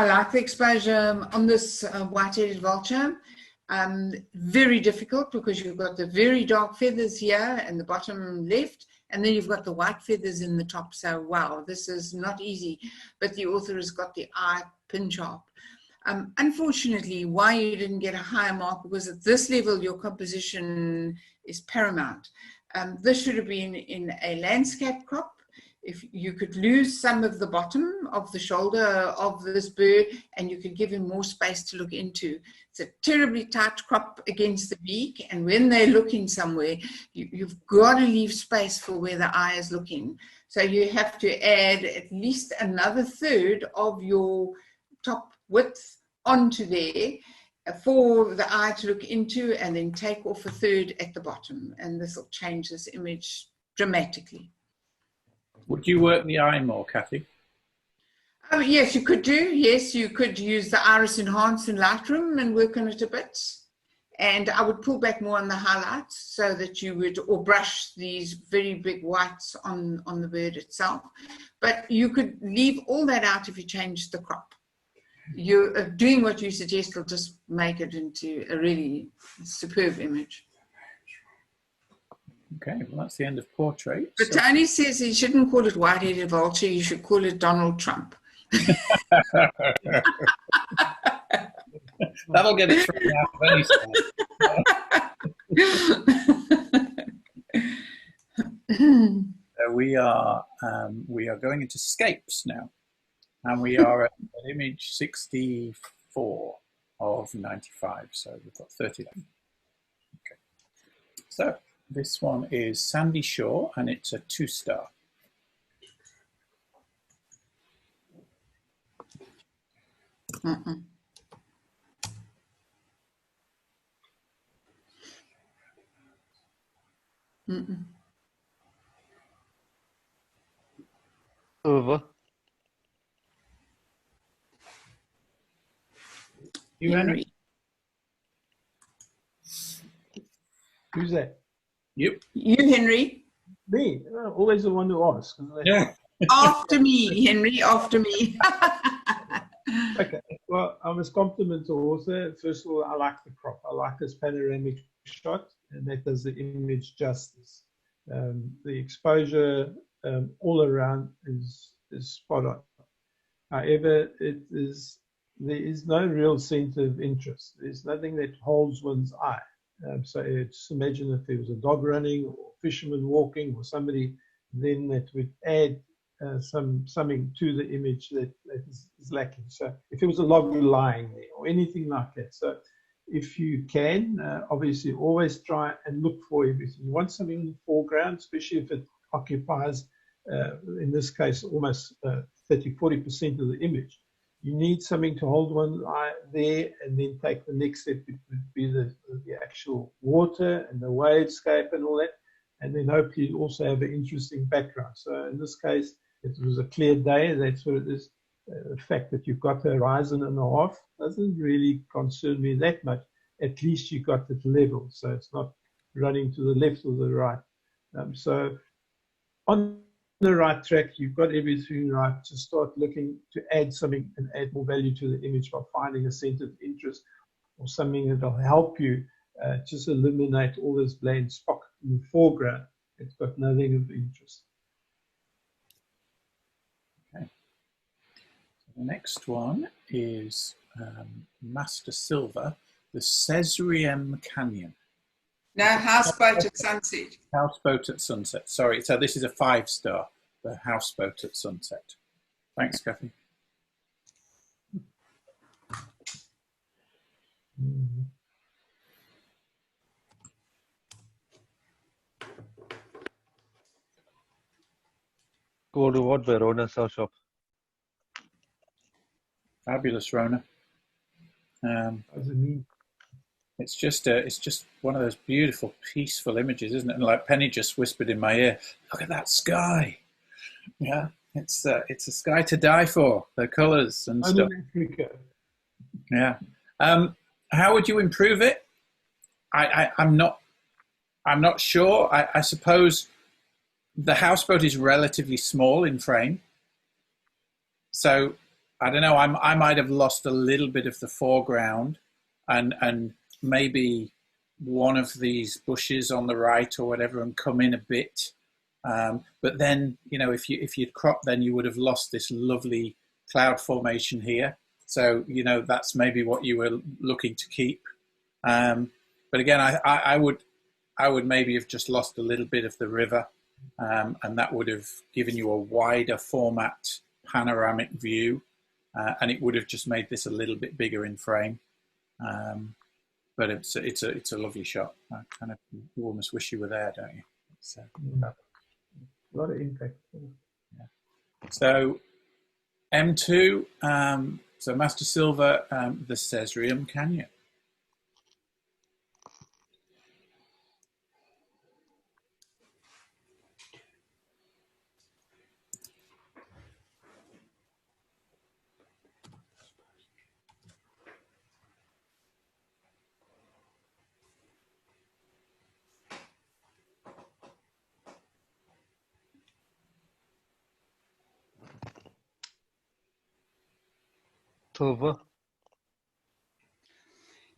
like the exposure on this white-headed vulture. Very difficult because you've got the very dark feathers here in the bottom left, and then you've got the white feathers in the top. So, wow, this is not easy. But the author has got the eye pin sharp. Unfortunately, why you didn't get a higher mark, because at this level, your composition is paramount. This should have been in a landscape crop. If you could lose some of the bottom of the shoulder of this bird and you could give him more space to look into. It's a terribly tight crop against the beak, and when they're looking somewhere, you've got to leave space for where the eye is looking. So you have to add at least another third of your top width onto there for the eye to look into, and then take off a third at the bottom, and this will change this image dramatically. Would you work the eye more, Kathy? Yes, you could do. Yes, you could use the Iris Enhance in Lightroom and work on it a bit. And I would pull back more on the highlights so that you would, or brush these very big whites on the bird itself. But you could leave all that out if you change the crop. You're doing what you suggest will just make it into a really superb image. Okay, well, that's the end of portrait. But Tony says he shouldn't call it white-headed vulture, you should call it Donald Trump. That'll get it thrown out of any style. So we are going into scapes now, and we are at image 64 of 95, so we've got 30 left. Okay, so this one is Sandy Shore, and it's a 2-star. Mm-mm. Mm-mm. Over. You, Henry? Who's that? You. You, Henry. Me. Always the one to ask. Yeah. After me, Henry, after me. Okay, well, I must compliment the author. First of all, I like the crop. I like this panoramic shot, and that does the image justice. The exposure all around is spot on. However, there is no real center of interest. There's nothing that holds one's eye. So just imagine if there was a dog running or a fisherman walking or somebody, then that would add something to the image that is lacking. So if there was a log lying there or anything like that. So if you can, obviously always try and look for everything. You want something in the foreground, especially if it occupies, in this case, almost 30–40% of the image. You need something to hold one eye there, and then take the next step. It would be the actual water and the wavescape and all that. And then hopefully you also have an interesting background. So in this case, it was a clear day. That's what it is. The fact that you've got the horizon and a half doesn't really concern me that much. At least you got it level, so it's not running to the left or the right. So on the right track, you've got everything right to start looking to add something and add more value to the image by finding a center of interest or something that will help you just eliminate all this bland spot in the foreground. It's got nothing of interest. Okay. So the next one is Master Silver, The Cesarium Canyon. No, Houseboat at Sunset. Houseboat at Sunset. Sorry, so this is a 5-star. The Houseboat at Sunset. Thanks, Kathy. Go to what by Rona South Shop. Fabulous, Rona. What does it mean? It's just one of those beautiful, peaceful images, isn't it? And like Penny just whispered in my ear, "Look at that sky." Yeah, it's a sky to die for. The colours and stuff. Yeah. How would you improve it? I'm not sure. I suppose the houseboat is relatively small in frame, so I don't know. I might have lost a little bit of the foreground, and maybe one of these bushes on the right or whatever, and come in a bit. But then, you know, if you'd cropped, then you would have lost this lovely cloud formation here. So, you know, that's maybe what you were looking to keep. But again, I would maybe have just lost a little bit of the river, and that would have given you a wider format panoramic view, and it would have just made this a little bit bigger in frame. But it's a lovely shot. I kind of, you almost wish you were there, don't you? So, a lot of impact. Yeah. So M2, so Master Silver, the Cesarium Canyon. Silver.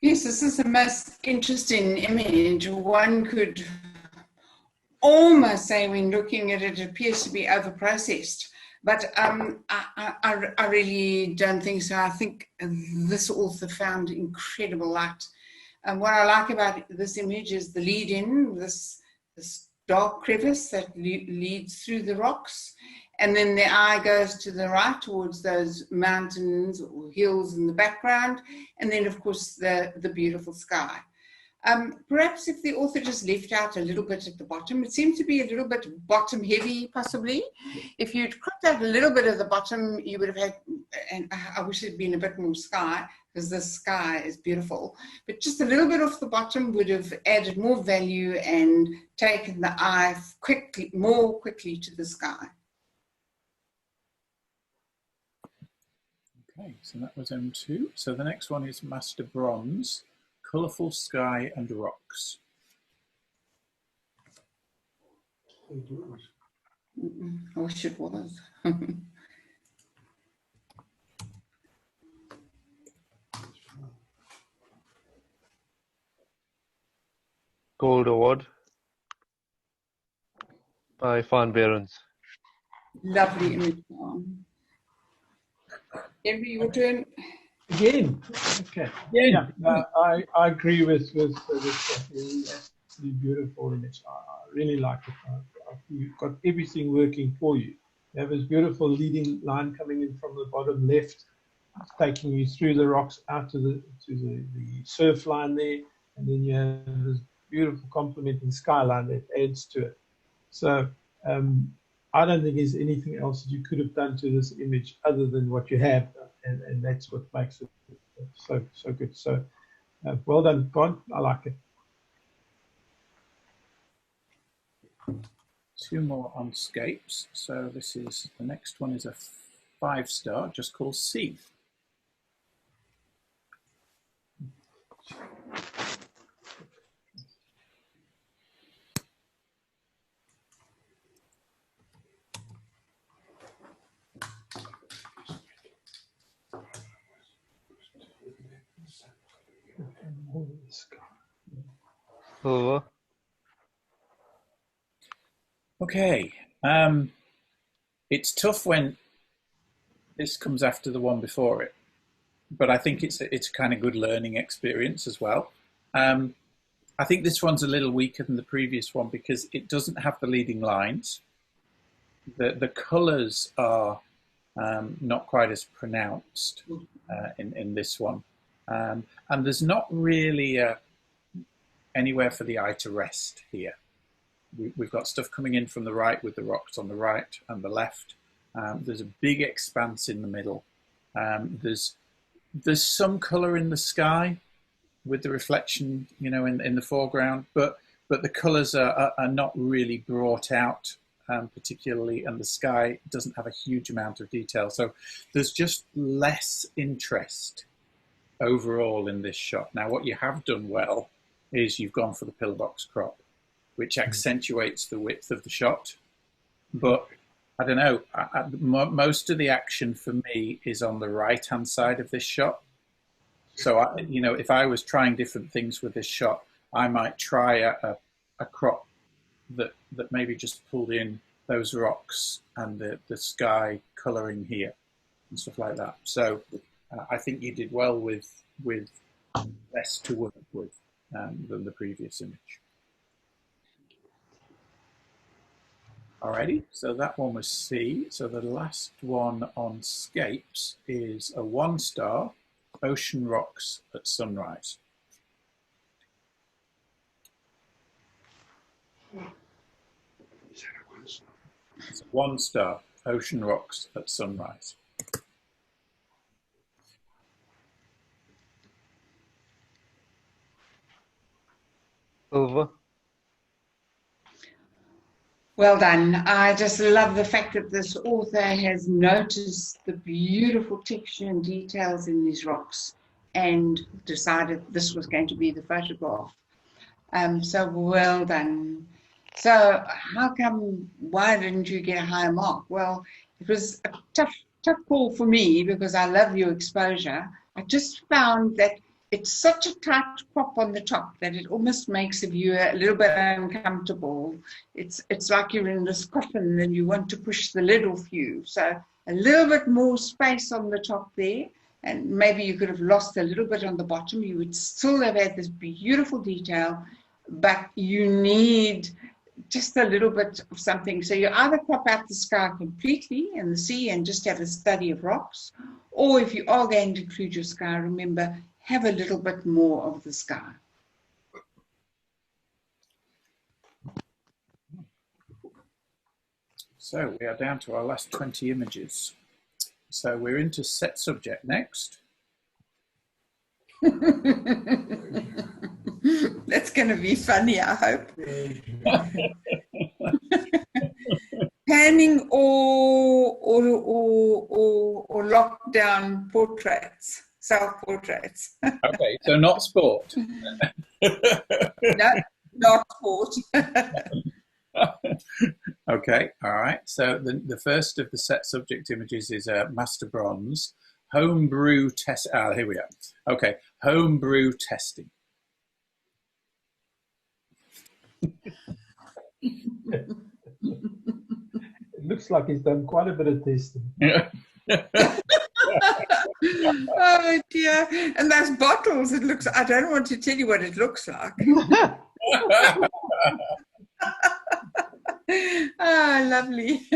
Yes, this is the most interesting image. One could almost say when looking at it, it appears to be over-processed. But I really don't think so. I think this author found incredible light. And what I like about this image is the lead-in, this dark crevice that leads through the rocks. And then the eye goes to the right towards those mountains or hills in the background. And then, of course, the beautiful sky. Perhaps if the author just left out a little bit at the bottom, it seemed to be a little bit bottom heavy, possibly. If you'd cropped out a little bit of the bottom, you would have had, and I wish it'd been a bit more sky, because the sky is beautiful. But just a little bit off the bottom would have added more value and taken the eye more quickly to the sky. Okay, so that was M2. So the next one is Master Bronze, Colourful Sky and Rocks. I wish it was. Gold Award by Van Berens. Lovely image. Henry, your turn. Again, okay. Yeah, I agree with this. Absolutely beautiful image. I really like it. You've got everything working for you. You have this beautiful leading line coming in from the bottom left, taking you through the rocks out to the surf line there, and then you have this beautiful complementing skyline that adds to it. So I don't think there's anything else that you could have done to this image other than what you have, and that's what makes it so good. So well done, Con. I like it. Two more on scapes. So this is, the next one is a 5-star, just called Sea. Silver. Okay, it's tough when this comes after the one before it, but I think it's a kind of good learning experience as well. I think this one's a little weaker than the previous one because it doesn't have the leading lines. The colours are not quite as pronounced in this one. And there's not really anywhere for the eye to rest here. We've got stuff coming in from the right with the rocks on the right and the left. There's a big expanse in the middle. There's some colour in the sky with the reflection, you know, in the foreground, but the colours are not really brought out particularly, and the sky doesn't have a huge amount of detail. So there's just less interest overall in this shot. Now, what you have done well is you've gone for the pillbox crop, which accentuates the width of the shot. But I don't know, most of the action for me is on the right-hand side of this shot. So, you know, if I was trying different things with this shot, I might try a crop that maybe just pulled in those rocks and the sky colouring here and stuff like that. So I think you did well with less to work with than the previous image. Alrighty, so that one was C. So the last one on scapes is a 1-star, ocean rocks at sunrise. It's a 1-star, ocean rocks at sunrise. Over. Well done. I just love the fact that this author has noticed the beautiful texture and details in these rocks and decided this was going to be the photograph. So well done. So why didn't you get a higher mark? Well, it was a tough call for me because I love your exposure. I just found that it's such a tight crop on the top that it almost makes the viewer a little bit uncomfortable. It's like you're in this coffin and you want to push the lid off you. So a little bit more space on the top there, and maybe you could have lost a little bit on the bottom. You would still have had this beautiful detail, but you need just a little bit of something. So you either crop out the sky completely and the sea and just have a study of rocks, or if you are going to include your sky, remember, have a little bit more of the sky. So we are down to our last 20 images. So we're into set subject next. That's going to be funny, I hope. Panning or lockdown portraits, self-portraits. Okay, so not sport. No, not sport. Okay, all right. So the first of the set subject images is Master Bronze. Homebrew test. Here we are. Okay, homebrew testing. It looks like he's done quite a bit of testing. Oh dear. And those bottles, it looks, I don't want to tell you what it looks like. Oh, lovely.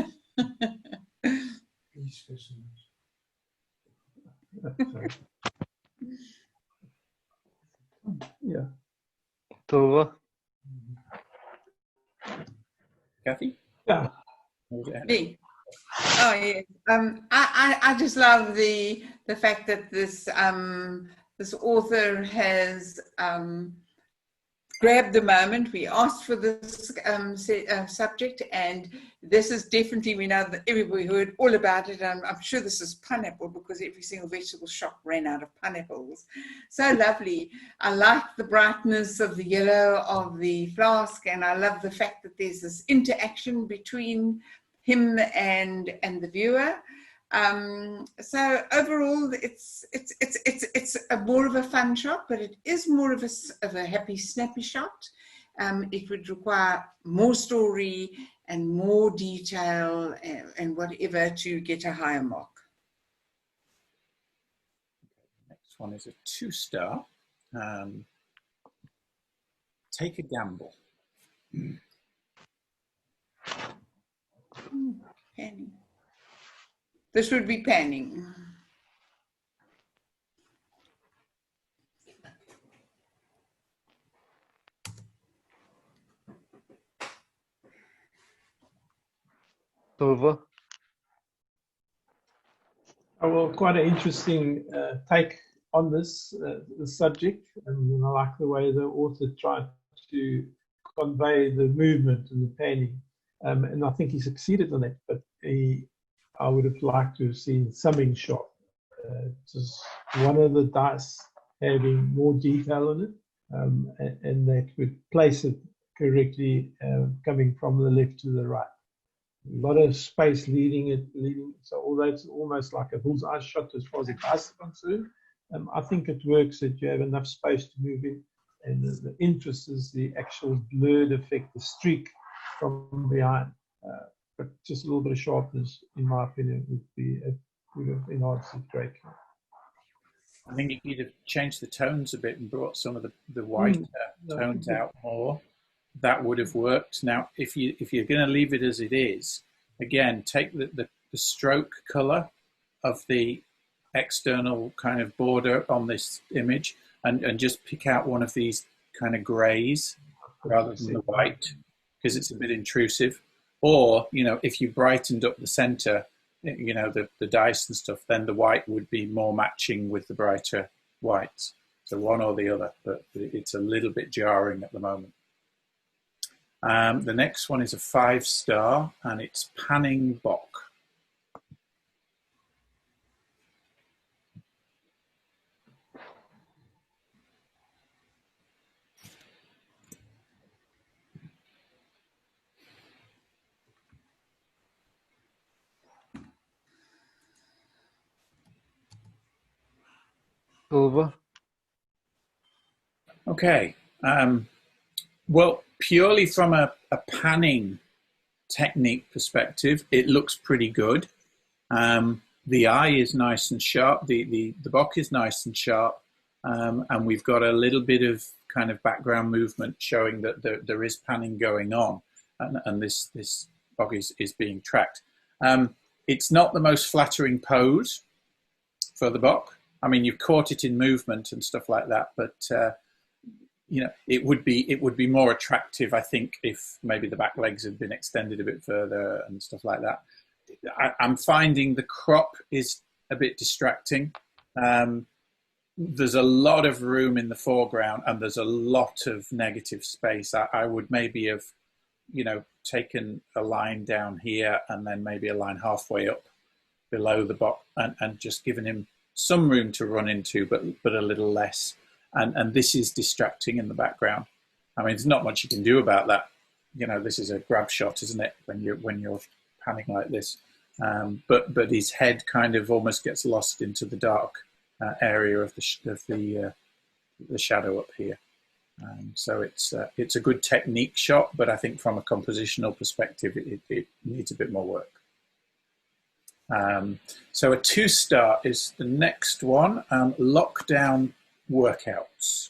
Yeah. Over. Kathy? Yeah. Me. Oh yes. I just love the fact that this this author has grabbed the moment. We asked for this subject, and this is definitely, we know that everybody heard all about it. I'm sure this is pineapple because every single vegetable shop ran out of pineapples. So lovely. I like the brightness of the yellow of the flask, and I love the fact that there's this interaction between him and the viewer. So overall, it's a more of a fun shot, but it is more of a happy, snappy shot. It would require more story and more detail and whatever to get a higher mark. next one is a 2-star. Take a gamble. Panning. This would be panning. Silver. Well, quite an interesting take on this the subject, and I like the way the author tried to convey the movement and the panning, and I think he succeeded on it. But I would have liked to have seen summing shot, just one of the dice having more detail on it, and that would place it correctly, coming from the left to the right. A lot of space leading. So although it's almost like a bullseye shot as far as the dice are concerned, I think it works that you have enough space to move in. And the interest is the actual blurred effect, the streak from behind. But just a little bit of sharpness, in my opinion, would have enhanced it greatly. I think if you'd have changed the tones a bit and brought some of the white tones out more, that would have worked. Now, if you're going to leave it as it is, again, take the stroke color of the external kind of border on this image and just pick out one of these kind of grays rather than the white, because it's a bit intrusive. Or, you know, if you brightened up the center, you know, the dice and stuff, then the white would be more matching with the brighter whites. So one or the other, but it's a little bit jarring at the moment. The next one is a 5-star, and it's Panning Bock. Silver. Okay. Well, purely from a panning technique perspective, it looks pretty good. The eye is nice and sharp. The bock is nice and sharp. And we've got a little bit of kind of background movement showing that there is panning going on. And this bock is being tracked. It's not the most flattering pose for the bock. I mean, you've caught it in movement and stuff like that, but you know, it would be more attractive, I think, if maybe the back legs had been extended a bit further and stuff like that. I'm finding the crop is a bit distracting. There's a lot of room in the foreground and there's a lot of negative space. I would maybe have, you know, taken a line down here and then maybe a line halfway up below the box and just given him some room to run into, but a little less. And this is distracting in the background. I mean, there's not much you can do about that. You know, this is a grab shot, isn't it? When you're panning like this. But his head kind of almost gets lost into the dark area of the shadow up here. So it's a good technique shot, but I think from a compositional perspective, it needs a bit more work. So a 2-star is the next one, lockdown workouts.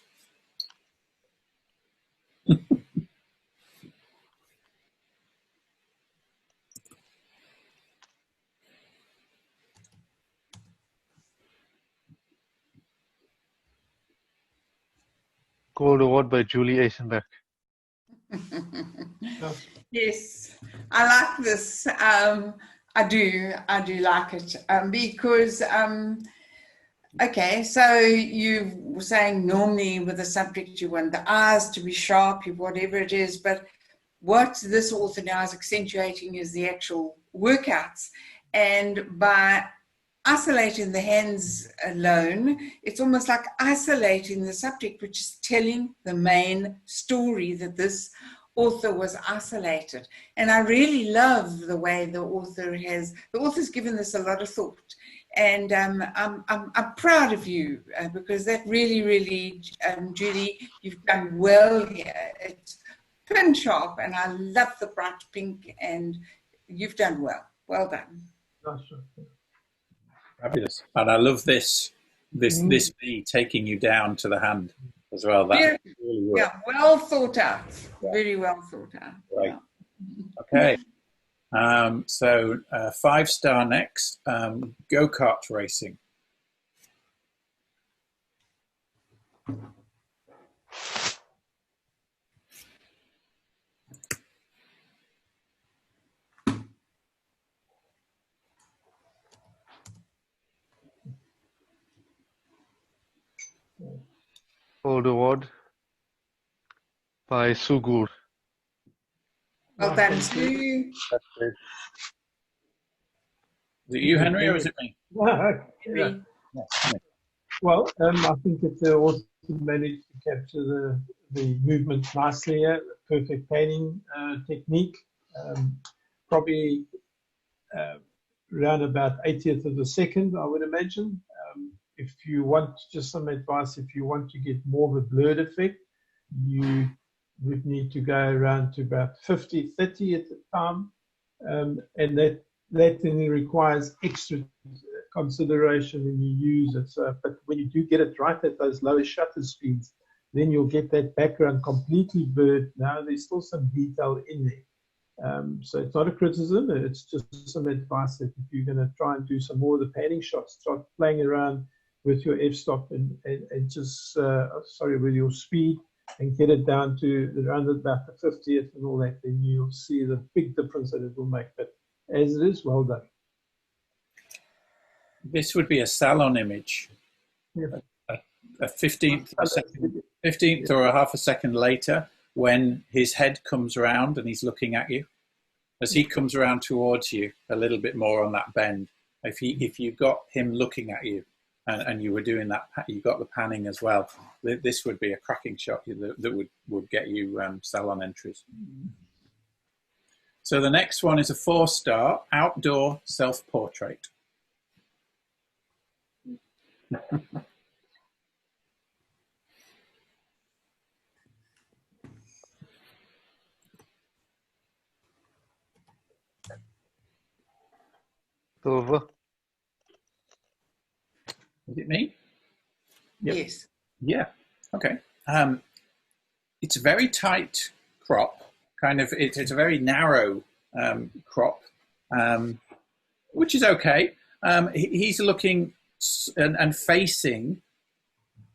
Gold Award by Julie Eisenberg. Yes, I like this. I do like it because, okay, so you were saying normally with a subject you want the eyes to be sharp, whatever it is, but what this author now is accentuating is the actual workouts. And by isolating the hands alone, it's almost like isolating the subject, which is telling the main story that this author was isolated. And I really love the way the author's given this a lot of thought. And I'm proud of you because that really, Judy, you've done well here. It's pin sharp, and I love the bright pink, and you've done well. Well done. Fabulous. And I love this this V taking you down to the hand as well. That really works. Yeah, well thought out. Yeah. Very well thought out. Right. Yeah. Okay. So 5-star next, go-kart racing. Gold award by Sugur. Well done, Sue. Is it you, Henry, or is it me? Yeah. Well, I think it also managed to capture the movement nicely here. Perfect painting technique. Probably around about 80th of a second, I would imagine. If you want, just some advice, if you want to get more of a blurred effect, you would need to go around to about 50, 30 at the time. And that then requires extra consideration when you use it. So, but when you do get it right at those lower shutter speeds, then you'll get that background completely blurred. Now there's still some detail in there. So it's not a criticism, it's just some advice that if you're going to try and do some more of the panning shots, start playing around with your f-stop and just, with your speed and get it down to around about the 50th and all that, then you'll see the big difference that it will make. But as it is, well done. This would be a salon image. Yeah. A 15th or a half a second later, when his head comes around and he's looking at you, as he comes around towards you a little bit more on that bend, if you got him looking at you and you were doing that, you got the panning as well, this would be a cracking shot that would get you salon entries. So the next one is a 4-star outdoor self-portrait. Over. Is it me? Yep. Yes. Yeah. Okay. It's a very tight crop. Kind of. It's a very narrow crop, which is okay. He's looking and facing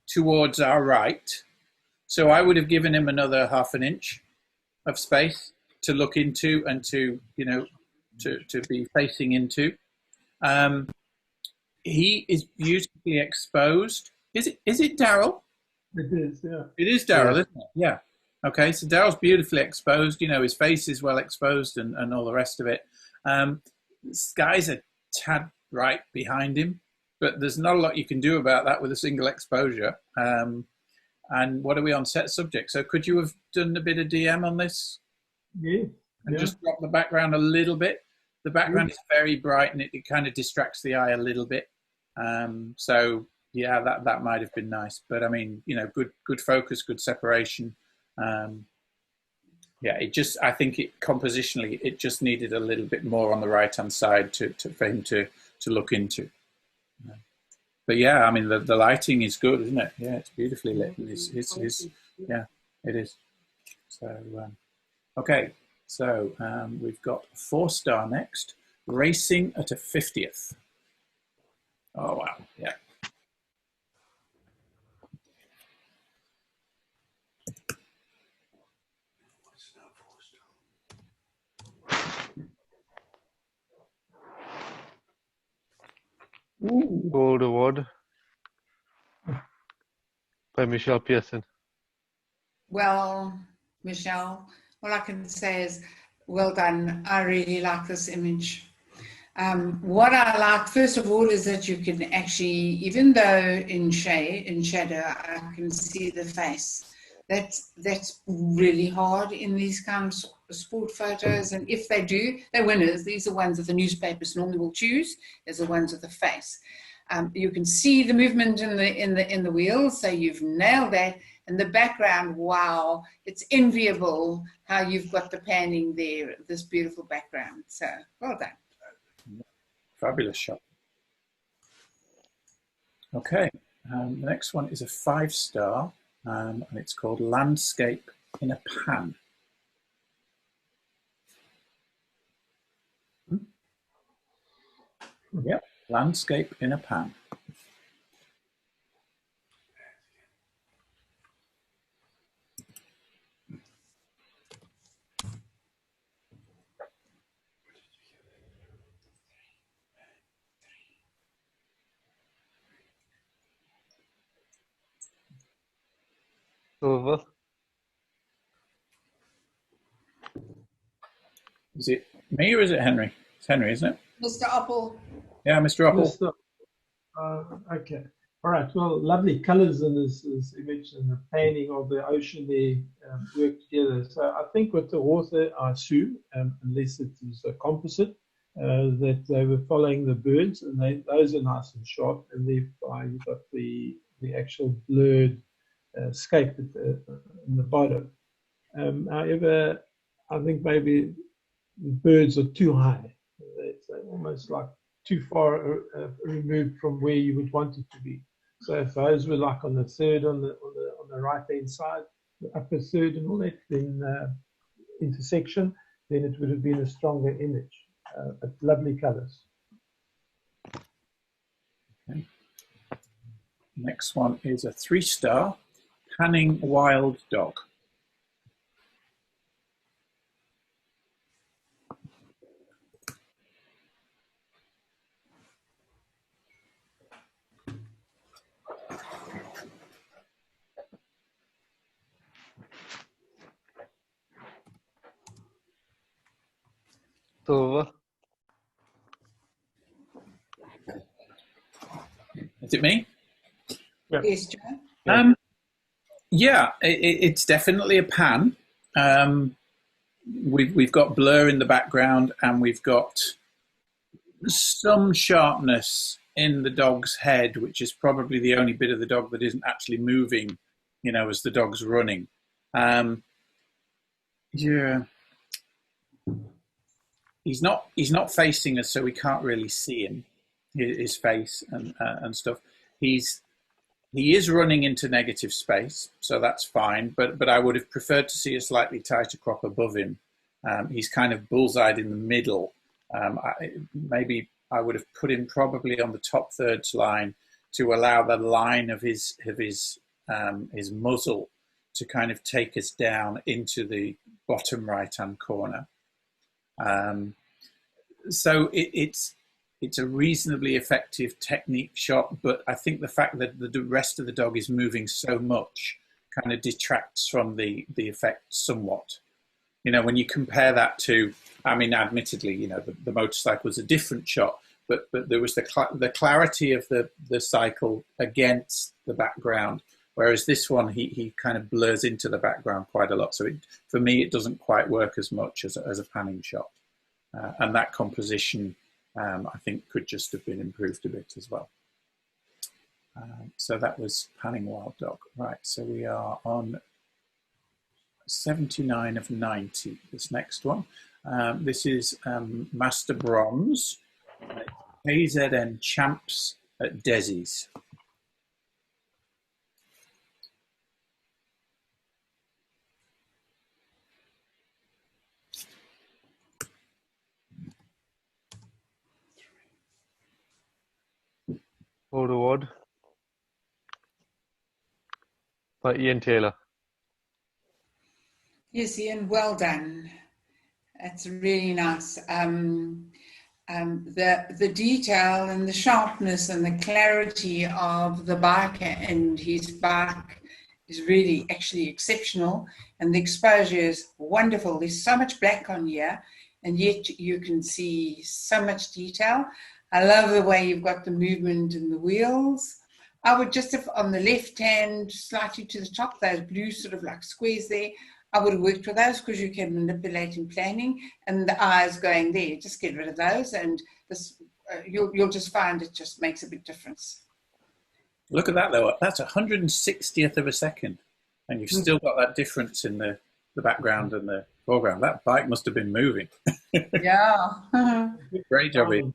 towards our right, so I would have given him another half an inch of space to look into and to be facing into. He is beautifully exposed. Is it Daryl? It is, yeah. It is Daryl, isn't it? Yeah. Okay, so Daryl's beautifully exposed. His face is well exposed and all the rest of it. The sky's a tad right behind him, but there's not a lot you can do about that with a single exposure. And what are we on set subject? So could you have done a bit of DM on this? Yeah. And just drop the background a little bit. The background is very bright and it kind of distracts the eye a little bit. So yeah, that might have been nice. But I mean, good focus, good separation. Yeah, I think compositionally, it just needed a little bit more on the right-hand side for him to look into. But yeah, I mean, the lighting is good, isn't it? Yeah, it's beautifully lit. Yeah, it is. So, okay. So we've got a 4-star next, racing at a 50th. Oh, wow. Yeah. Gold award by Michelle Pearson. Well, Michelle, all I can say is well done. I really like this image. What I like, first of all, is that you can actually, even though in shadow, I can see the face. That's really hard in these kinds of sport photos. And if they do, they're winners. These are ones that the newspapers normally will choose as the ones with the face. You can see the movement in the wheels, so you've nailed that. And the background, wow, it's enviable how you've got the panning there, this beautiful background. So well done. Fabulous shot. Okay, the next one is a 5-star, and it's called Landscape in a Pan. Yep, Landscape in a Pan. Over. Is it me or is it Henry? It's Henry, isn't it? Mr. Apple. Yeah, Mr. Apple. Okay. All right. Well, lovely colors in this image, and the painting of the ocean there work together. So I think with the author, I assume, unless it is a composite, that they were following the birds, and those are nice and sharp, and thereby you've got the actual blurred scape in the bottom. However, I think maybe the birds are too high. It's almost like too far removed from where you would want it to be. So if those were like on the third, on the right hand side, the upper third and all that, then intersection, then it would have been a stronger image. But lovely colors. Okay. Next one is a 3-star, Panning Wild Dog. Over. Is it me? Yes, Joe. Yeah, it's definitely a pan. We've got blur in the background, and we've got some sharpness in the dog's head, which is probably the only bit of the dog that isn't actually moving, as the dog's running. Yeah. He's not facing us, so we can't really see him, his face and stuff. He is running into negative space, so that's fine. But I would have preferred to see a slightly tighter crop above him. He's kind of bullseyed in the middle. Maybe I would have put him probably on the top thirds line to allow the line of his muzzle to kind of take us down into the bottom right-hand corner. So it's a reasonably effective technique shot, but I think the fact that the rest of the dog is moving so much kind of detracts from the effect somewhat. When you compare that to, admittedly, the motorcycle was a different shot, but there was the clarity of the cycle against the background, whereas this one, he kind of blurs into the background quite a lot. So for me, it doesn't quite work as much as a panning shot. And that composition, I think, could just have been improved a bit as well. So that was Panning Wild Dog. Right, so we are on 79 of 90, this next one. This is Master Bronze, KZN Champs at Desi's. Award by Ian Taylor. Yes, Ian, well done. That's really nice. The detail and the sharpness and the clarity of the bike and his bike is really actually exceptional, and the exposure is wonderful. There's so much black on here, and yet you can see so much detail. I love the way you've got the movement in the wheels. I would just have on the left hand, slightly to the top, those blue sort of like squares there, I would have worked with those because you can manipulate in planning, and the eyes going there, just get rid of those, and this you'll just find it just makes a big difference. Look at that though, that's 160th of a second, and you've still got that difference in the background and the foreground. That bike must have been moving. Yeah. Great job, Ian.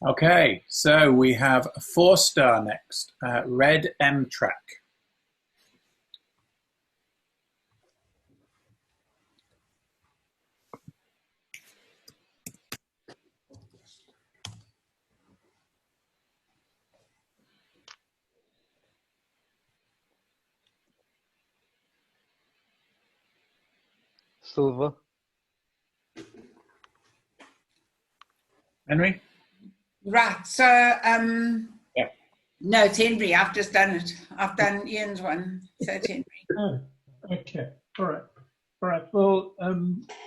Okay, so we have a 4-star next, Red M Track. Silver. Henry? Right. So, Yeah. no, it's Henry. I've just done it. I've done Ian's one. So it's Henry. Oh, okay. All right. All right. Well,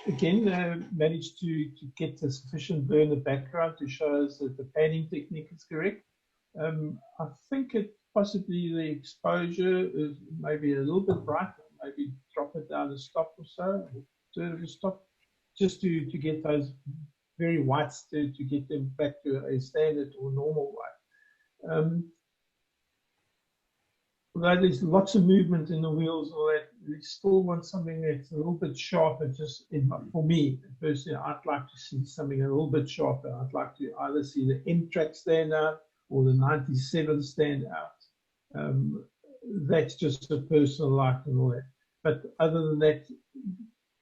again, managed to get a sufficient burner background to show us that the panning technique is correct. I think it possibly the exposure is maybe a little bit bright. Maybe drop it down a stop or so, or third of a stop, just to get those very whites to get them back to a standard or normal white. Although there's lots of movement in the wheels, or that we still want something that's a little bit sharper. Just for me personally, I'd like to see something a little bit sharper. I'd like to either see the M track stand out or the 97 stand out. That's just a personal like and all that. But other than that,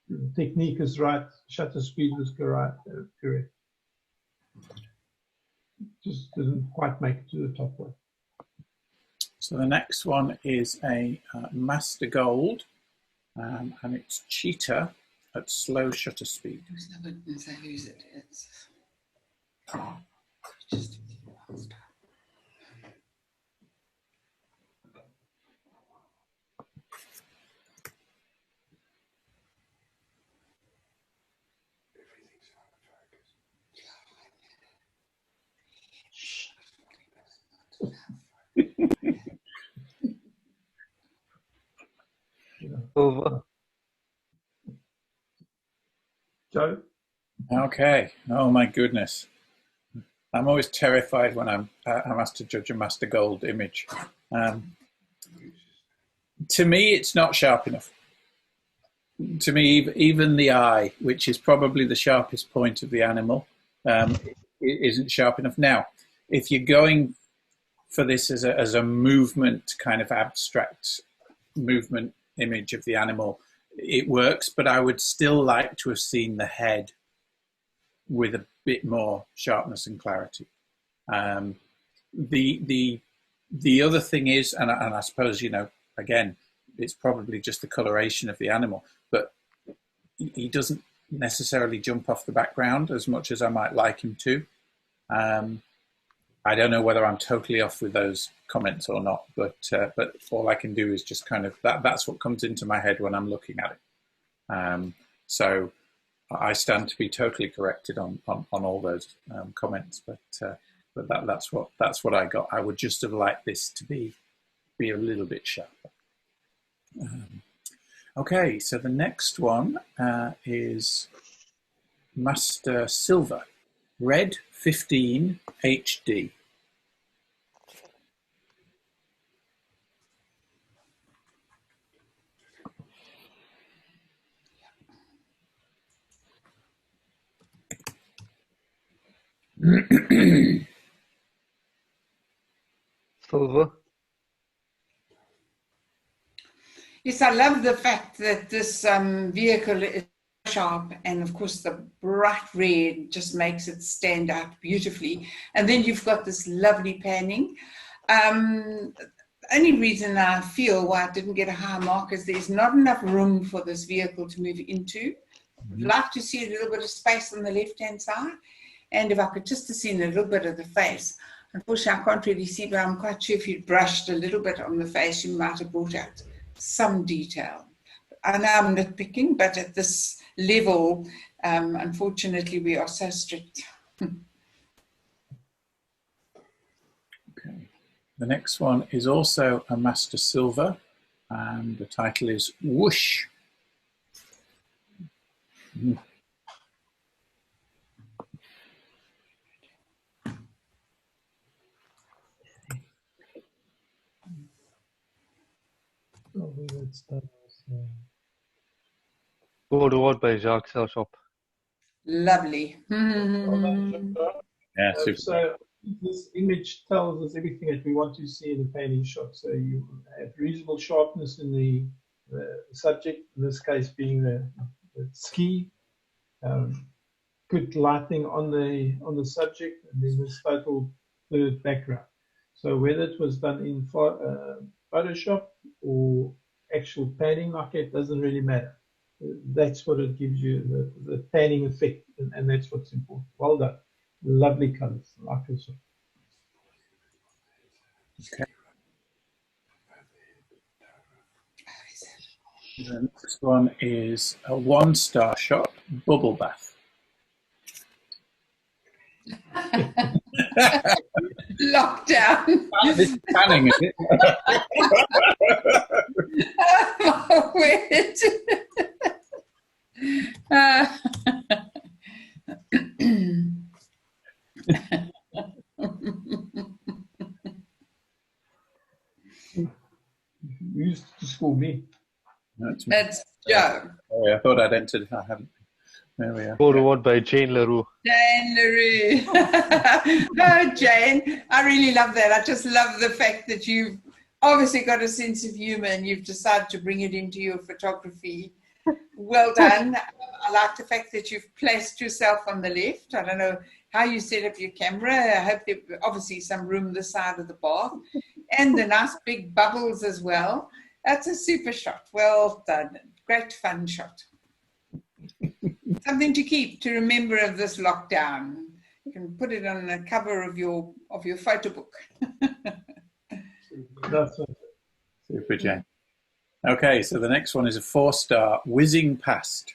the technique is right, shutter speed was correct. Just didn't quite make it to the top one. So the next one is a Master Gold, and it's Cheetah at slow shutter speed. Who's it? It's just Silver. Joe? Okay. Oh my goodness. I'm always terrified when I'm asked to judge a Master Gold image. To me, it's not sharp enough. To me, even the eye, which is probably the sharpest point of the animal, isn't sharp enough. Now, if you're going for this as a movement, kind of abstract movement image of the animal, it works, but I would still like to have seen the head with a bit more sharpness and clarity. The other thing is, and I suppose, you know, again, it's probably just the coloration of the animal, but he doesn't necessarily jump off the background as much as I might like him to. I don't know whether I'm totally off with those comments or not, but all I can do is just kind of, that's what comes into my head when I'm looking at it. So I stand to be totally corrected on all those comments, but that's what I got. I would just have liked this to be a little bit sharper. Okay, so the next one is Master Silver, Red 15 HD. Silver. Yes, I love the fact that this vehicle is sharp, and of course the bright red just makes it stand out beautifully. And then you've got this lovely panning. Only reason I feel why I didn't get a high mark is there's not enough room for this vehicle to move into. I'd like to see a little bit of space on the left-hand side, and if I could just have seen a little bit of the face. Unfortunately, I can't really see, but I'm quite sure if you'd brushed a little bit on the face, you might have brought out some detail. I know I'm nitpicking, but at this level, unfortunately, we are so strict. Okay. The next one is also a Master Silver, and the title is Whoosh. Gold Award by Jacques Shop. Lovely. Yeah, super. So this image tells us everything that we want to see in a painting shot. So you have reasonable sharpness in the subject, in this case being the ski, good lighting on the subject, and then this total blurred background. So whether it was done in Photoshop or actual painting like it doesn't really matter. That's what it gives you, the painting effect, and that's what's important. Well done. Lovely colors, like this one. Okay. The next one is a 1-star shot, bubble bath. Lockdown. This is panning, is it? Oh, wait. You used to school me. That's Joe. Oh, yeah, I thought I'd entered. I haven't. There we are. Photo one by Jane LaRue. Jane LaRue. Oh, Jane, I really love that. I just love the fact that you've obviously got a sense of humor and you've decided to bring it into your photography. Well done. I like the fact that you've placed yourself on the left. I don't know how you set up your camera. I hope there's obviously some room this side of the bath. And the nice big bubbles as well. That's a super shot. Well done. Great fun shot. Something to keep, to remember of this lockdown. You can put it on the cover of your photo book. That's it. Super, Jane. Okay, so the next one is a 4-star, whizzing past.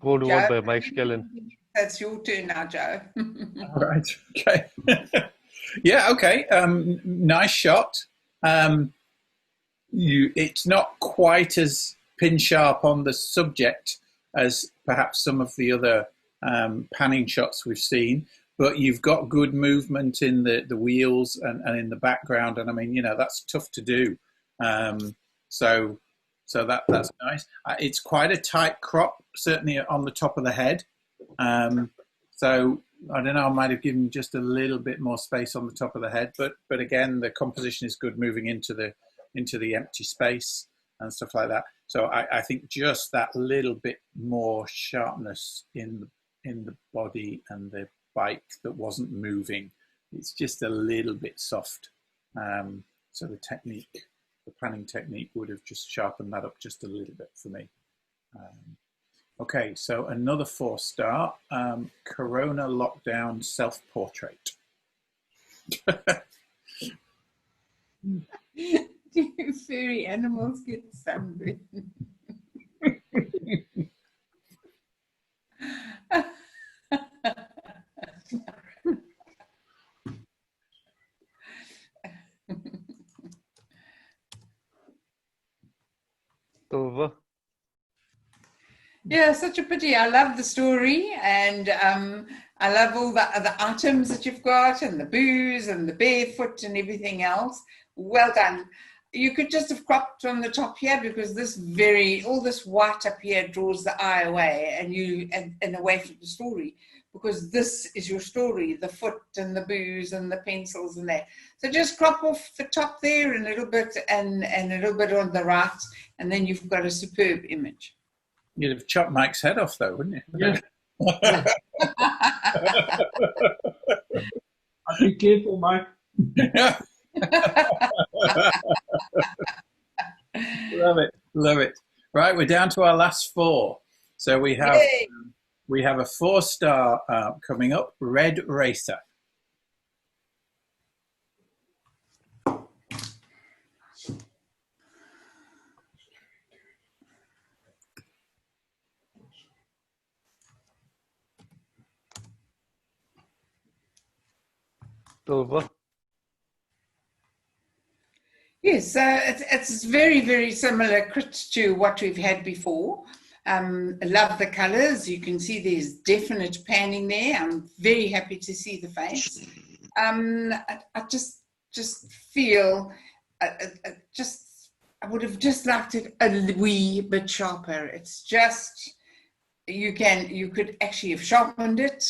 Photo one by Mike Skellen. That's your turn now, Joe. All right. Okay. Yeah. Okay. Nice shot. It's not quite as pin sharp on the subject as perhaps some of the other panning shots we've seen, but you've got good movement in the wheels and in the background, and I mean, you know, that's tough to do. So that's nice. It's quite a tight crop, certainly on the top of the head. So I don't know, I might have given just a little bit more space on the top of the head, but again, the composition is good moving into the empty space and stuff like that. So I think just that little bit more sharpness in the body and the bike that wasn't moving. It's just a little bit soft. So the panning technique would have just sharpened that up just a little bit for me. Okay, so another 4-star, Corona lockdown self-portrait. Do furry animals get sunburned? Over. Yeah, such a pity. I love the story, and I love all the items that you've got, and the booze and the barefoot and everything else. Well done. You could just have cropped on the top here, because all this white up here draws the eye away and away from the story, because this is your story, the foot and the booze and the pencils and that. So just crop off the top there a little bit and a little bit on the right, and then you've got a superb image. You'd have chopped Mike's head off though, wouldn't you? Yeah. Be careful, Mike. Love it. Right, we're down to our last 4. So we have a 4-star coming up, Red Racer. Over. Yes, Yes, it's very, very similar to what we've had before. I love the colors. You can see there's definite panning there. I'm very happy to see the face. I just feel, I would have just liked it a wee bit sharper. It's just, you could actually have sharpened it,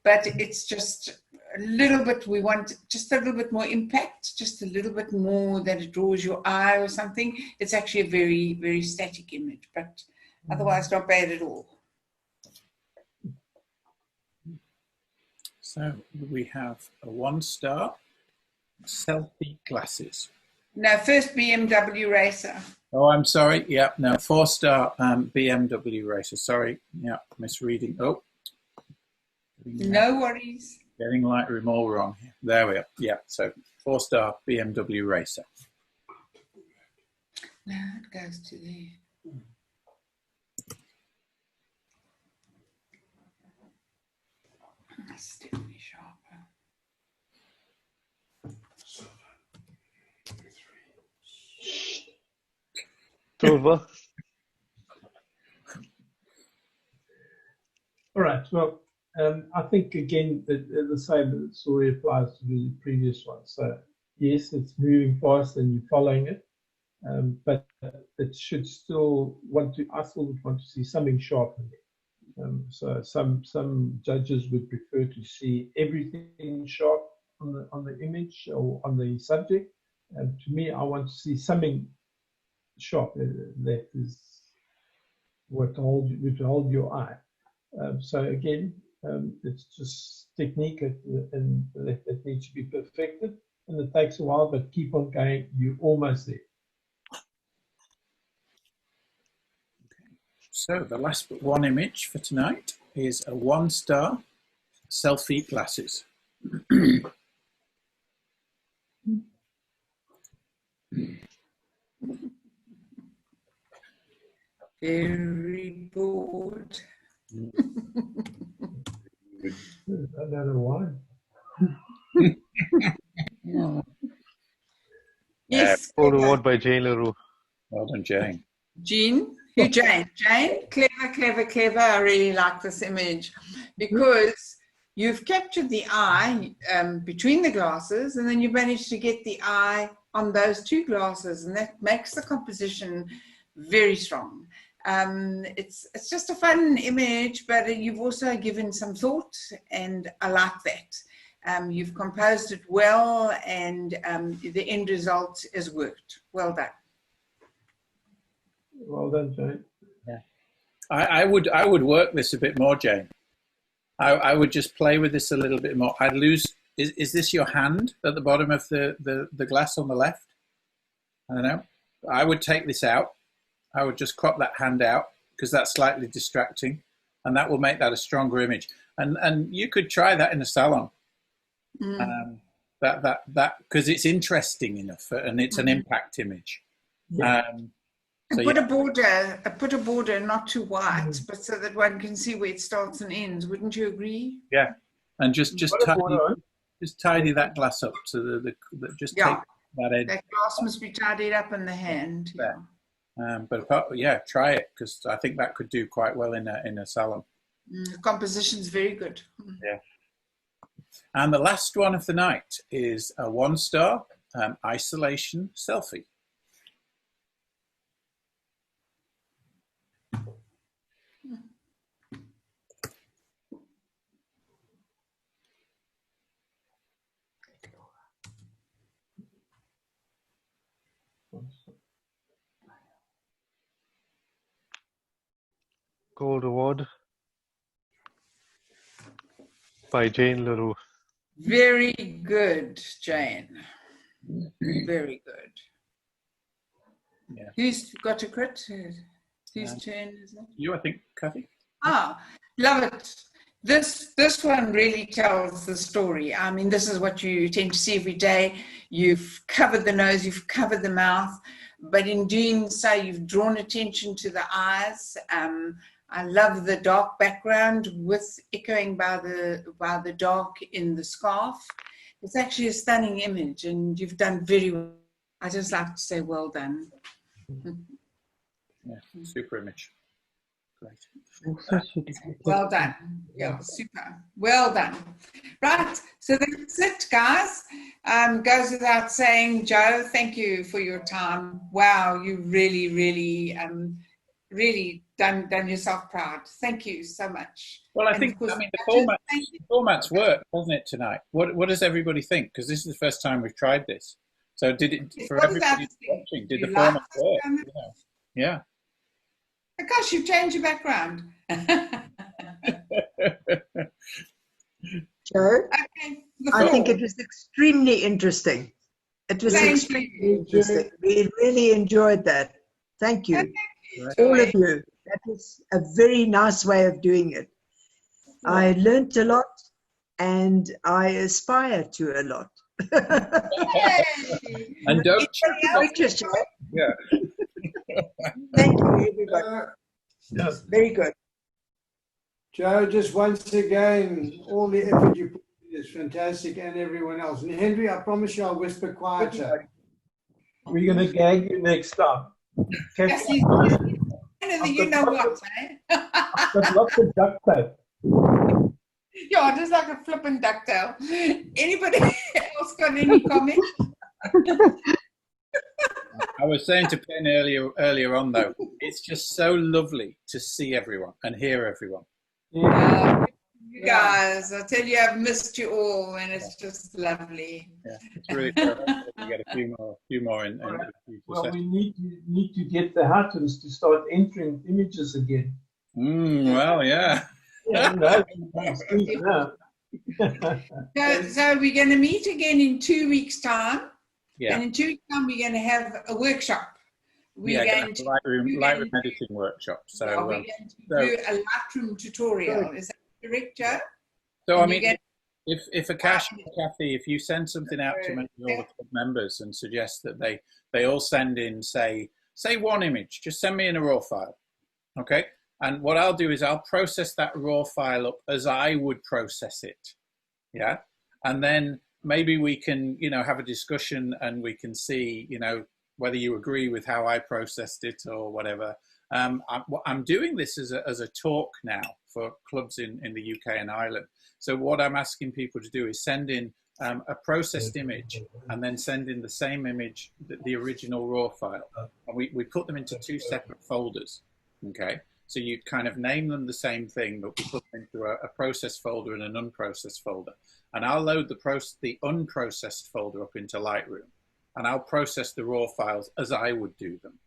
but it's just a little bit, we want just a little bit more impact, just a little bit more that it draws your eye or something. It's actually a very, very static image, but otherwise not bad at all. So we have a 1-star, selfie glasses. No, first BMW racer. Oh, I'm sorry. Yeah, no, 4-star BMW racer. Sorry. Yeah, misreading. Oh. No worries. Getting Lightroom all wrong. There we are. Yeah, so 4-star BMW racer. No, it goes to there. That's definitely sharper. Over. All right. Well, I think again the same story applies to the previous one. So yes, it's moving fast and you're following it, but it should still I still would want to see something sharp in there. So some judges would prefer to see everything sharp on the image or on the subject. To me, I want to see something sharp that is what would hold your eye. So again, it's just technique and that needs to be perfected, and it takes a while, but keep on going. You're almost there. So the last but one image for tonight is a 1-star selfie glasses. Very bored. I don't know why. Yes. Photo award by Jane LaRue. Well done, Jane. Jean? Who, Jane? Jane? Clever, clever, clever. I really like this image because you've captured the eye between the glasses, and then you managed to get the eye on those 2 glasses, and that makes the composition very strong. It's just a fun image, but you've also given some thought, and I like that. You've composed it well, and the end result has worked. Well done. Well done, Jane. Yeah, I would work this a bit more, Jane. I would just play with this a little bit more. I'd lose. Is this your hand at the bottom of the glass on the left? I don't know. I would take this out. I would just crop that hand out because that's slightly distracting, and that will make that a stronger image. And you could try that in a salon. That because it's interesting enough and it's an impact image. Yeah. So put a border not too wide, but so that one can see where it starts and ends. Wouldn't you agree? Yeah, and just tidy that glass up so that just take that edge. That glass must be tidied up in the hand. Yeah. But try it because I think that could do quite well in a salon. The composition's very good. Yeah. And the last one of the night is a 1-star isolation selfie. Gold award by Jane LaRue. Very good, Jane. Very good. Yeah. Who's got a crit? Whose turn is it? You, I think, Kathy. Love it. This one really tells the story. I mean, this is what you tend to see every day. You've covered the nose, you've covered the mouth, but in doing so, you've drawn attention to the eyes. I love the dark background with echoing by the dark in the scarf. It's actually a stunning image, and you've done very I just like to say well done. Yeah, super image. Great. Well done. Yeah, super. Well done. Right, so that's it, guys. Goes without saying, Joe, thank you for your time. Wow, you really, really, really done yourself proud. Thank you so much. Well, I mean, the format's worked, hasn't it, tonight? What does everybody think? Because this is the first time we've tried this. So did it, for everybody watching, did the format work? Yeah. Oh, gosh, you've changed your background. Joe, okay, I think it was extremely interesting. It was extremely interesting. We really enjoyed that. Thank you. All of you. That was a very nice way of doing it. I learned a lot and I aspire to a lot. And don't just yeah. Thank you, everybody. Yes, very good. Joe, just once again, all the effort you put in is fantastic, and everyone else. And Henry, I promise you I'll whisper quieter. We're going to gag you next time. Yes, you know what, eh? I've got lots of duct tape. Yeah, just like a flippin' ducktail. Anybody else got any comments? I was saying to Pen earlier on, though, it's just so lovely to see everyone and hear everyone. You guys, I tell you, I've missed you all, and it's just lovely. Yeah, it's really cool. We get a few more in. Well, we need to get the Hattons to start entering images again. Well, yeah. So we're going to meet again in 2 weeks' time. Yeah. And in 2 weeks' time, we're going to have a workshop. We're going to Lightroom editing workshop. So we're going to do a Lightroom tutorial. Is that correct, Joe? So, I mean, if Akash and Kathy, if you send something out to all the club members and suggest that they all send in, say one image, just send me in a raw file, okay? And what I'll do is I'll process that raw file up as I would process it, yeah? And then maybe we can, have a discussion and we can see, whether you agree with how I processed it or whatever. I'm doing this as a talk now for clubs in the UK and Ireland. So what I'm asking people to do is send in a processed image and then send in the same image, the original raw file. And we put them into 2 separate folders, okay? So you kind of name them the same thing, but we put them into a processed folder and an unprocessed folder. And I'll load the unprocessed folder up into Lightroom, and I'll process the raw files as I would do them.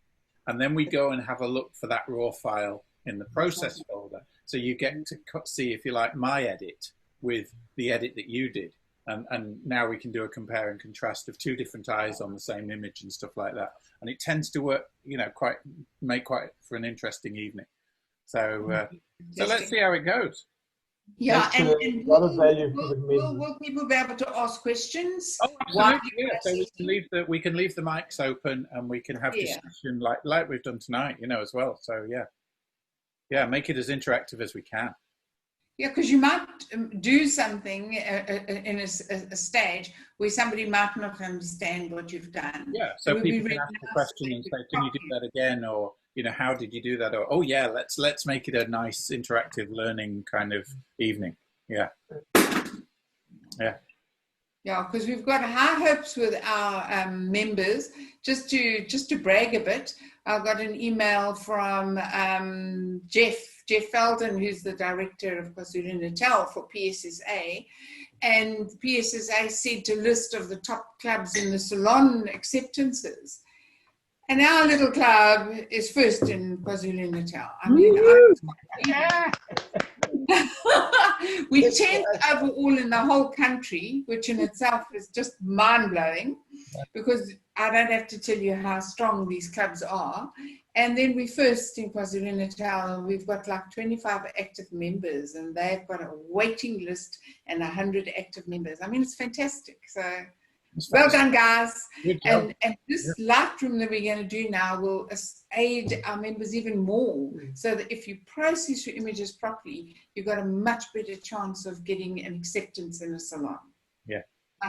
And then we go and have a look for that raw file in the processed folder. So you get to see, if you like, my edit with the edit that you did. And now we can do a compare and contrast of 2 different eyes on the same image and stuff like that. And it tends to work, make quite for an interesting evening. So let's see how it goes. Yeah, and will people be able to ask questions? Oh, absolutely. Yeah. So we can leave the mics open and we can have discussion like we've done tonight, as well. So yeah, make it as interactive as we can. Yeah, because you might do something in a stage where somebody might not understand what you've done. Yeah, so people can ask the question and say, "Can you do that again?" Or how did you do that? Or, "Oh yeah, let's make it a nice interactive learning kind of evening." Yeah. Yeah, because we've got high hopes with our members. Just to brag a bit, I got an email from Jeff Felden, who's the director of KwaZulu-Natal for PSSA, and PSSA said to list of the top clubs in the salon acceptances. And our little club is first in KwaZulu-Natal. I mean, we're 10th overall in the whole country, which in itself is just mind-blowing, because I don't have to tell you how strong these clubs are. And then we first in KwaZulu-Natal, we've got like 25 active members, and they've got a waiting list and 100 active members. I mean, it's fantastic. So well done, guys. And this Lightroom that we're going to do now will aid our members even more, so that if you process your images properly, you've got a much better chance of getting an acceptance in a salon. Yeah.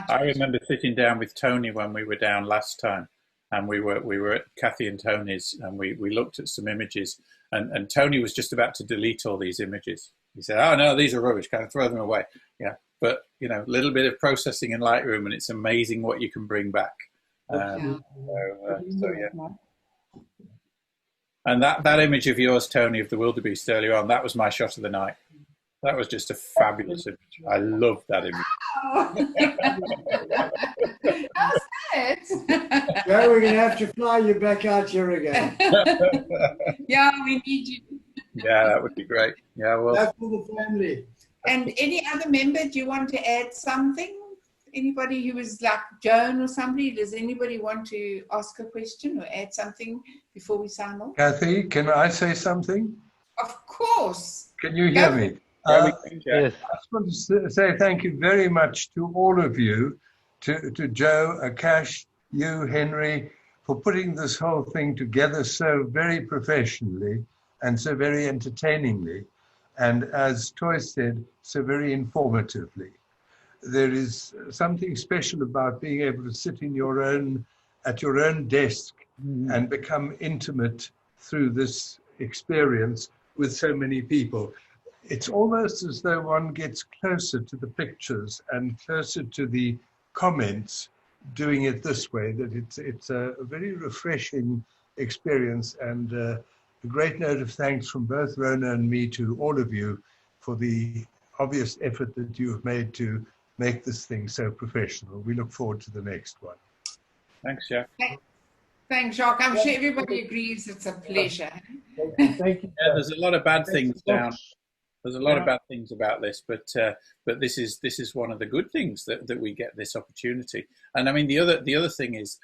I remember sitting down with Tony when we were down last time, and we were at Kathy and Tony's, and we looked at some images, and Tony was just about to delete all these images. He said, "Oh no, these are rubbish. Kind of throw them away." Yeah, but you know, a little bit of processing in Lightroom, and it's amazing what you can bring back. So yeah. And that image of yours, Tony, of the wildebeest earlier on, that was my shot of the night. That was just a fabulous image. I love that image. How's that? Joe, we're going to have to fly you back out here again. Yeah, we need you. Yeah, that would be great. Yeah, well. That's for the family. And any other member, do you want to add something? Anybody who is like Joan or somebody, does anybody want to ask a question or add something before we sign off? Kathy, can I say something? Of course. Can you hear me? Yes. I just want to say thank you very much to all of you, to Joe, Akash, you, Henry, for putting this whole thing together so very professionally and so very entertainingly, and as Toy said, so very informatively. There is something special about being able to sit at your own desk and become intimate through this experience with so many people. It's almost as though one gets closer to the pictures and closer to the comments doing it this way, that it's a very refreshing experience, and a great note of thanks from both Rona and me to all of you for the obvious effort that you have made to make this thing so professional. We look forward to the next one. Thanks, Jack. Thanks, Jacques. I'm sure everybody agrees it's a pleasure. Thank you. Yeah, there's a lot of bad things down. There's a lot of bad things about this, but this is one of the good things that we get this opportunity. And I mean, the other thing is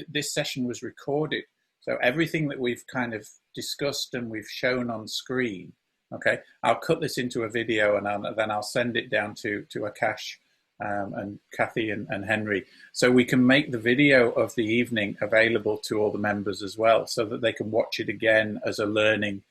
this session was recorded, so everything that we've kind of discussed and we've shown on screen. Okay, I'll cut this into a video, and then I'll send it down to Akash and Kathy and Henry, so we can make the video of the evening available to all the members as well, so that they can watch it again as a learning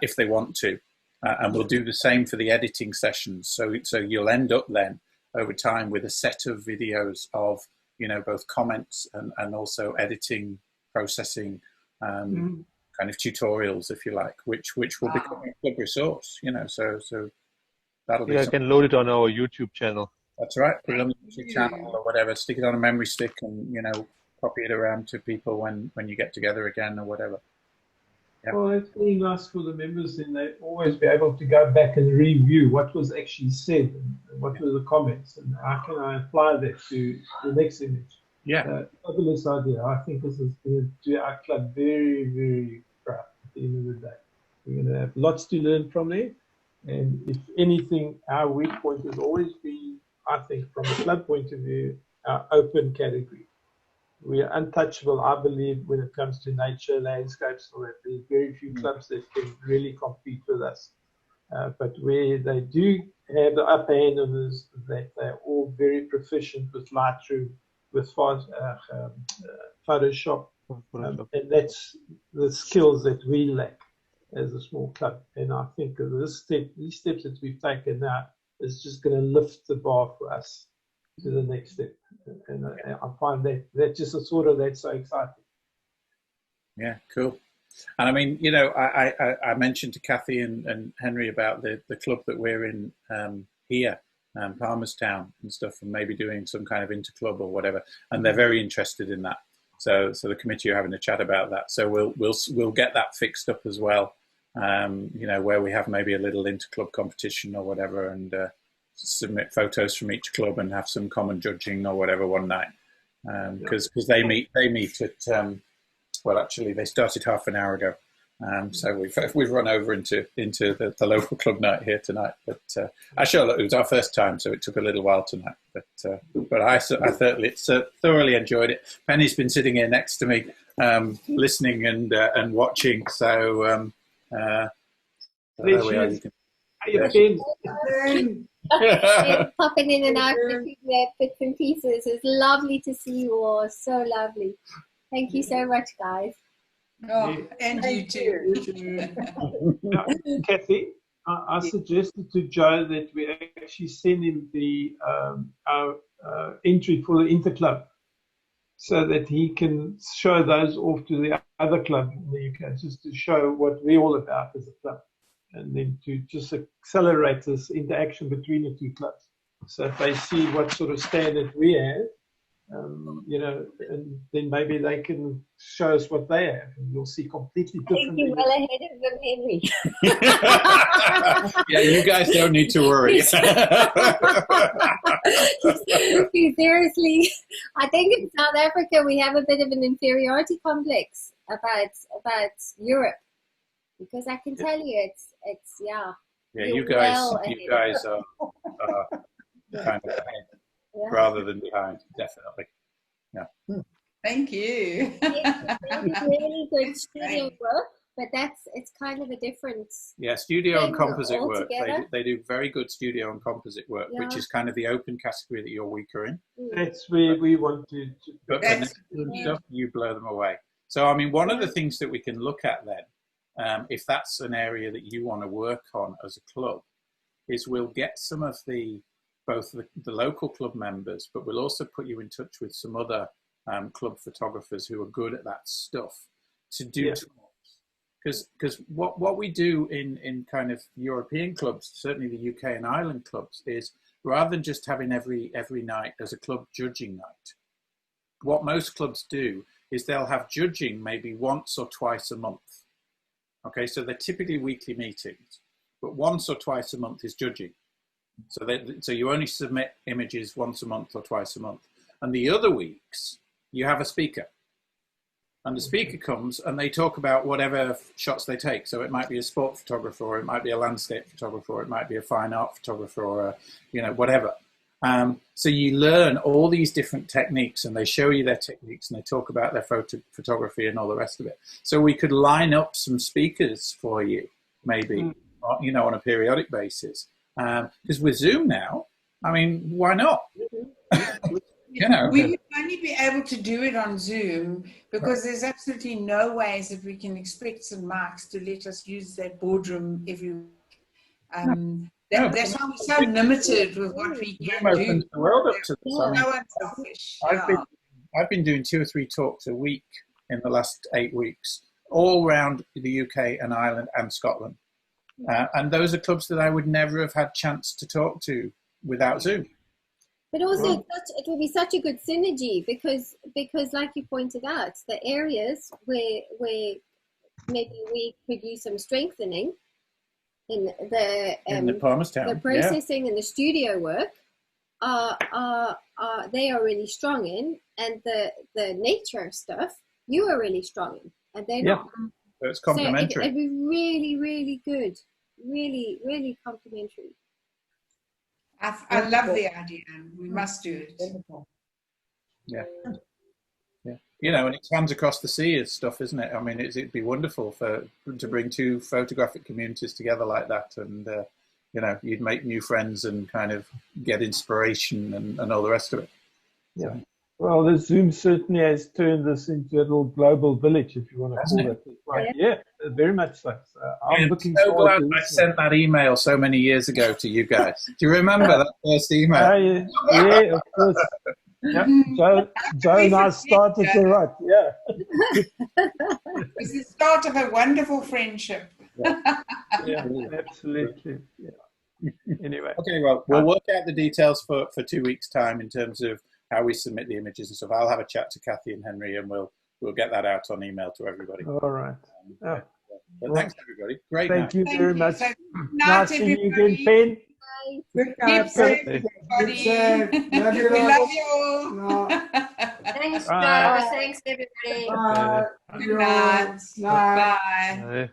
if they want to. And we'll do the same for the editing sessions. So you'll end up then over time with a set of videos of, you know, both comments and also editing, processing, kind of tutorials, if you like, which will become a good resource, you know, so that'll be I can load it on our YouTube channel. That's right, put it on the YouTube channel or whatever, stick it on a memory stick and, you know, copy it around to people when you get together again or whatever. Yeah. Well, it's really nice for the members, and they always be able to go back and review what was actually said and what were the comments, and how can I apply that to the next image. Yeah. Fabulous idea. I think this is going to do our club very, very proud at the end of the day. We're going to have lots to learn from there. And if anything, our weak point has always been, I think, from a club point of view, our open category. We are untouchable, I believe, when it comes to nature, landscapes, all that. There's very few clubs that can really compete with us. But where they do have the upper hand on this, that they're all very proficient with Lightroom, with Photoshop, and that's the skills that we lack as a small club. And I think these steps that we've taken now is just going to lift the bar for us to the next step. And I find that just a sort of that's so exciting. Yeah, cool. And I mean, you know, I mentioned to Kathy and Henry about the club that we're in here, Palmerstown and stuff, and maybe doing some kind of interclub or whatever. And they're very interested in that. So the committee are having a chat about that. So we'll get that fixed up as well. You know, where we have maybe a little interclub competition or whatever, and submit photos from each club and have some common judging or whatever one night, because they meet at well, actually they started half an hour ago, so we've run over into the local club night here tonight, but actually it was our first time, so it took a little while tonight, but I thoroughly enjoyed it. Penny's been sitting here next to me, listening and watching, so there we are. Popping in and out of bits and pieces. It's lovely to see you all. So lovely. Thank you so much, guys. Oh, and you too. Kathy, I suggested to Joe that we actually send him our entry for the Interclub. so that he can show those off to the other club in the UK, just to show what we're all about as a club, and then to just accelerate this interaction between the two clubs, so if they see what sort of standard we have, you know, and then maybe they can show us what they have, and you'll see completely different. Thank you, well ahead of them, Henry. Yeah, you guys don't need to worry. Seriously, I think in South Africa we have a bit of an inferiority complex about Europe, because I can tell you it's yeah, you guys are kind of ahead rather than behind, definitely. Yeah. Thank you. Really good studio work, but it's kind of a difference. Yeah, studio and composite work. They do very good studio and composite work, which is kind of the open category that you're weaker in. That's where we want to but the stuff, you blow them away. So, I mean, one of the things that we can look at then, if that's an area that you want to work on as a club, is we'll get some of both the local club members, but we'll also put you in touch with some other club photographers who are good at that stuff to do talks. Because what we do in kind of European clubs, certainly the UK and Ireland clubs, is rather than just having every night as a club judging night, what most clubs do is they'll have judging maybe once or twice a month. Okay, so they're typically weekly meetings, but once or twice a month is judging. So you only submit images once a month or twice a month. And the other weeks, you have a speaker. And the speaker comes and they talk about whatever shots they take. So it might be a sport photographer, or it might be a landscape photographer, or it might be a fine art photographer, or whatever. So you learn all these different techniques, and they show you their techniques, and they talk about their photography and all the rest of it. So we could line up some speakers for you, maybe, on a periodic basis. Because with Zoom now, I mean, why not? We would only be able to do it on Zoom because there's absolutely no ways that we can expect St. Mark's to let us use that boardroom every week. That's why we're so limited with what we can do. Opens the world up to this. No one's selfish. I've been doing 2 or 3 talks a week in the last 8 weeks, all around the UK and Ireland and Scotland. And those are clubs that I would never have had chance to talk to without Zoom. But also, it will be such a good synergy because, like you pointed out, the areas where maybe we could use some strengthening in the processing and the studio work, they are really strong in, and the nature stuff you are really strong in, and they're not. So it's complementary. So it'd be really, really good, really, really complementary. I love the idea. We must do it. Yeah. And it comes across the sea as stuff, isn't it? I mean, it'd be wonderful to bring 2 photographic communities together like that, and you'd make new friends and kind of get inspiration and all the rest of it. Yeah. Well, the Zoom certainly has turned this into a little global village, if you want to call it. Right. Yeah, very much so. I'm looking so forward glad I sent that email so many years ago to you guys. Do you remember that first email? Yeah, of course. Yeah. Joe and I started to write. Yeah. It's the start of a wonderful friendship. Yeah, absolutely. Yeah. Anyway. Okay, well, we'll work out the details for 2 weeks' time in terms of how we submit the images and stuff. I'll have a chat to Kathy and Henry, and we'll get that out on email to everybody. All right. But thanks, everybody. Great. Thank you very much. So, nice seeing you again, Ben. Keep safe, everybody. We love you all. Thanks, Joe. Thanks, everybody. Good night. Bye.